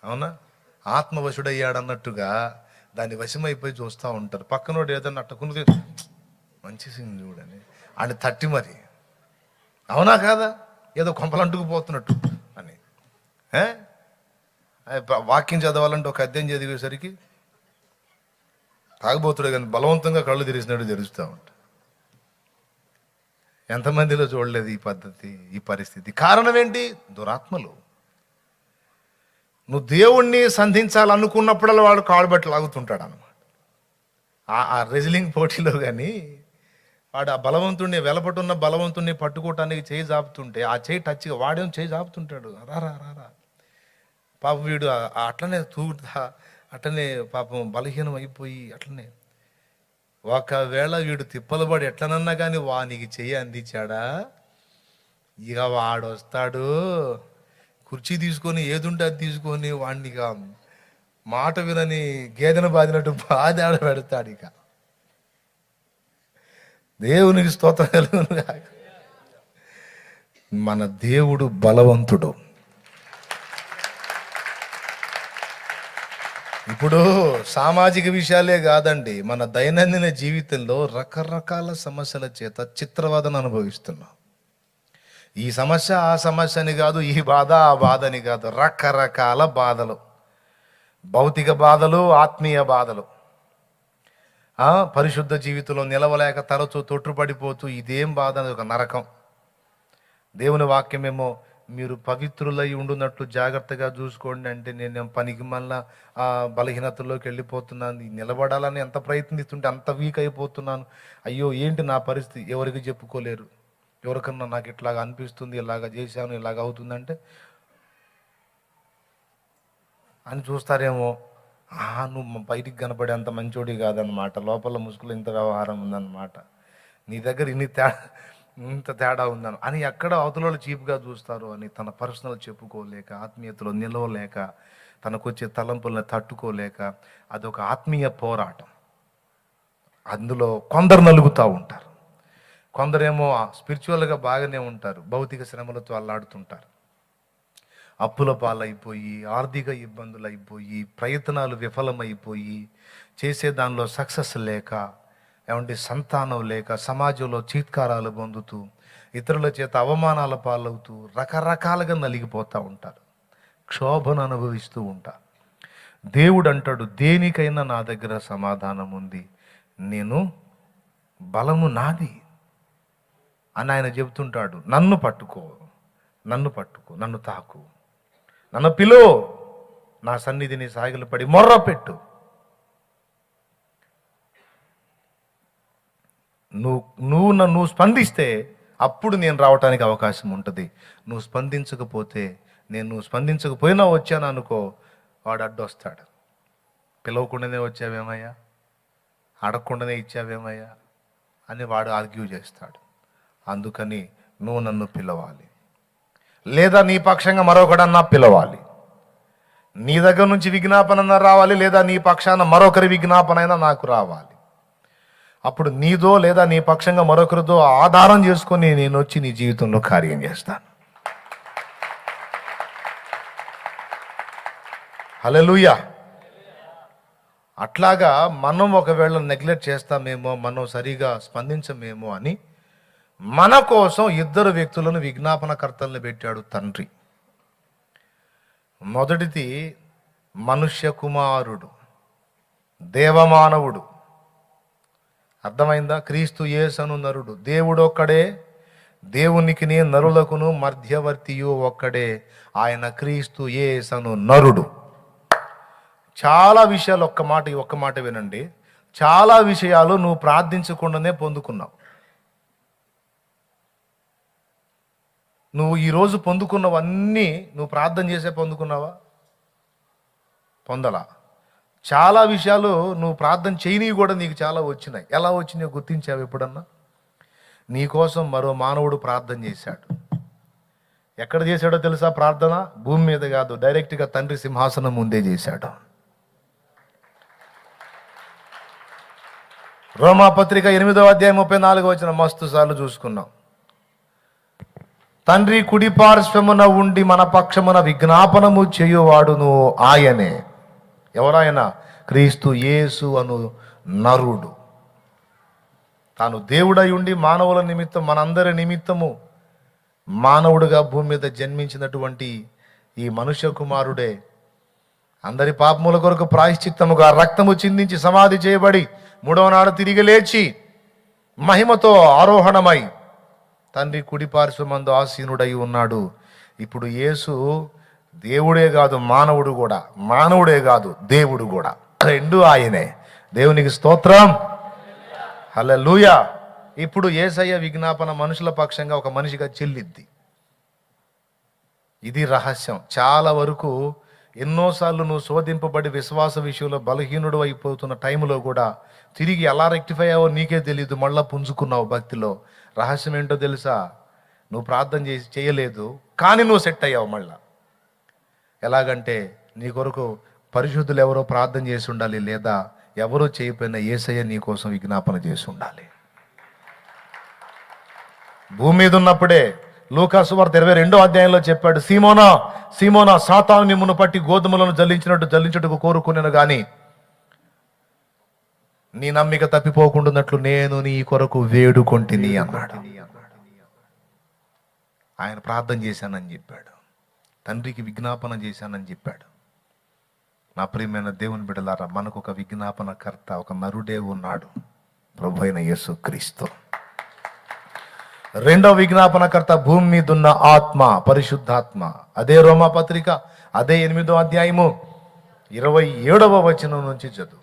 అవునా? ఆత్మవశుడయ్యాడన్నట్టుగా దాన్ని వశమైపోయి చూస్తూ ఉంటారు. పక్కనోడు ఏదన్నా అట్టకుని మంచి సీన్ చూడని అని తట్టి మరి, అవునా కాదా, ఏదో కొంపలంటుకుపోతున్నట్టు అని. వాక్యం చదవాలంటే ఒక అధ్యాయం చదివేసరికి తాగబోతుడే కానీ బలవంతంగా కళ్ళు తెరిచినట్టు తెరుస్తూ ఉంటా. ఎంతమందిలో చూడలేదు ఈ పద్ధతి, ఈ పరిస్థితి. కారణం ఏంటి? దురాత్మలు. నువ్వు దేవుణ్ణి సంధించాలనుకున్నప్పుడల్లా వాడు కాళ్ళు బట్టి లాగుతుంటాడు అనమాట. ఆ రెజ్లింగ్ పోటీలో కానీ వాడు ఆ బలవంతుడిని, వెలపటున్న బలవంతుడిని పట్టుకోవటానికి చేయి జాపుతుంటే ఆ చేయి టచ్గా వాడేం చేయి జాపుతుంటాడు. రారా రారా పాపం వీడు అట్లనే అట్లనే పాపం బలహీనం అయిపోయి అట్లనే ఒకవేళ వీడు తిప్పలబడి ఎట్లనన్నా కానీ వానికి చెయ్యి అందించాడా, ఇక వాడు వస్తాడు కుర్చీ తీసుకొని ఏదుంటే అది తీసుకొని వాడిని ఇక మాట వినని గేదెను బాదినట్టు బాధ పెడతాడు. ఇక దేవునికి స్తోత్రం కలుగును గాక. మన దేవుడు బలవంతుడు. ఇప్పుడు సామాజిక విషయాలే కాదండి, మన దైనందిన జీవితంలో రకరకాల సమస్యల చేత చిత్రవదన అనుభవిస్తున్నాం. ఈ సమస్య ఆ సమస్య అని కాదు, ఈ బాధ ఆ బాధ అని కాదు, రకరకాల బాధలు, భౌతిక బాధలు, ఆత్మీయ బాధలు. పరిశుద్ధ జీవితంలో నిలవలేక తరచూ తొట్టుపడిపోతూ ఇదేం బాధ అనేది ఒక నరకం. దేవుని వాక్యమేమో మీరు పవిత్రులై ఉండునట్లు జాగ్రత్తగా చూసుకోండి అంటే నేను పనికి మళ్ళా ఆ బలహీనతల్లోకి వెళ్ళిపోతున్నాను. నిలబడాలని ఎంత ప్రయత్నిస్తుంటే అంత వీక్ అయిపోతున్నాను. అయ్యో ఏంటి నా పరిస్థితి, ఎవరికి చెప్పుకోలేరు. ఎవరికన్నా నాకు ఇట్లాగా అనిపిస్తుంది, ఇలాగ చేశాను, ఇలాగ అవుతుందంటే అని చూస్తారేమో. నువ్వు బయటికి కనపడే అంత మంచోడి కాదనమాట, లోపల ముసుగులు ఇంత వ్యవహారం ఉందన్నమాట, నీ దగ్గర ఇంత తేడా ఉందని అని ఎక్కడ అవతల చీప్గా చూస్తారు అని తన పర్సనల్ చెప్పుకోలేక, ఆత్మీయతలో నిలవలేక, తనకొచ్చే తలంపులను తట్టుకోలేక అదొక ఆత్మీయ పోరాటం. అందులో కొందరు నలుగుతూ ఉంటారు, కొందరేమో స్పిరిచువల్గా బాగానే ఉంటారు, భౌతిక శ్రమలతో అల్లాడుతుంటారు. అప్పుల పాలైపోయి, ఆర్థిక ఇబ్బందులు అయిపోయి, ప్రయత్నాలు విఫలమైపోయి, చేసే దానిలో సక్సెస్ లేక, ఏమంటే సంతానం లేక, సమాజంలో చీత్కారాలు పొందుతూ, ఇతరుల చేత అవమానాల పాలవుతూ రకరకాలుగా నలిగిపోతూ ఉంటారు, క్షోభను అనుభవిస్తూ ఉంటారు. దేవుడు అంటాడు, దేనికైనా నా దగ్గర సమాధానం ఉంది, నేను బలము నాది అని ఆయన చెబుతుంటాడు. నన్ను పట్టుకో, నన్ను తాకు, నన్ను పిలో, నా సన్నిధిని సాగిలపడి మొర్ర పెట్టు. నువ్వు స్పందిస్తే అప్పుడు నేను రావటానికి అవకాశం ఉంటుంది. నువ్వు స్పందించకపోతే, నువ్వు స్పందించకపోయినా వచ్చాను అనుకో, వాడు అడ్డొస్తాడు. పిలవకుండానే వచ్చావేమయ్యా, అడగకుండానే ఇచ్చావేమయ్యా అని వాడు ఆర్గ్యూ చేస్తాడు. అందుకని నువ్వు నన్ను పిలవాలి, లేదా నీ పక్షంగా మరొకడన్నా పిలవాలి. నీ దగ్గర నుంచి విజ్ఞాపన రావాలి, లేదా నీ పక్షాన మరొకరి విజ్ఞాపన అయినా నాకు రావాలి. అప్పుడు నీదో లేదా నీ పక్షంగా మరొకరిదో ఆధారం చేసుకొని నేను వచ్చి నీ జీవితంలో కార్యం చేస్తాను. హల్లెలూయా. అట్లాగా మనం ఒకవేళ నెగ్లెక్ట్ చేస్తామేమో, మనం సరిగా స్పందించమేమో అని మన కోసం ఇద్దరు వ్యక్తులను విజ్ఞాపనకర్తలను పెట్టాడు తండ్రి. మొదటిది మనుష్య కుమారుడు, దేవమానవుడు. అర్థమైందా? క్రీస్తు యేసను నరుడు. దేవుడు ఒక్కడే, దేవునికిని నరులకును మధ్యవర్తియు ఒక్కడే, ఆయన క్రీస్తు యేసను నరుడు. చాలా విషయాలు ఒక్క మాట వినండి. చాలా విషయాలు నువ్వు ప్రార్థించకుండానే పొందుకున్నావు. నువ్వు ఈరోజు పొందుకున్నవన్నీ నువ్వు ప్రార్థన చేసే పొందుకున్నావా? పొందలా. చాలా విషయాలు నువ్వు ప్రార్థన చేయనివి కూడా నీకు చాలా వచ్చినాయి. ఎలా వచ్చినాయో గుర్తించావు ఎప్పుడన్నా? నీకోసం మరో మానవుడు ప్రార్థన చేశాడు. ఎక్కడ చేశాడో తెలుసా ప్రార్థన? భూమి మీద కాదు, డైరెక్ట్గా తండ్రి సింహాసనం ముందే చేశాడు. రోమాపత్రిక 8వ అధ్యాయం 34 మస్తు సార్లు చూసుకున్నాం. తండ్రి కుడి పార్శ్వమున ఉండి మన పక్షమున విజ్ఞాపనము చేయువాడును ఆయనే. ఎవరాయన? క్రీస్తు యేసు అను నరుడు. తాను దేవుడై ఉండి మానవుల నిమిత్తం, మనందరి నిమిత్తము మానవుడుగా భూమి మీద జన్మించినటువంటి ఈ మనుష్య కుమారుడే అందరి పాపముల కొరకు ప్రాయశ్చిత్తముగా రక్తము చిందించి సమాధి చేయబడి 3వ నాడు తిరిగి లేచి మహిమతో ఆరోహణమై తండ్రి కుడి పార్శ్వమందు ఆసీనుడై ఉన్నాడు. ఇప్పుడు యేసు దేవుడే కాదు మానవుడు కూడా, మానవుడే కాదు దేవుడు కూడా, రెండు ఆయనే. దేవునికి స్తోత్రం, హల్లెలూయా. ఇప్పుడు యేసయ్య విజ్ఞాపన మనుషుల పక్షంగా ఒక మనిషిగా చెల్లిద్ది. ఇది రహస్యం. చాలా వరకు ఎన్నోసార్లు నువ్వు శోధింపబడి విశ్వాస విషయంలో బలహీనుడు అయిపోతున్న టైంలో కూడా తిరిగి ఎలా రెక్టిఫై అయ్యావో నీకే తెలియదు, మళ్ళా పుంజుకున్నావు భక్తిలో. రహస్యం ఏంటో తెలుసా? నువ్వు ప్రార్థన చేయలేదు, కానీ నువ్వు సెట్ అయ్యావు మళ్ళా. ఎలాగంటే నీ కొరకు పరిశుద్ధులు ఎవరో ప్రార్థన చేసి ఉండాలి, లేదా ఎవరో చేయకపోయినా యేసయ్య నీ కోసం విజ్ఞాపన చేసి ఉండాలి. భూమి మీద ఉన్నప్పుడే లూకాసు వార్త 22వ అధ్యాయంలో చెప్పాడు, సీమోనా సీమోనా, సాతాను మిమ్మును పట్టి గోధుమలను జల్లించుటకు కోరుకునేను గాని నీ నమ్మిక తప్పిపోకుండాన్నట్లు నేను నీ కొరకు వేడుకొంటిని అన్నాడు. ఆయన ప్రార్థన చేశానని చెప్పాడు, తండ్రికి విజ్ఞాపన చేశానని చెప్పాడు. నా ప్రియమైన దేవుని బిడ్డలారా, మనకు ఒక విజ్ఞాపనకర్త, ఒక నరుడే ఉన్నాడు, ప్రభు అయిన యేసుక్రీస్తు. రెండవ విజ్ఞాపనకర్త భూమి మీద ఉన్న ఆత్మ, పరిశుద్ధాత్మ. అదే రోమా పత్రిక, అదే 8వ అధ్యాయము 27వ వచనం నుంచి చదువు.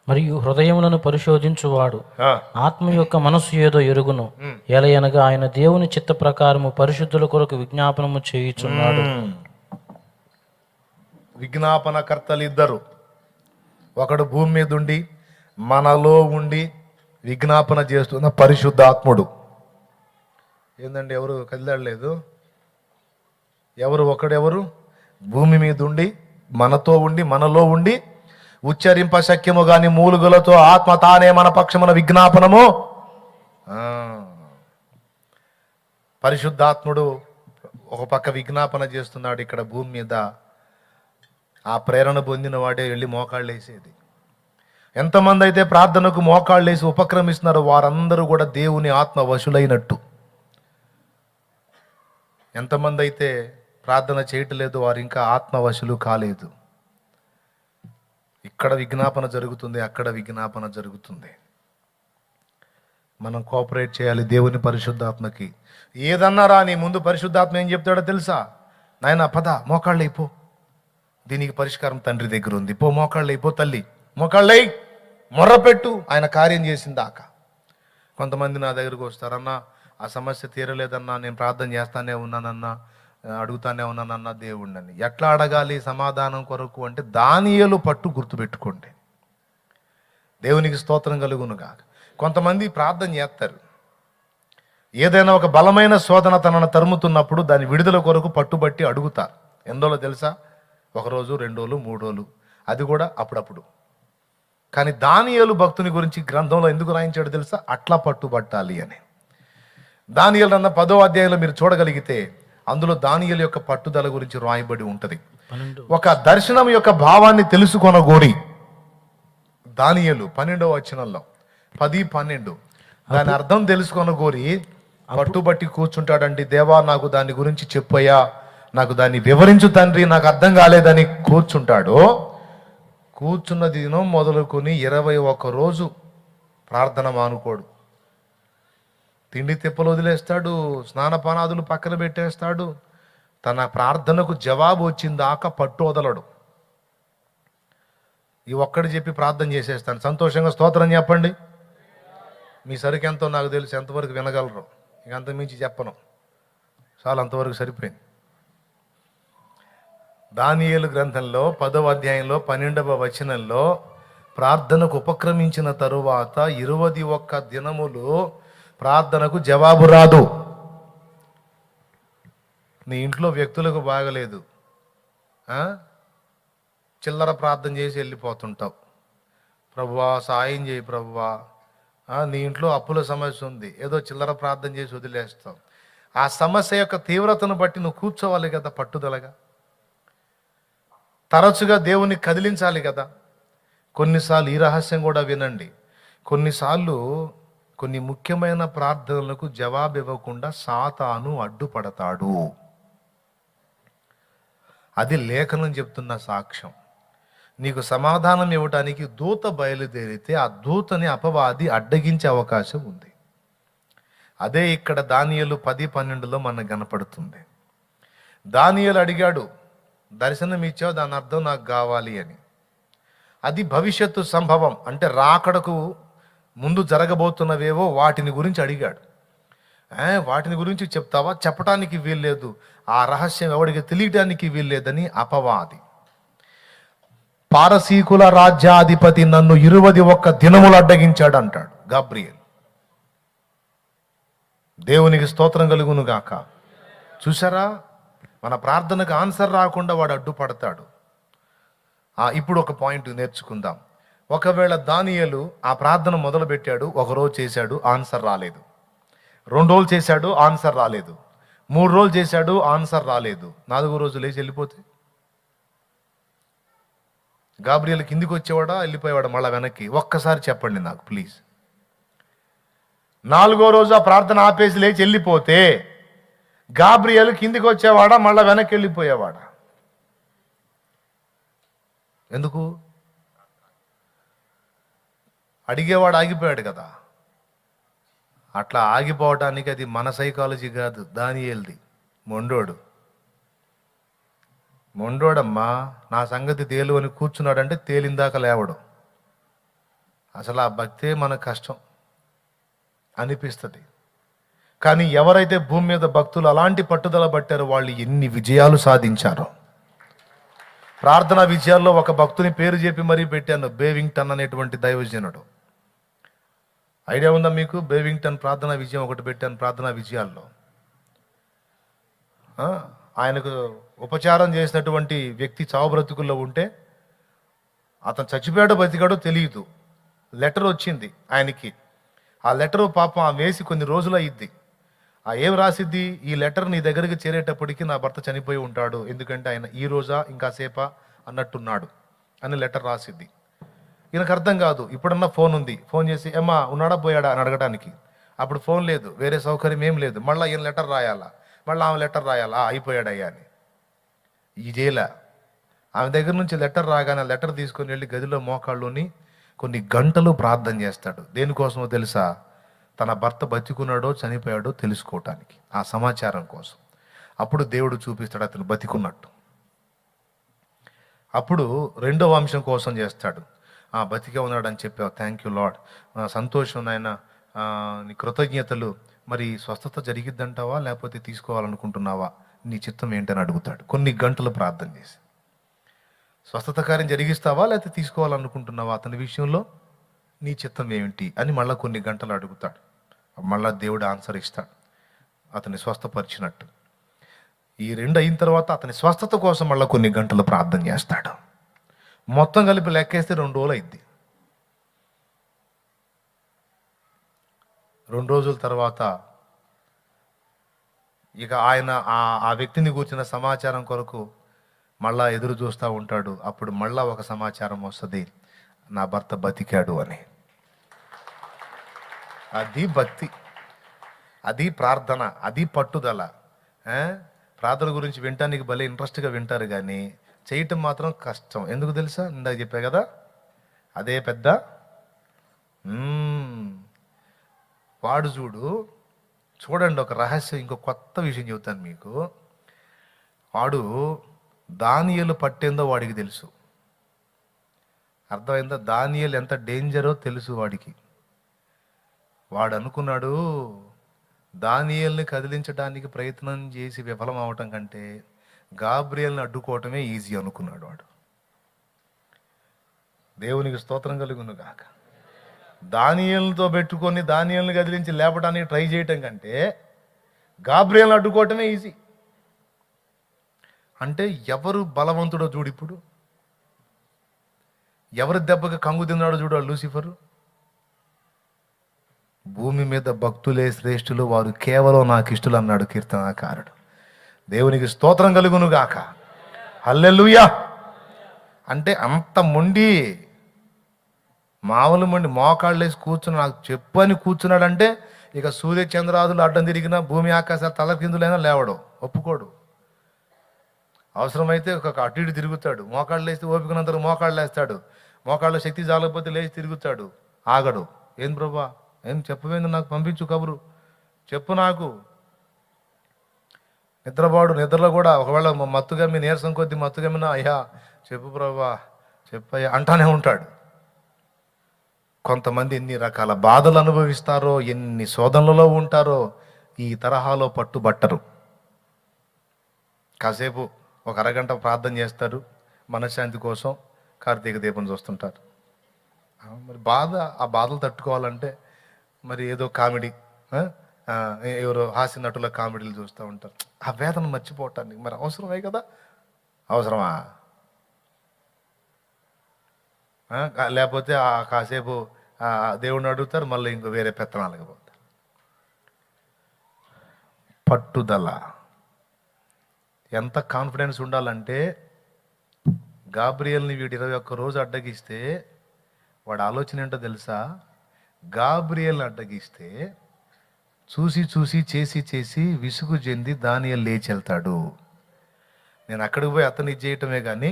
మరియు హృదయములను పరిశోధించువాడు ఆత్మ యొక్క మనసు ఏదో ఎరుగును, ఎలయనగా ఆయన దేవుని చిత్త ప్రకారము పరిశుద్ధుల కొరకు విజ్ఞాపనము చేయుచున్నాడు. విజ్ఞాపనకర్తలు ఇద్దరు. ఒకడు భూమి మీద ఉండి మనలో ఉండి విజ్ఞాపన చేస్తున్న పరిశుద్ధాత్ముడు. ఏందండి, ఎవరు కదిలాడలేదు? ఒకడెవరు? భూమి మీద ఉండి మనతో ఉండి మనలో ఉండి ఉచ్చరింప శక్యము గాని మూలుగులతో ఆత్మ తానే మన పక్షమున విజ్ఞాపనము. పరిశుద్ధాత్ముడు ఒక పక్క విజ్ఞాపన చేస్తున్నాడు ఇక్కడ భూమి మీద. ఆ ప్రేరణ పొందిన వాడే వెళ్ళి మోకాళ్ళు వేసేది. ఎంతమంది అయితే ప్రార్థనకు మోకాళ్ళు వేసి ఉపక్రమిస్తున్నారో వారందరూ కూడా దేవుని ఆత్మ వశులైనట్టు. ఎంతమంది అయితే ప్రార్థన చేయట్లేదు వారు ఇంకా ఆత్మవశులు కాలేదు. ఇక్కడ విజ్ఞాపన జరుగుతుంది, అక్కడ విజ్ఞాపన జరుగుతుంది. మనం కోఆపరేట్ చేయాలి దేవుని పరిశుద్ధాత్మకి. ఏదన్నారా నీ ముందు పరిశుద్ధాత్మ ఏం చెప్తాడో తెలుసా? నాయన పద మోకాళ్ళు అయిపో, దీనికి పరిష్కారం తండ్రి దగ్గర ఉంది, పో మోకాళ్ళు అయిపో తల్లి, మోకాళ్ళై మొర్రపెట్టు, ఆయన కార్యం చేసిన దాకా. కొంతమంది నా దగ్గరకు వస్తారన్నా, ఆ సమస్య తీరలేదన్నా, నేను ప్రార్థన చేస్తానే ఉన్నానన్నా, అడుగుతానే ఉన్నానన్నా దేవుణ్ణని. ఎట్లా అడగాలి సమాధానం కొరకు అంటే దానియేలు పట్టు గుర్తుపెట్టుకోండి. దేవునికి స్తోత్రం కలుగునుగా. కొంతమంది ప్రార్థన చేస్తారు, ఏదైనా ఒక బలమైన శోధన తనను తరుముతున్నప్పుడు దాని విడుదల కొరకు పట్టుబట్టి అడుగుతారు. ఎందులో తెలుసా? 1 రోజు, 2 రోజులు, 3 రోజులు, అది కూడా అప్పుడప్పుడు. కానీ దానియేలు భక్తుని గురించి గ్రంథంలో ఎందుకు రాయించాడు తెలుసా? అట్లా పట్టుబట్టాలి అని. దానియేలు అన్న 10వ అధ్యాయంలో మీరు చూడగలిగితే అందులో దానియేలు యొక్క పట్టుదల గురించి రాయబడి ఉంటది. ఒక దర్శనం యొక్క భావాన్ని తెలుసుకొనగోరి దానియేలు 12వ వచనంలో 10-12 దాని అర్థం తెలుసుకొనగోరి పట్టుబట్టి కూర్చుంటాడండి. దేవా నాకు దాని గురించి చెప్పయ్యా, నాకు దాన్ని వివరించు తండ్రి, నాకు అర్థం కాలేదని కూర్చుంటాడు. కూర్చున్న దినం మొదలుకొని 21 రోజు ప్రార్థన మానుకోడు. తిండి తిప్పలు వదిలేస్తాడు, స్నానపానాదులు పక్కన పెట్టేస్తాడు. తన ప్రార్థనకు జవాబు వచ్చిందాకా పట్టు వదలడు. ఈ ఒక్కడి చెప్పి ప్రార్థన చేసేస్తాను. సంతోషంగా స్తోత్రం చెప్పండి. మీ సరికి ఎంతో నాకు తెలుసు, ఎంతవరకు వినగలరు, ఇక అంతమించి చెప్పను, చాలా అంతవరకు సరిపోయింది. దానియేలు గ్రంథంలో 10వ అధ్యాయంలో 12వ వచనంలో ప్రార్థనకు ఉపక్రమించిన తరువాత 21 దినములు ప్రార్థనకు జవాబు రాదు. నీ ఇంట్లో వ్యక్తులకు బాగలేదు, చిల్లర ప్రార్థన చేసి వెళ్ళిపోతుంటావు. ప్రభువా సాయం చేయి ప్రభువా. నీ ఇంట్లో అప్పుల సమస్య ఉంది, ఏదో చిల్లర ప్రార్థన చేసి వదిలేస్తావు. ఆ సమస్య యొక్క తీవ్రతను బట్టి నువ్వు కూర్చోవాలి కదా పట్టుదలగా. తరచుగా దేవుని కదిలించాలి కదా. కొన్నిసార్లు ఈ రహస్యం కూడా వినండి, కొన్నిసార్లు కొన్ని ముఖ్యమైన ప్రార్థనలకు జవాబు ఇవ్వకుండా సాతాను అడ్డుపడతాడు. అది లేఖనం చెప్తున్న సాక్ష్యం. నీకు సమాధానం ఇవ్వడానికి దూత బయలుదేరితే ఆ దూతని అపవాది అడ్డగించే అవకాశం ఉంది. అదే ఇక్కడ దానియేలు 10-12లో మనకు కనపడుతుంది. దానియేలు అడిగాడు, దర్శనం ఇచ్చావు, దాని అర్థం నాకు కావాలి అని. అది భవిష్యత్తు సంభవం, అంటే రాకడకు ముందు జరగబోతున్నవేవో వాటిని గురించి అడిగాడు. వాటిని గురించి చెప్తావా? చెప్పటానికి వీల్లేదు, ఆ రహస్యం ఎవడికి తెలియటానికి వీల్లేదని అపవాది. పారసీకుల రాజ్యాధిపతి నన్ను 21 దినములు అడ్డగించాడు అంటాడు గాబ్రియేల్. దేవునికి స్తోత్రం కలుగును గాక. చూసారా, మన ప్రార్థనకు ఆన్సర్ రాకుండా వాడు అడ్డుపడతాడు. ఇప్పుడు ఒక పాయింట్ నేర్చుకుందాం. ఒకవేళ దానియేలు ఆ ప్రార్థన మొదలు పెట్టాడు, ఒకరోజు చేశాడు, ఆన్సర్ రాలేదు. 2 రోజులు చేశాడు, ఆన్సర్ రాలేదు. 3 రోజులు చేశాడు, ఆన్సర్ రాలేదు. 4వ రోజు లేచి వెళ్ళిపోతే గాబ్రియేల్ కిందికి వచ్చేవాడా, వెళ్ళిపోయేవాడా మళ్ళీ వెనక్కి? ఒక్కసారి చెప్పండి నాకు ప్లీజ్. 4వ రోజు ఆ ప్రార్థన ఆపేసి లేచి వెళ్ళిపోతే గాబ్రియేల్ కిందికి వచ్చేవాడా, మళ్ళీ వెనక్కి వెళ్ళిపోయేవాడా? ఎందుకు? అడిగేవాడు ఆగిపోయాడు కదా. అట్లా ఆగిపోవటానికి అది మన సైకాలజీ కాదు, దానియేలుది. మొండోడమ్మా, నా సంగతి తేలు అని కూర్చున్నాడంటే తేలిందాక లేవడం. అసలు ఆ భక్తే మనకు కష్టం అనిపిస్తుంది. కానీ ఎవరైతే భూమి మీద భక్తులు అలాంటి పట్టుదల పట్టారో వాళ్ళు ఎన్ని విజయాలు సాధించారో. ప్రార్థనా విజయాల్లో ఒక భక్తుని పేరు చెప్పి మరీ పెట్టాను, బేవింగ్టన్ అనేటువంటి దైవజనుడు. ఐడియా ఉందా మీకు? బేవింగ్టన్ ప్రార్థనా విజయం ఒకటి పెట్టాను ప్రార్థనా విజయాల్లో. ఆయనకు ఉపచారం చేసినటువంటి వ్యక్తి చావు బ్రతుకుల్లో ఉంటే అతను చచ్చిపోయాడో బతికాడో తెలియదు. లెటర్ వచ్చింది ఆయనకి. ఆ లెటరు పాపం ఆ వేసి కొన్ని రోజులు అయ్యిద్ది. ఏం రాసిద్ది? ఈ లెటర్ నీ దగ్గరికి చేరేటప్పటికి నా భర్త చనిపోయి ఉంటాడు, ఎందుకంటే ఆయన ఈ రోజా ఇంకా సేపా అన్నట్టున్నాడు అని లెటర్ రాసిద్ది. ఈయనకు అర్థం కాదు. ఇప్పుడన్నా ఫోన్ ఉంది, ఫోన్ చేసి ఏమ్మా ఉన్నాడా పోయాడా అని అడగడానికి. అప్పుడు ఫోన్ లేదు, వేరే సౌకర్యం ఏం లేదు. మళ్ళీ ఈయన లెటర్ రాయాలా, మళ్ళీ ఆమె లెటర్ రాయాలా, అయిపోయాడయ్యా అని. ఈ జైలా ఆమె దగ్గర నుంచి లెటర్ రాగానే లెటర్ తీసుకొని వెళ్ళి గదిలో మోకాళ్ళుని కొన్ని గంటలు ప్రార్థన చేస్తాడు. దేనికోసమో తెలుసా? తన భర్త బతికున్నాడో చనిపోయాడో తెలుసుకోవటానికి, ఆ సమాచారం కోసం. అప్పుడు దేవుడు చూపిస్తాడు అతను బతికున్నట్టు. అప్పుడు 2వ అంశం కోసం చేస్తాడు. బతికే ఉన్నాడని చెప్పావు, థ్యాంక్ యూ లార్డ్, సంతోషం నాయన, నీ కృతజ్ఞతలు. మరి స్వస్థత జరిగిద్దంటావా లేకపోతే తీసుకోవాలనుకుంటున్నావా, నీ చిత్తం ఏంటని అడుగుతాడు. కొన్ని గంటలు ప్రార్థన చేసి స్వస్థత కార్యం జరిగిస్తావా లేకపోతే తీసుకోవాలనుకుంటున్నావా, అతని విషయంలో నీ చిత్తం ఏమిటి అని మళ్ళీ కొన్ని గంటలు అడుగుతాడు. మళ్ళా దేవుడు ఆన్సర్ ఇస్తాడు, అతన్ని స్వస్థపరిచినట్టు. ఈ 2 అయిన తర్వాత అతని స్వస్థత కోసం మళ్ళీ కొన్ని గంటలు ప్రార్థన చేస్తాడు. మొత్తం కలిపి లెక్కేస్తే 2 రోజులు అయింది. 2 రోజుల తర్వాత ఇక ఆయన ఆ వ్యక్తిని కూర్చున్న సమాచారం కొరకు మళ్ళా ఎదురు చూస్తూ ఉంటాడు. అప్పుడు మళ్ళా ఒక సమాచారం వస్తుంది, నా భర్త బతికాడు అని. అది భక్తి, అది ప్రార్థన, అది పట్టుదల. ప్రార్థన గురించి వినటానికి భలే ఇంట్రెస్ట్గా వింటారు, కానీ చేయటం మాత్రం కష్టం. ఎందుకు తెలుసా? ఇందాక చెప్పా కదా, అదే పెద్ద వాడు. చూడండి ఒక రహస్యం, ఇంకో కొత్త విషయం చెబుతాను మీకు. వాడు దానియేలు పట్టేందో వాడికి తెలుసు. అర్థమైందా? దానియేలు ఎంత డేంజరో తెలుసు వాడికి. వాడు అనుకున్నాడు, దానియేలుని కదిలించడానికి ప్రయత్నం చేసి విఫలం అవటం కంటే గాబ్రియేల్ని అడ్డుకోవటమే ఈజీ అనుకున్నాడు వాడు. దేవునికి స్తోత్రం కలుగును గాక. దానియేలుతో పెట్టుకొని దానియేలుని కదిలించి లేపడానికి ట్రై చేయటం కంటే గాబ్రియేల్ని అడ్డుకోవటమే ఈజీ. అంటే ఎవరు బలవంతుడో చూడు, ఇప్పుడు ఎవరి దెబ్బకి కంగు తిన్నాడో చూడు లూసిఫరు. భూమి మీద భక్తులే శ్రేష్ఠులు, వారు కేవలం నాకు ఇష్టలు అన్నాడు కీర్తనాకారుడు. దేవునికి స్తోత్రం కలుగును గాక. హల్లెలూయా. అంటే అంత మొండి, మామూలు మొండి, మోకాళ్ళు వేసి కూర్చుని నాకు చెప్పని కూర్చున్నాడంటే ఇక సూర్య చంద్రాదులు అడ్డం తిరిగినా భూమి ఆకాశాలు తలకిందులైనా లేవడం ఒప్పుకోడు. అవసరమైతే ఒక అటు ఇటు తిరుగుతాడు. మోకాళ్ళు వేస్తే ఓపికనంతరం మోకాళ్ళు వేస్తాడు. మోకాళ్ళు శక్తి చాలకపోతే లేచి తిరుగుతాడు, ఆగడు. ఏం ప్రభా, ఏం చెప్పవేంది, నాకు పంపించు కబురు, చెప్పు నాకు. నిద్రలో కూడా ఒకవేళ మత్తుగా మీ నీరసం కొద్ది మత్తుగా మీద అయ్యా చెప్పు ప్రభా చెప్పయ్యా అంటానే ఉంటాడు. కొంతమంది ఎన్ని రకాల బాధలు అనుభవిస్తారో, ఎన్ని శోధనలలో ఉంటారో ఈ తరహాలో పట్టుబట్టరు. కాసేపు ఒక అరగంట ప్రార్థన చేస్తారు మనశ్శాంతి కోసం, కార్తీక దీపం చూస్తుంటారు. మరి ఆ బాధలు తట్టుకోవాలంటే మరి ఏదో కామెడీ, ఎవరో హాస్య నటుల కామెడీలు చూస్తూ ఉంటారు. ఆ వేదన మర్చిపోవటానికి మరి అవసరమే కదా. అవసరమా? లేకపోతే కాసేపు దేవుడిని అడుగుతారు, మళ్ళీ ఇంకో వేరే పెత్తనాలకు పోతారు. పట్టుదల ఎంత కాన్ఫిడెన్స్ ఉండాలంటే, గాబ్రియల్ని వీడు 21 రోజు అడ్డగిస్తే వాడు ఆలోచన ఏంటో తెలుసా? గాబ్రియల్ని అడ్డగిస్తే చూసి చేసి విసుగు చెంది దానియేలు లేచి వెళ్తాడు. నేను అక్కడికి పోయి అతన్ని చేయటమే కానీ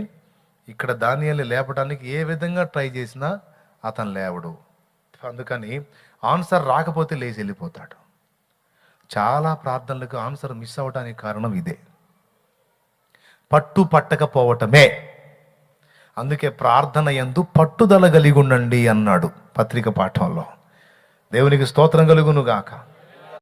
ఇక్కడ దానియేలుని లేపడానికి ఏ విధంగా ట్రై చేసినా అతను లేవడు. అందుకని ఆన్సర్ రాకపోతే లేచి వెళ్ళిపోతాడు. చాలా ప్రార్థనలకు ఆన్సర్ మిస్ అవ్వడానికి కారణం ఇదే, పట్టకపోవటమే. అందుకే ప్రార్థన యందు పట్టుదల కలిగి ఉండండి అన్నాడు పత్రిక పాఠంలో. దేవునికి స్తోత్రం కలుగును గాక.